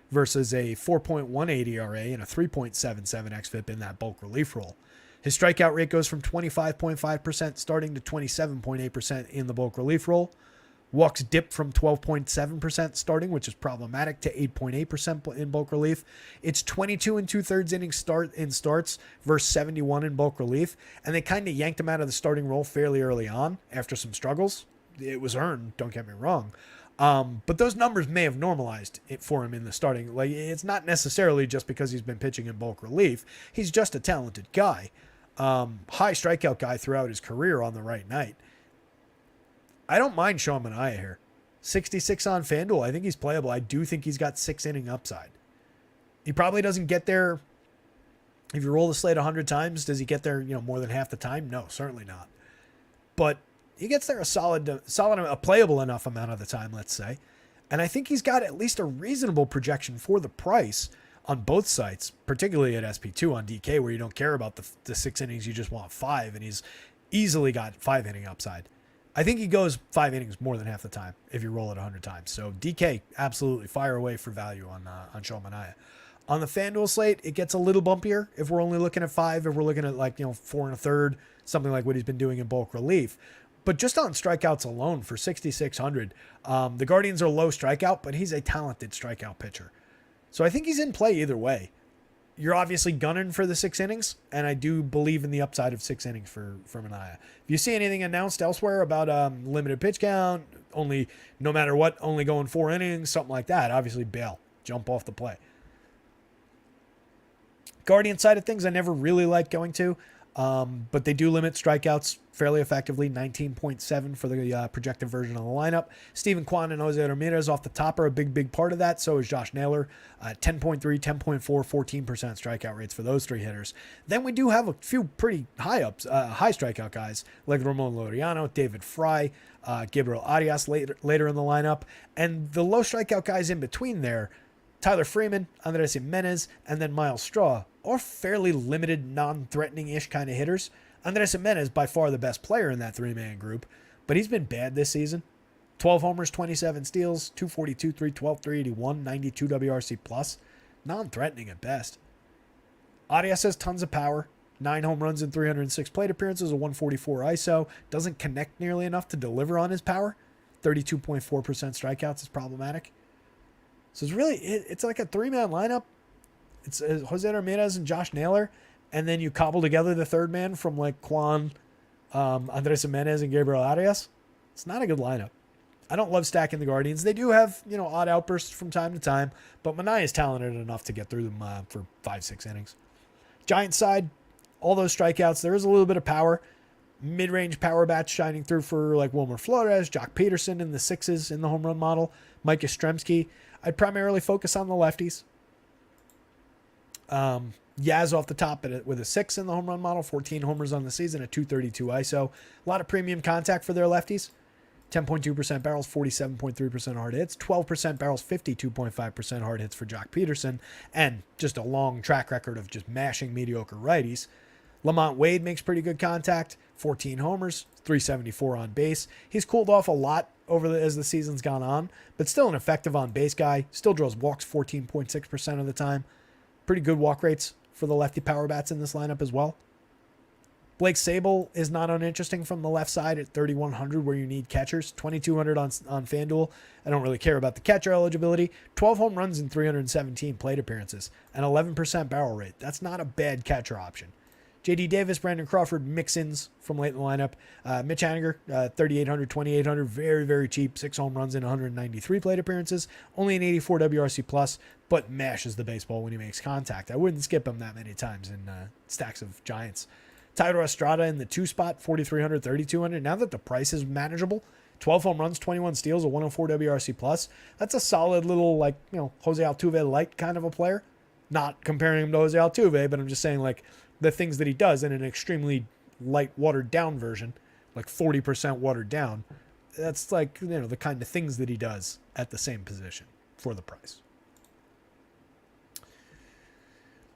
versus a 4.18 ERA and a 3.77 xFIP in that bulk relief role. His strikeout rate goes from 25.5% starting to 27.8% in the bulk relief role. Walks dip from 12.7% starting, which is problematic, to 8.8% in bulk relief. It's 22 2/3 innings in starts versus 71 in bulk relief, and they kind of yanked him out of the starting role fairly early on after some struggles. It was earned, don't get me wrong. But those numbers may have normalized it for him in the starting. Like, it's not necessarily just because he's been pitching in bulk relief. He's just a talented guy. High strikeout guy throughout his career on the right night. I don't mind Sean Manaea here. 66 on FanDuel. I think he's playable. I do think he's got 6 inning upside. He probably doesn't get there. If you roll the slate 100 times, does he get there, more than half the time? No, certainly not. But he gets there a playable enough amount of the time, let's say. And I think he's got at least a reasonable projection for the price on both sites, particularly at SP2 on DK, where you don't care about the 6 innings, you just want 5, and he's easily got 5 inning upside. I think he goes 5 innings more than half the time if you roll it 100 times. So DK, absolutely fire away for value on Sean Manaea. On the FanDuel slate, it gets a little bumpier if we're only looking at 5, if we're looking at 4 1/3, something like what he's been doing in bulk relief. But just on strikeouts alone for 6,600, the Guardians are low strikeout, but he's a talented strikeout pitcher. So I think he's in play either way. You're obviously gunning for the 6 innings, and I do believe in the upside of 6 innings for Manaea. If you see anything announced elsewhere about limited pitch count, only no matter what, only going 4 innings, something like that, obviously bail, jump off the play. Guardian side of things, I never really like going to. But they do limit strikeouts fairly effectively, 19.7 for the projected version of the lineup. Steven Kwan and Jose Ramirez off the top are a big part of that. So is Josh Naylor, 10.3, 10.4, 14% strikeout rates for those three hitters. Then we do have a few pretty high strikeout guys like Ramon Laureano, David Fry, Gabriel Arias later in the lineup. And the low strikeout guys in between there, Tyler Freeman, Andres Jimenez, and then Miles Straw, are fairly limited, non-threatening-ish kind of hitters. Andres Jimenez, by far the best player in that three-man group, but he's been bad this season. 12 homers, 27 steals, 242, 312, 381, 92 WRC+. Non-threatening at best. Arias has tons of power. 9 home runs and 306 plate appearances, a 144 ISO. Doesn't connect nearly enough to deliver on his power. 32.4% strikeouts is problematic. So it's really, it's like a three-man lineup. It's Jose Ramirez and Josh Naylor, and then you cobble together the third man from like Kwan, Andres Jimenez, and Gabriel Arias. It's not a good lineup. I don't love stacking the Guardians. They do have, odd outbursts from time to time, but Manaea is talented enough to get through them for 5-6 innings. Giants side, all those strikeouts, there is a little bit of power. Mid-range power bats shining through for like Wilmer Flores, Jock Peterson in the sixes in the home run model, Mike Yastrzemski. I'd primarily focus on the lefties. Yaz off the top with a 6 in the home run model, 14 homers on the season, a 232 ISO. A lot of premium contact for their lefties. 10.2% barrels, 47.3% hard hits, 12% barrels, 52.5% hard hits for Jock Peterson, and just a long track record of just mashing mediocre righties. Lamont Wade makes pretty good contact, 14 homers, 374 on base. He's cooled off a lot as the season's gone on, but still an effective on base guy. Still draws walks 14.6% of the time. Pretty good walk rates for the lefty power bats in this lineup as well. Blake Sable is not uninteresting from the left side at 3,100 where you need catchers. 2,200 on FanDuel. I don't really care about the catcher eligibility. 12 home runs and 317 plate appearances. An 11% barrel rate. That's not a bad catcher option. J.D. Davis, Brandon Crawford, mix-ins from late in the lineup. Mitch Haniger, 3,800, 2,800. Very, very cheap. 6 home runs and 193 plate appearances. Only an 84 WRC+, but mashes the baseball when he makes contact. I wouldn't skip him that many times in stacks of Giants. Tyler Estrada in the 2 spot, 4,300, 3,200. Now that the price is manageable, 12 home runs, 21 steals, a 104 WRC+. That's a solid little, Jose Altuve light kind of a player. Not comparing him to Jose Altuve, but I'm just saying, the things that he does in an extremely light, watered-down version, 40% watered down. That's the kind of things that he does at the same position for the price.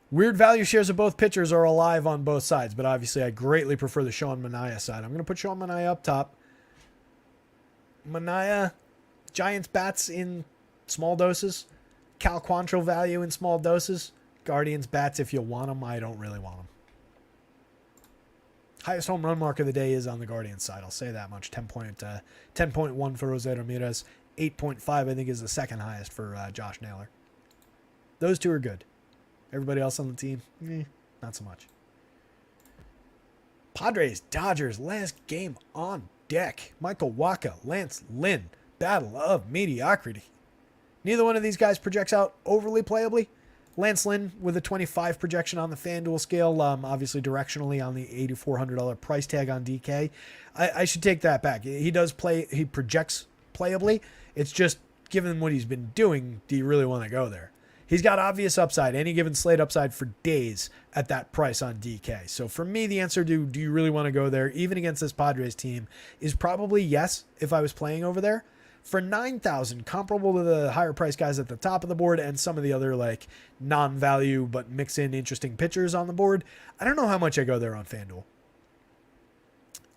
Weird value shares of both pitchers are alive on both sides, but obviously I greatly prefer the Sean Manaea side. I'm going to put Sean Manaea up top. Manaea, Giants bats in small doses. Cal Quantrill value in small doses. Guardians bats if you want them. I don't really want them. Highest home run mark of the day is on the Guardians side. I'll say that much. 10.1 for Jose Ramirez. 8.5 I think is the second highest for Josh Naylor. Those two are good. Everybody else on the team, not so much. Padres, Dodgers, last game on deck. Michael Wacha, Lance Lynn, battle of mediocrity. Neither one of these guys projects out overly playably. Lance Lynn with a 25 projection on the FanDuel scale, obviously directionally on the $8,400 price tag on DK. I should take that back. He does play, he projects playably. It's just, given what he's been doing, do you really want to go there? He's got obvious upside, any given slate upside for days at that price on DK. So for me, the answer to do you really want to go there, even against this Padres team, is probably yes if I was playing over there. For 9,000, comparable to the higher price guys at the top of the board and some of the other non-value but mix in interesting pitchers on the board, I don't know how much I go there on FanDuel.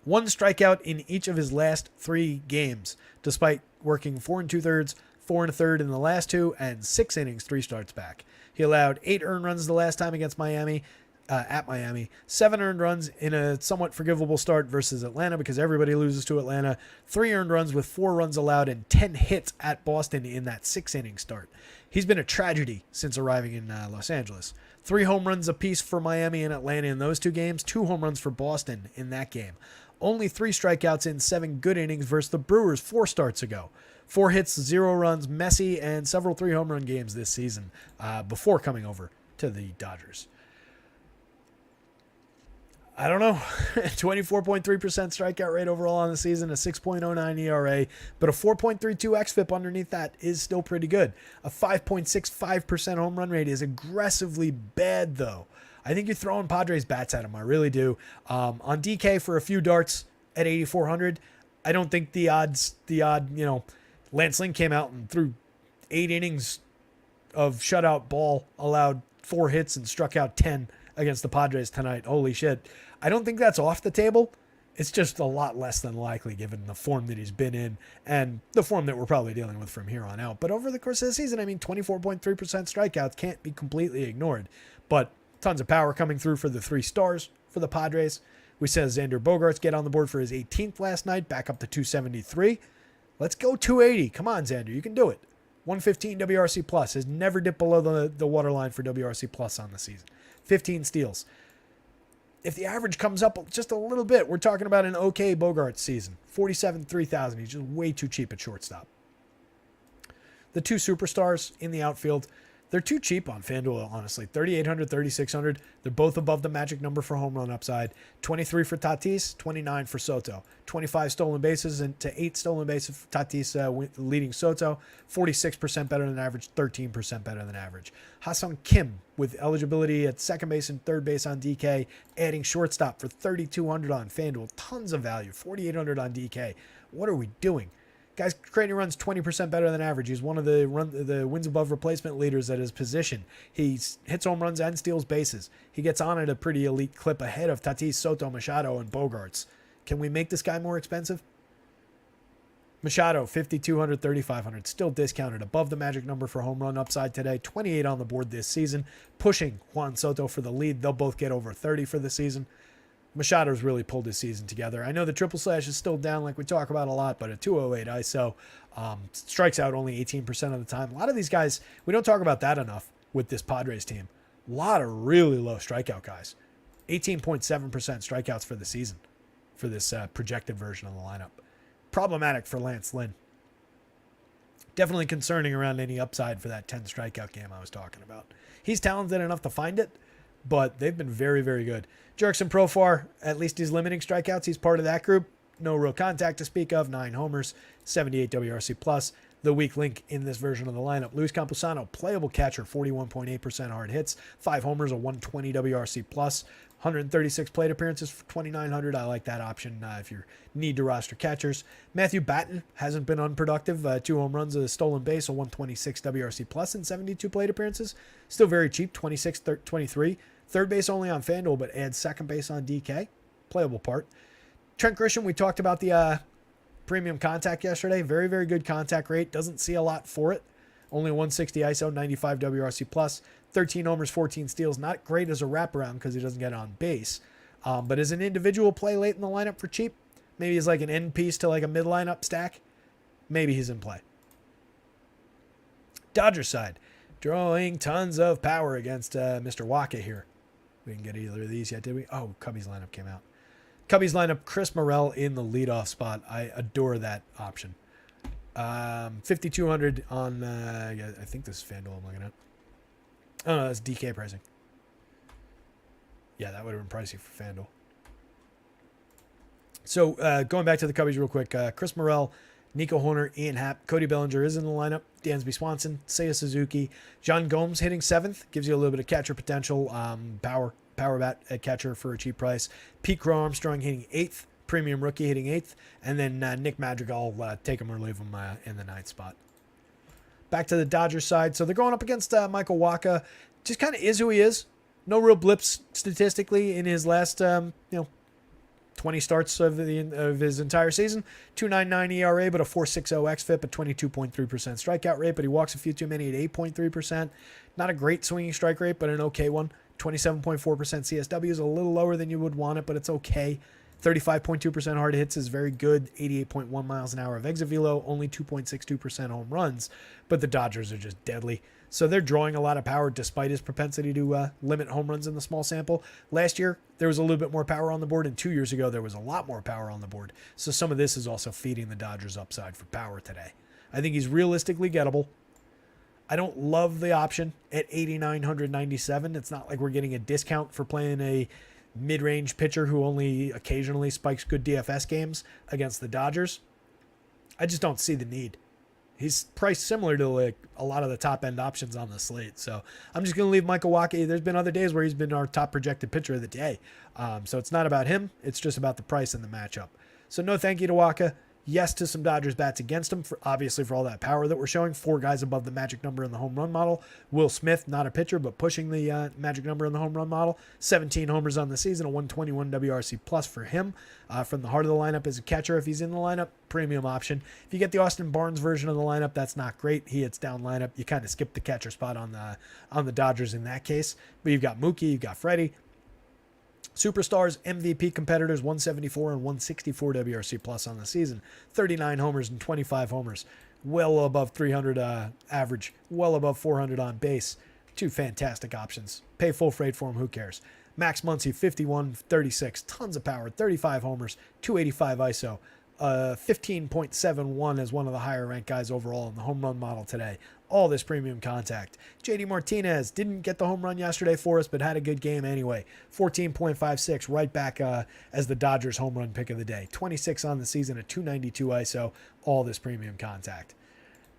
1 strikeout in each of his last 3 games, despite working 4 2/3, 4 1/3 in the last 2, and 6 innings, 3 starts back. He allowed 8 earned runs the last time against Miami, at Miami, 7 earned runs in a somewhat forgivable start versus Atlanta because everybody loses to Atlanta, 3 earned runs with 4 runs allowed and 10 hits at Boston in that 6-inning start. He's been a tragedy since arriving in Los Angeles. 3 home runs apiece for Miami and Atlanta in those 2 games, 2 home runs for Boston in that game. Only 3 strikeouts in 7 good innings versus the Brewers 4 starts ago. 4 hits, 0 runs, messy, and several 3 home run games this season before coming over to the Dodgers. I don't know. 24.3% strikeout rate overall on the season, a 6.09 ERA, but a 4.32 xFIP underneath that is still pretty good. A 5.65% home run rate is aggressively bad, though. I think you're throwing Padres bats at him. I really do. On DK for a few darts at 8,400, I don't think the odd, Lance Lynn came out and threw 8 innings of shutout ball, allowed 4 hits and struck out 10 against the Padres tonight. Holy shit. I don't think that's off the table. It's just a lot less than likely given the form that he's been in and the form that we're probably dealing with from here on out. But over the course of the season, 24.3% strikeouts can't be completely ignored. But tons of power coming through for the 3 stars for the Padres. We saw Xander Bogaerts get on the board for his 18th last night, back up to 273. Let's go 280. Come on, Xander. You can do it. 115 WRC plus has never dipped below the waterline for WRC plus on the season. 15 steals. If the average comes up just a little bit, we're talking about an okay Bogaerts season. 47, 3,000. He's just way too cheap at shortstop. The 2 superstars in the outfield, they're too cheap on FanDuel, honestly. 3,800, 3,600. They're both above the magic number for home run upside. 23 for Tatis, 29 for Soto. 25 stolen bases and to 8 stolen bases for Tatis leading Soto. 46% better than average, 13% better than average. Ha-Seong Kim with eligibility at second base and third base on DK, adding shortstop for 3,200 on FanDuel. Tons of value, 4,800 on DK. What are we doing? Guy's creating runs 20% better than average. He's one of the wins above replacement leaders at his position. He hits home runs and steals bases. He gets on at a pretty elite clip ahead of Tatis, Soto, Machado, and Bogaerts. Can we make this guy more expensive? Machado, 5,200, 3,500. Still discounted above the magic number for home run upside today. 28 on the board this season. Pushing Juan Soto for the lead. They'll both get over 30 for the season. Machado's really pulled his season together. I know the triple slash is still down like we talk about a lot, but a 208 ISO strikes out only 18% of the time. A lot of these guys, we don't talk about that enough with this Padres team. A lot of really low strikeout guys. 18.7% strikeouts for the season for this projected version of the lineup. Problematic for Lance Lynn. Definitely concerning around any upside for that 10 strikeout game I was talking about. He's talented enough to find it, but they've been very, very good. Jurickson Profar, at least he's limiting strikeouts. He's part of that group. No real contact to speak of. 9 homers, 78 WRC plus. The weak link in this version of the lineup. Luis Campusano, playable catcher, 41.8% hard hits. 5 homers, a 120 WRC plus. 136 plate appearances for 2,900. I like that option if you need to roster catchers. Matthew Batten hasn't been unproductive. 2 home runs, a stolen base, a 126 WRC plus, and 72 plate appearances. Still very cheap, 26, 23. Third base only on FanDuel, but adds second base on DK. Playable part. Trent Grisham, we talked about the premium contact yesterday. Very, very good contact rate. Doesn't see a lot for it. Only 160 ISO, 95 WRC plus. 13 homers, 14 steals. Not great as a wraparound because he doesn't get on base. But as an individual play late in the lineup for cheap, maybe he's like an end piece to like a mid lineup stack. Maybe he's in play. Dodgers side. Drawing tons of power against Mr. Waka here. We didn't get either of these yet, did we? Oh, Cubbies lineup came out. Cubbies lineup, Chris Morel in the leadoff spot. I adore that option. 5,200 on, I think this is FanDuel I'm looking at. Oh, no, that's DK pricing. Yeah, that would have been pricey for FanDuel. So going back to the Cubbies real quick. Chris Morel, Nico Hoerner, Ian Happ, Cody Bellinger is in the lineup. Dansby Swanson, Seiya Suzuki. John Gomes hitting 7th. Gives you a little bit of catcher potential. Power bat at catcher for a cheap price. Pete Crow Armstrong hitting 8th. Premium rookie hitting 8th. And then Nick Madrigal, take him or leave him in the 9th spot. Back to the Dodgers side. So they're going up against Michael Wacha. Just kind of is who he is. No real blips statistically in his last 20 starts of his entire season. 2.99 ERA, but a 4.60 xFIP, a 22.3% strikeout rate, but he walks a few too many at 8.3%. Not a great swinging strike rate, but an okay one. 27.4% CSW is a little lower than you would want it, but it's okay. 35.2% hard hits is very good. 88.1 miles an hour of exit velo, only 2.62% home runs, but the Dodgers are just deadly. So they're drawing a lot of power despite his propensity to limit home runs in the small sample. Last year, there was a little bit more power on the board, and 2 years ago, there was a lot more power on the board. So some of this is also feeding the Dodgers upside for power today. I think he's realistically gettable. I don't love the option at 8,997. It's not like we're getting a discount for playing a mid-range pitcher who only occasionally spikes good DFS games against the Dodgers. I just don't see the need. He's priced similar to like a lot of the top end options on the slate. So I'm just going to leave Michael Wacha. There's been other days where he's been our top projected pitcher of the day. So it's not about him. It's just about the price and the matchup. So no thank you to Wacha. Yes to some Dodgers bats against him, obviously for all that power that we're showing. 4 guys above the magic number in the home run model. Will Smith, not a pitcher, but pushing the magic number in the home run model. 17 homers on the season, a 121 WRC plus for him. From the heart of the lineup as a catcher, if he's in the lineup, premium option. If you get the Austin Barnes version of the lineup, that's not great. He hits down lineup. You kind of skip the catcher spot on the Dodgers in that case. But you've got Mookie, you've got Freddie. Superstars, MVP competitors, 174 and 164 WRC plus on the season. 39 homers and 25 homers. Well above 300 average. Well above 400 on base. 2 fantastic options. Pay full freight for him, who cares? Max Muncy, 51, 36. Tons of power. 35 homers. 285 ISO. 15.71 as one of the higher ranked guys overall in the home run model today. All this premium contact. JD Martinez didn't get the home run yesterday for us, but had a good game anyway. 14.56, right back as the Dodgers home run pick of the day. 26 on the season, a 292 ISO. All this premium contact.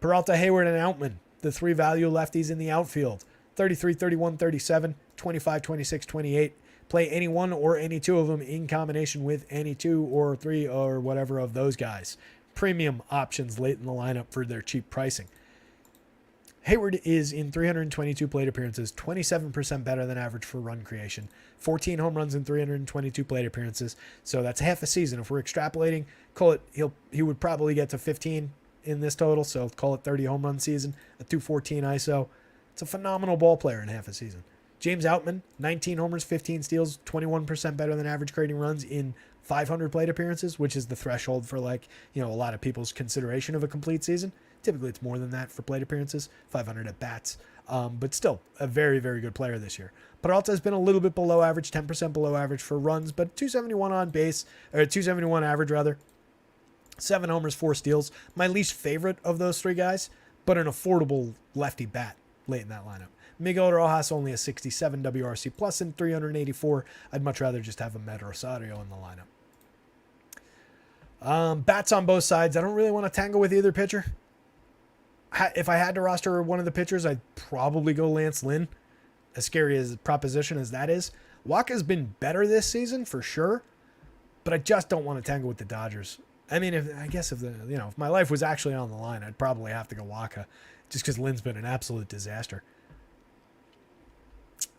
Peralta, Hayward, and Outman, the 3 value lefties in the outfield. 33, 31, 37, 25, 26, 28. Play any one or any 2 of them in combination with any 2 or 3 or whatever of those guys. Premium options late in the lineup for their cheap pricing. Hayward is in 322 plate appearances, 27% better than average for run creation. 14 home runs in 322 plate appearances. So that's half a season. If we're extrapolating, call it he would probably get to 15 in this total. So call it 30 home run season, a 214 ISO. It's a phenomenal ball player in half a season. James Outman, 19 homers, 15 steals, 21% better than average creating runs in 500 plate appearances, which is the threshold for a lot of people's consideration of a complete season. Typically, it's more than that for plate appearances, 500 at bats. But still, a very, very good player this year. Peralta has been a little bit below average, 10% below average for runs, but 271 on base, or 271 average rather. 7 homers, 4 steals. My least favorite of those 3 guys, but an affordable lefty bat late in that lineup. Miguel Rojas only a 67 WRC plus and 384. I'd much rather just have a Med Rosario in the lineup. Bats on both sides. I don't really want to tangle with either pitcher. If I had to roster one of the pitchers, I'd probably go Lance Lynn. As scary as a proposition as that is. Wacha's been better this season for sure, but I just don't want to tangle with the Dodgers. I mean, if my life was actually on the line, I'd probably have to go Wacha, just because Lynn's been an absolute disaster.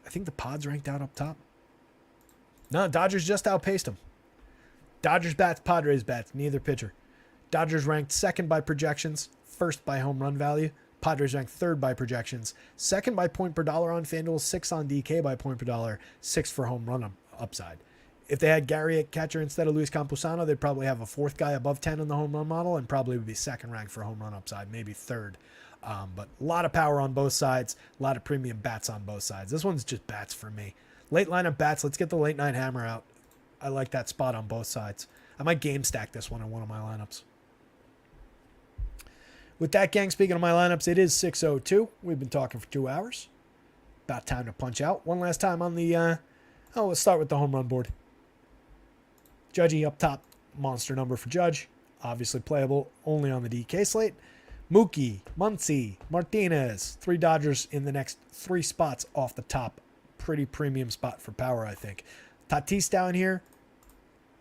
I think the Pods ranked out up top. No, Dodgers just outpaced them. Dodgers bats, Padres bats, neither pitcher. Dodgers ranked 2nd by projections, 1st by home run value. Padres ranked 3rd by projections, 2nd by point per dollar on FanDuel, 6th on DK by point per dollar, 6th for home run upside. If they had Gary at catcher instead of Luis Campusano, they'd probably have a 4th guy above 10 in the home run model and probably would be 2nd ranked for home run upside, maybe 3rd. But a lot of power on both sides, a lot of premium bats on both sides. This one's just bats for me. Late lineup bats, let's get the late night hammer out. I like that spot on both sides. I might game stack this one in one of my lineups. With that, gang, speaking of my lineups, it is 6:02. We've been talking for 2 hours. About time to punch out. One last time on the, let's start with the home run board. Judgy up top, monster number for Judge. Obviously playable only on the DK slate. Mookie, Muncy, Martinez. 3 Dodgers in the next 3 spots off the top. Pretty premium spot for power, I think. Tatis down here.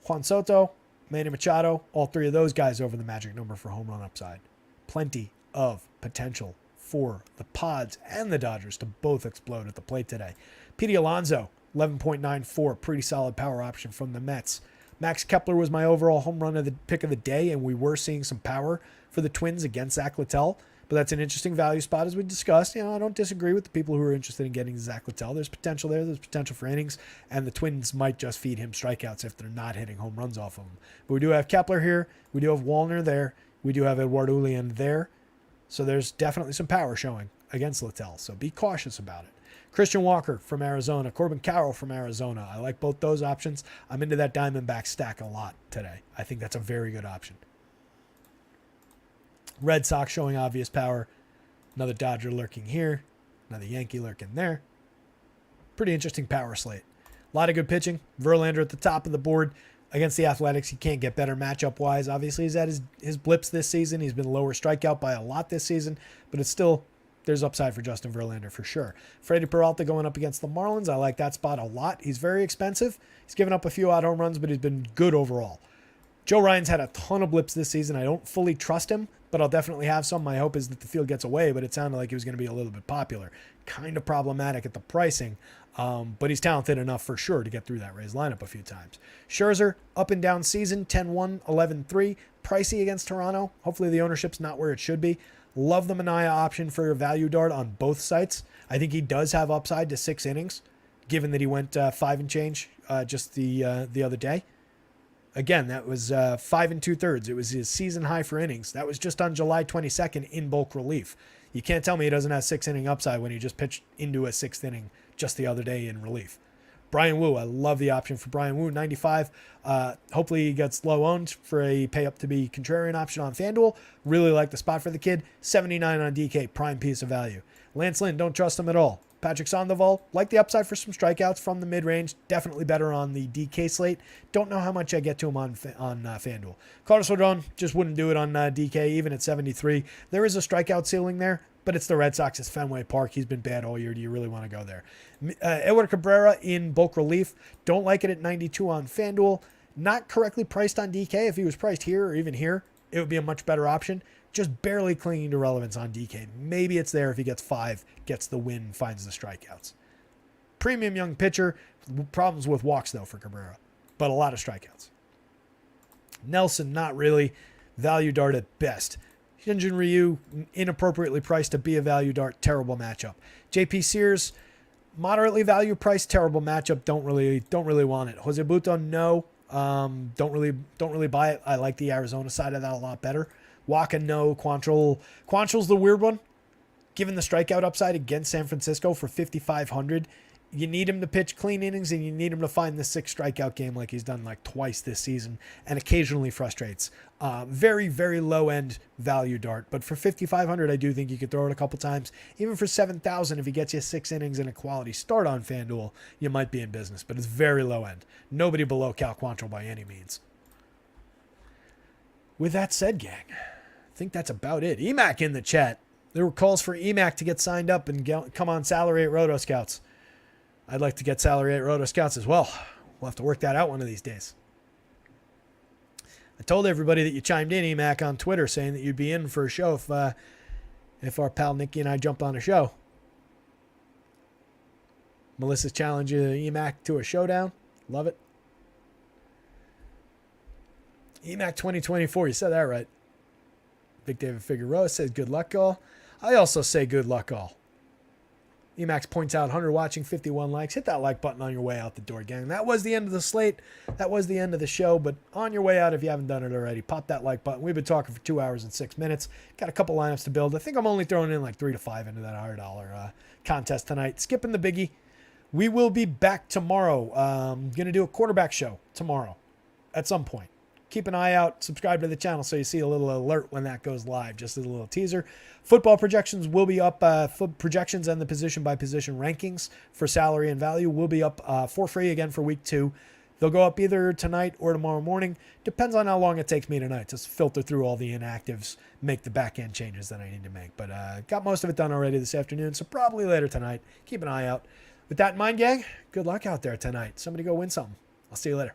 Juan Soto, Manny Machado. All 3 of those guys over the magic number for home run upside. Plenty of potential for the Pods and the Dodgers to both explode at the plate today. Pete Alonso, 11.94. Pretty solid power option from the Mets. Max Kepler was my overall home run of the pick of the day, and we were seeing some power for the Twins against Zach Littell. But that's an interesting value spot, as we discussed. I don't disagree with the people who are interested in getting Zach Littell. There's potential there. There's potential for innings, and the Twins might just feed him strikeouts if they're not hitting home runs off of him. But we do have Kepler here. We do have Wallner there. We do have Edouard Julien there. So there's definitely some power showing against Littell. So be cautious about it. Christian Walker from Arizona. Corbin Carroll from Arizona. I like both those options. I'm into that Diamondback stack a lot today. I think that's a very good option. Red Sox showing obvious power. Another Dodger lurking here. Another Yankee lurking there. Pretty interesting power slate. A lot of good pitching. Verlander at the top of the board against the Athletics. He can't get better matchup-wise. Obviously, he's had his blips this season. He's been lower strikeout by a lot this season, but it's still, there's upside for Justin Verlander for sure. Freddie Peralta going up against the Marlins. I like that spot a lot. He's very expensive. He's given up a few odd home runs, but he's been good overall. Joe Ryan's had a ton of blips this season. I don't fully trust him, but I'll definitely have some. My hope is that the field gets away, but it sounded like he was going to be a little bit popular. Kind of problematic at the pricing, but he's talented enough for sure to get through that Rays lineup a few times. Scherzer, up and down season, 10-1, 11-3. Pricey against Toronto. Hopefully the ownership's not where it should be. Love the Manaea option for a value dart on both sites. I think he does have upside to 6 innings, given that he went 5 and change just the other day. Again, that was 5 2/3. It was his season high for innings. That was just on July 22nd in bulk relief. You can't tell me he doesn't have 6-inning upside when he just pitched into a 6th inning just the other day in relief. Brian Wu, I love the option for Brian Wu, 95. Hopefully he gets low owned for a pay up to be contrarian option on FanDuel. Really like the spot for the kid. 79 on DK, prime piece of value. Lance Lynn, don't trust him at all. Patrick Sandoval, like the upside for some strikeouts from the mid-range. Definitely better on the DK slate. Don't know how much I get to him on FanDuel. Carlos Rodon, just wouldn't do it on DK, even at 73. There is a strikeout ceiling there, but it's the Red Sox. It's Fenway Park. He's been bad all year. Do you really want to go there? Edward Cabrera in bulk relief. Don't like it at 92 on FanDuel. Not correctly priced on DK. If he was priced here or even here, it would be a much better option. Just barely clinging to relevance on DK. Maybe it's there if he gets 5, gets the win, finds the strikeouts. Premium young pitcher. Problems with walks, though, for Cabrera. But a lot of strikeouts. Nelson, not really. Value dart at best. Hyunjin Ryu, inappropriately priced to be a value dart. Terrible matchup. JP Sears, moderately value priced. Terrible matchup. Don't really want it. Jose Button, no. Don't really buy it. I like the Arizona side of that a lot better. Waka, no. Quantrill's the weird one. Given the strikeout upside against San Francisco for 5,500, you need him to pitch clean innings and you need him to find the 6 strikeout game like he's done like twice this season and occasionally frustrates. Very, very low end value dart. But for 5,500, I do think you could throw it a couple times. Even for 7,000, if he gets you 6 innings and a quality start on FanDuel, you might be in business. But it's very low end. Nobody below Cal Quantrill by any means. With that said, gang, I think that's about it. EMAC in the chat. There were calls for EMAC to get signed up and come on salary at rotoscouts. I'd like to get salary at rotoscouts as well. We'll have to work that out one of these days. I told everybody that you chimed in, EMAC, on Twitter saying that you'd be in for a show if our pal Nikki and I jump on a show. Melissa's challenging EMAC to a showdown. Love it. EMAC 2024, you said that right. Big David Figueroa says good luck all. I also say good luck all. Emax points out 100 watching, 51 likes. Hit that like button on your way out the door, gang. That was the end of the slate. That was the end of the show. But on your way out, if you haven't done it already, pop that like button. We've been talking for 2 hours and 6 minutes. Got a couple lineups to build. I think I'm only throwing in like 3 to 5 into that $100 contest tonight. Skipping the biggie. We will be back tomorrow. Going to do a quarterback show tomorrow at some point. Keep an eye out. Subscribe to the channel so you see a little alert when that goes live. Just a little teaser. Football projections will be up. Projections and the position-by-position rankings for salary and value will be up for free again for week 2. They'll go up either tonight or tomorrow morning. Depends on how long it takes me tonight to filter through all the inactives, make the back-end changes that I need to make. But got most of it done already this afternoon, so probably later tonight. Keep an eye out. With that in mind, gang, good luck out there tonight. Somebody go win something. I'll see you later.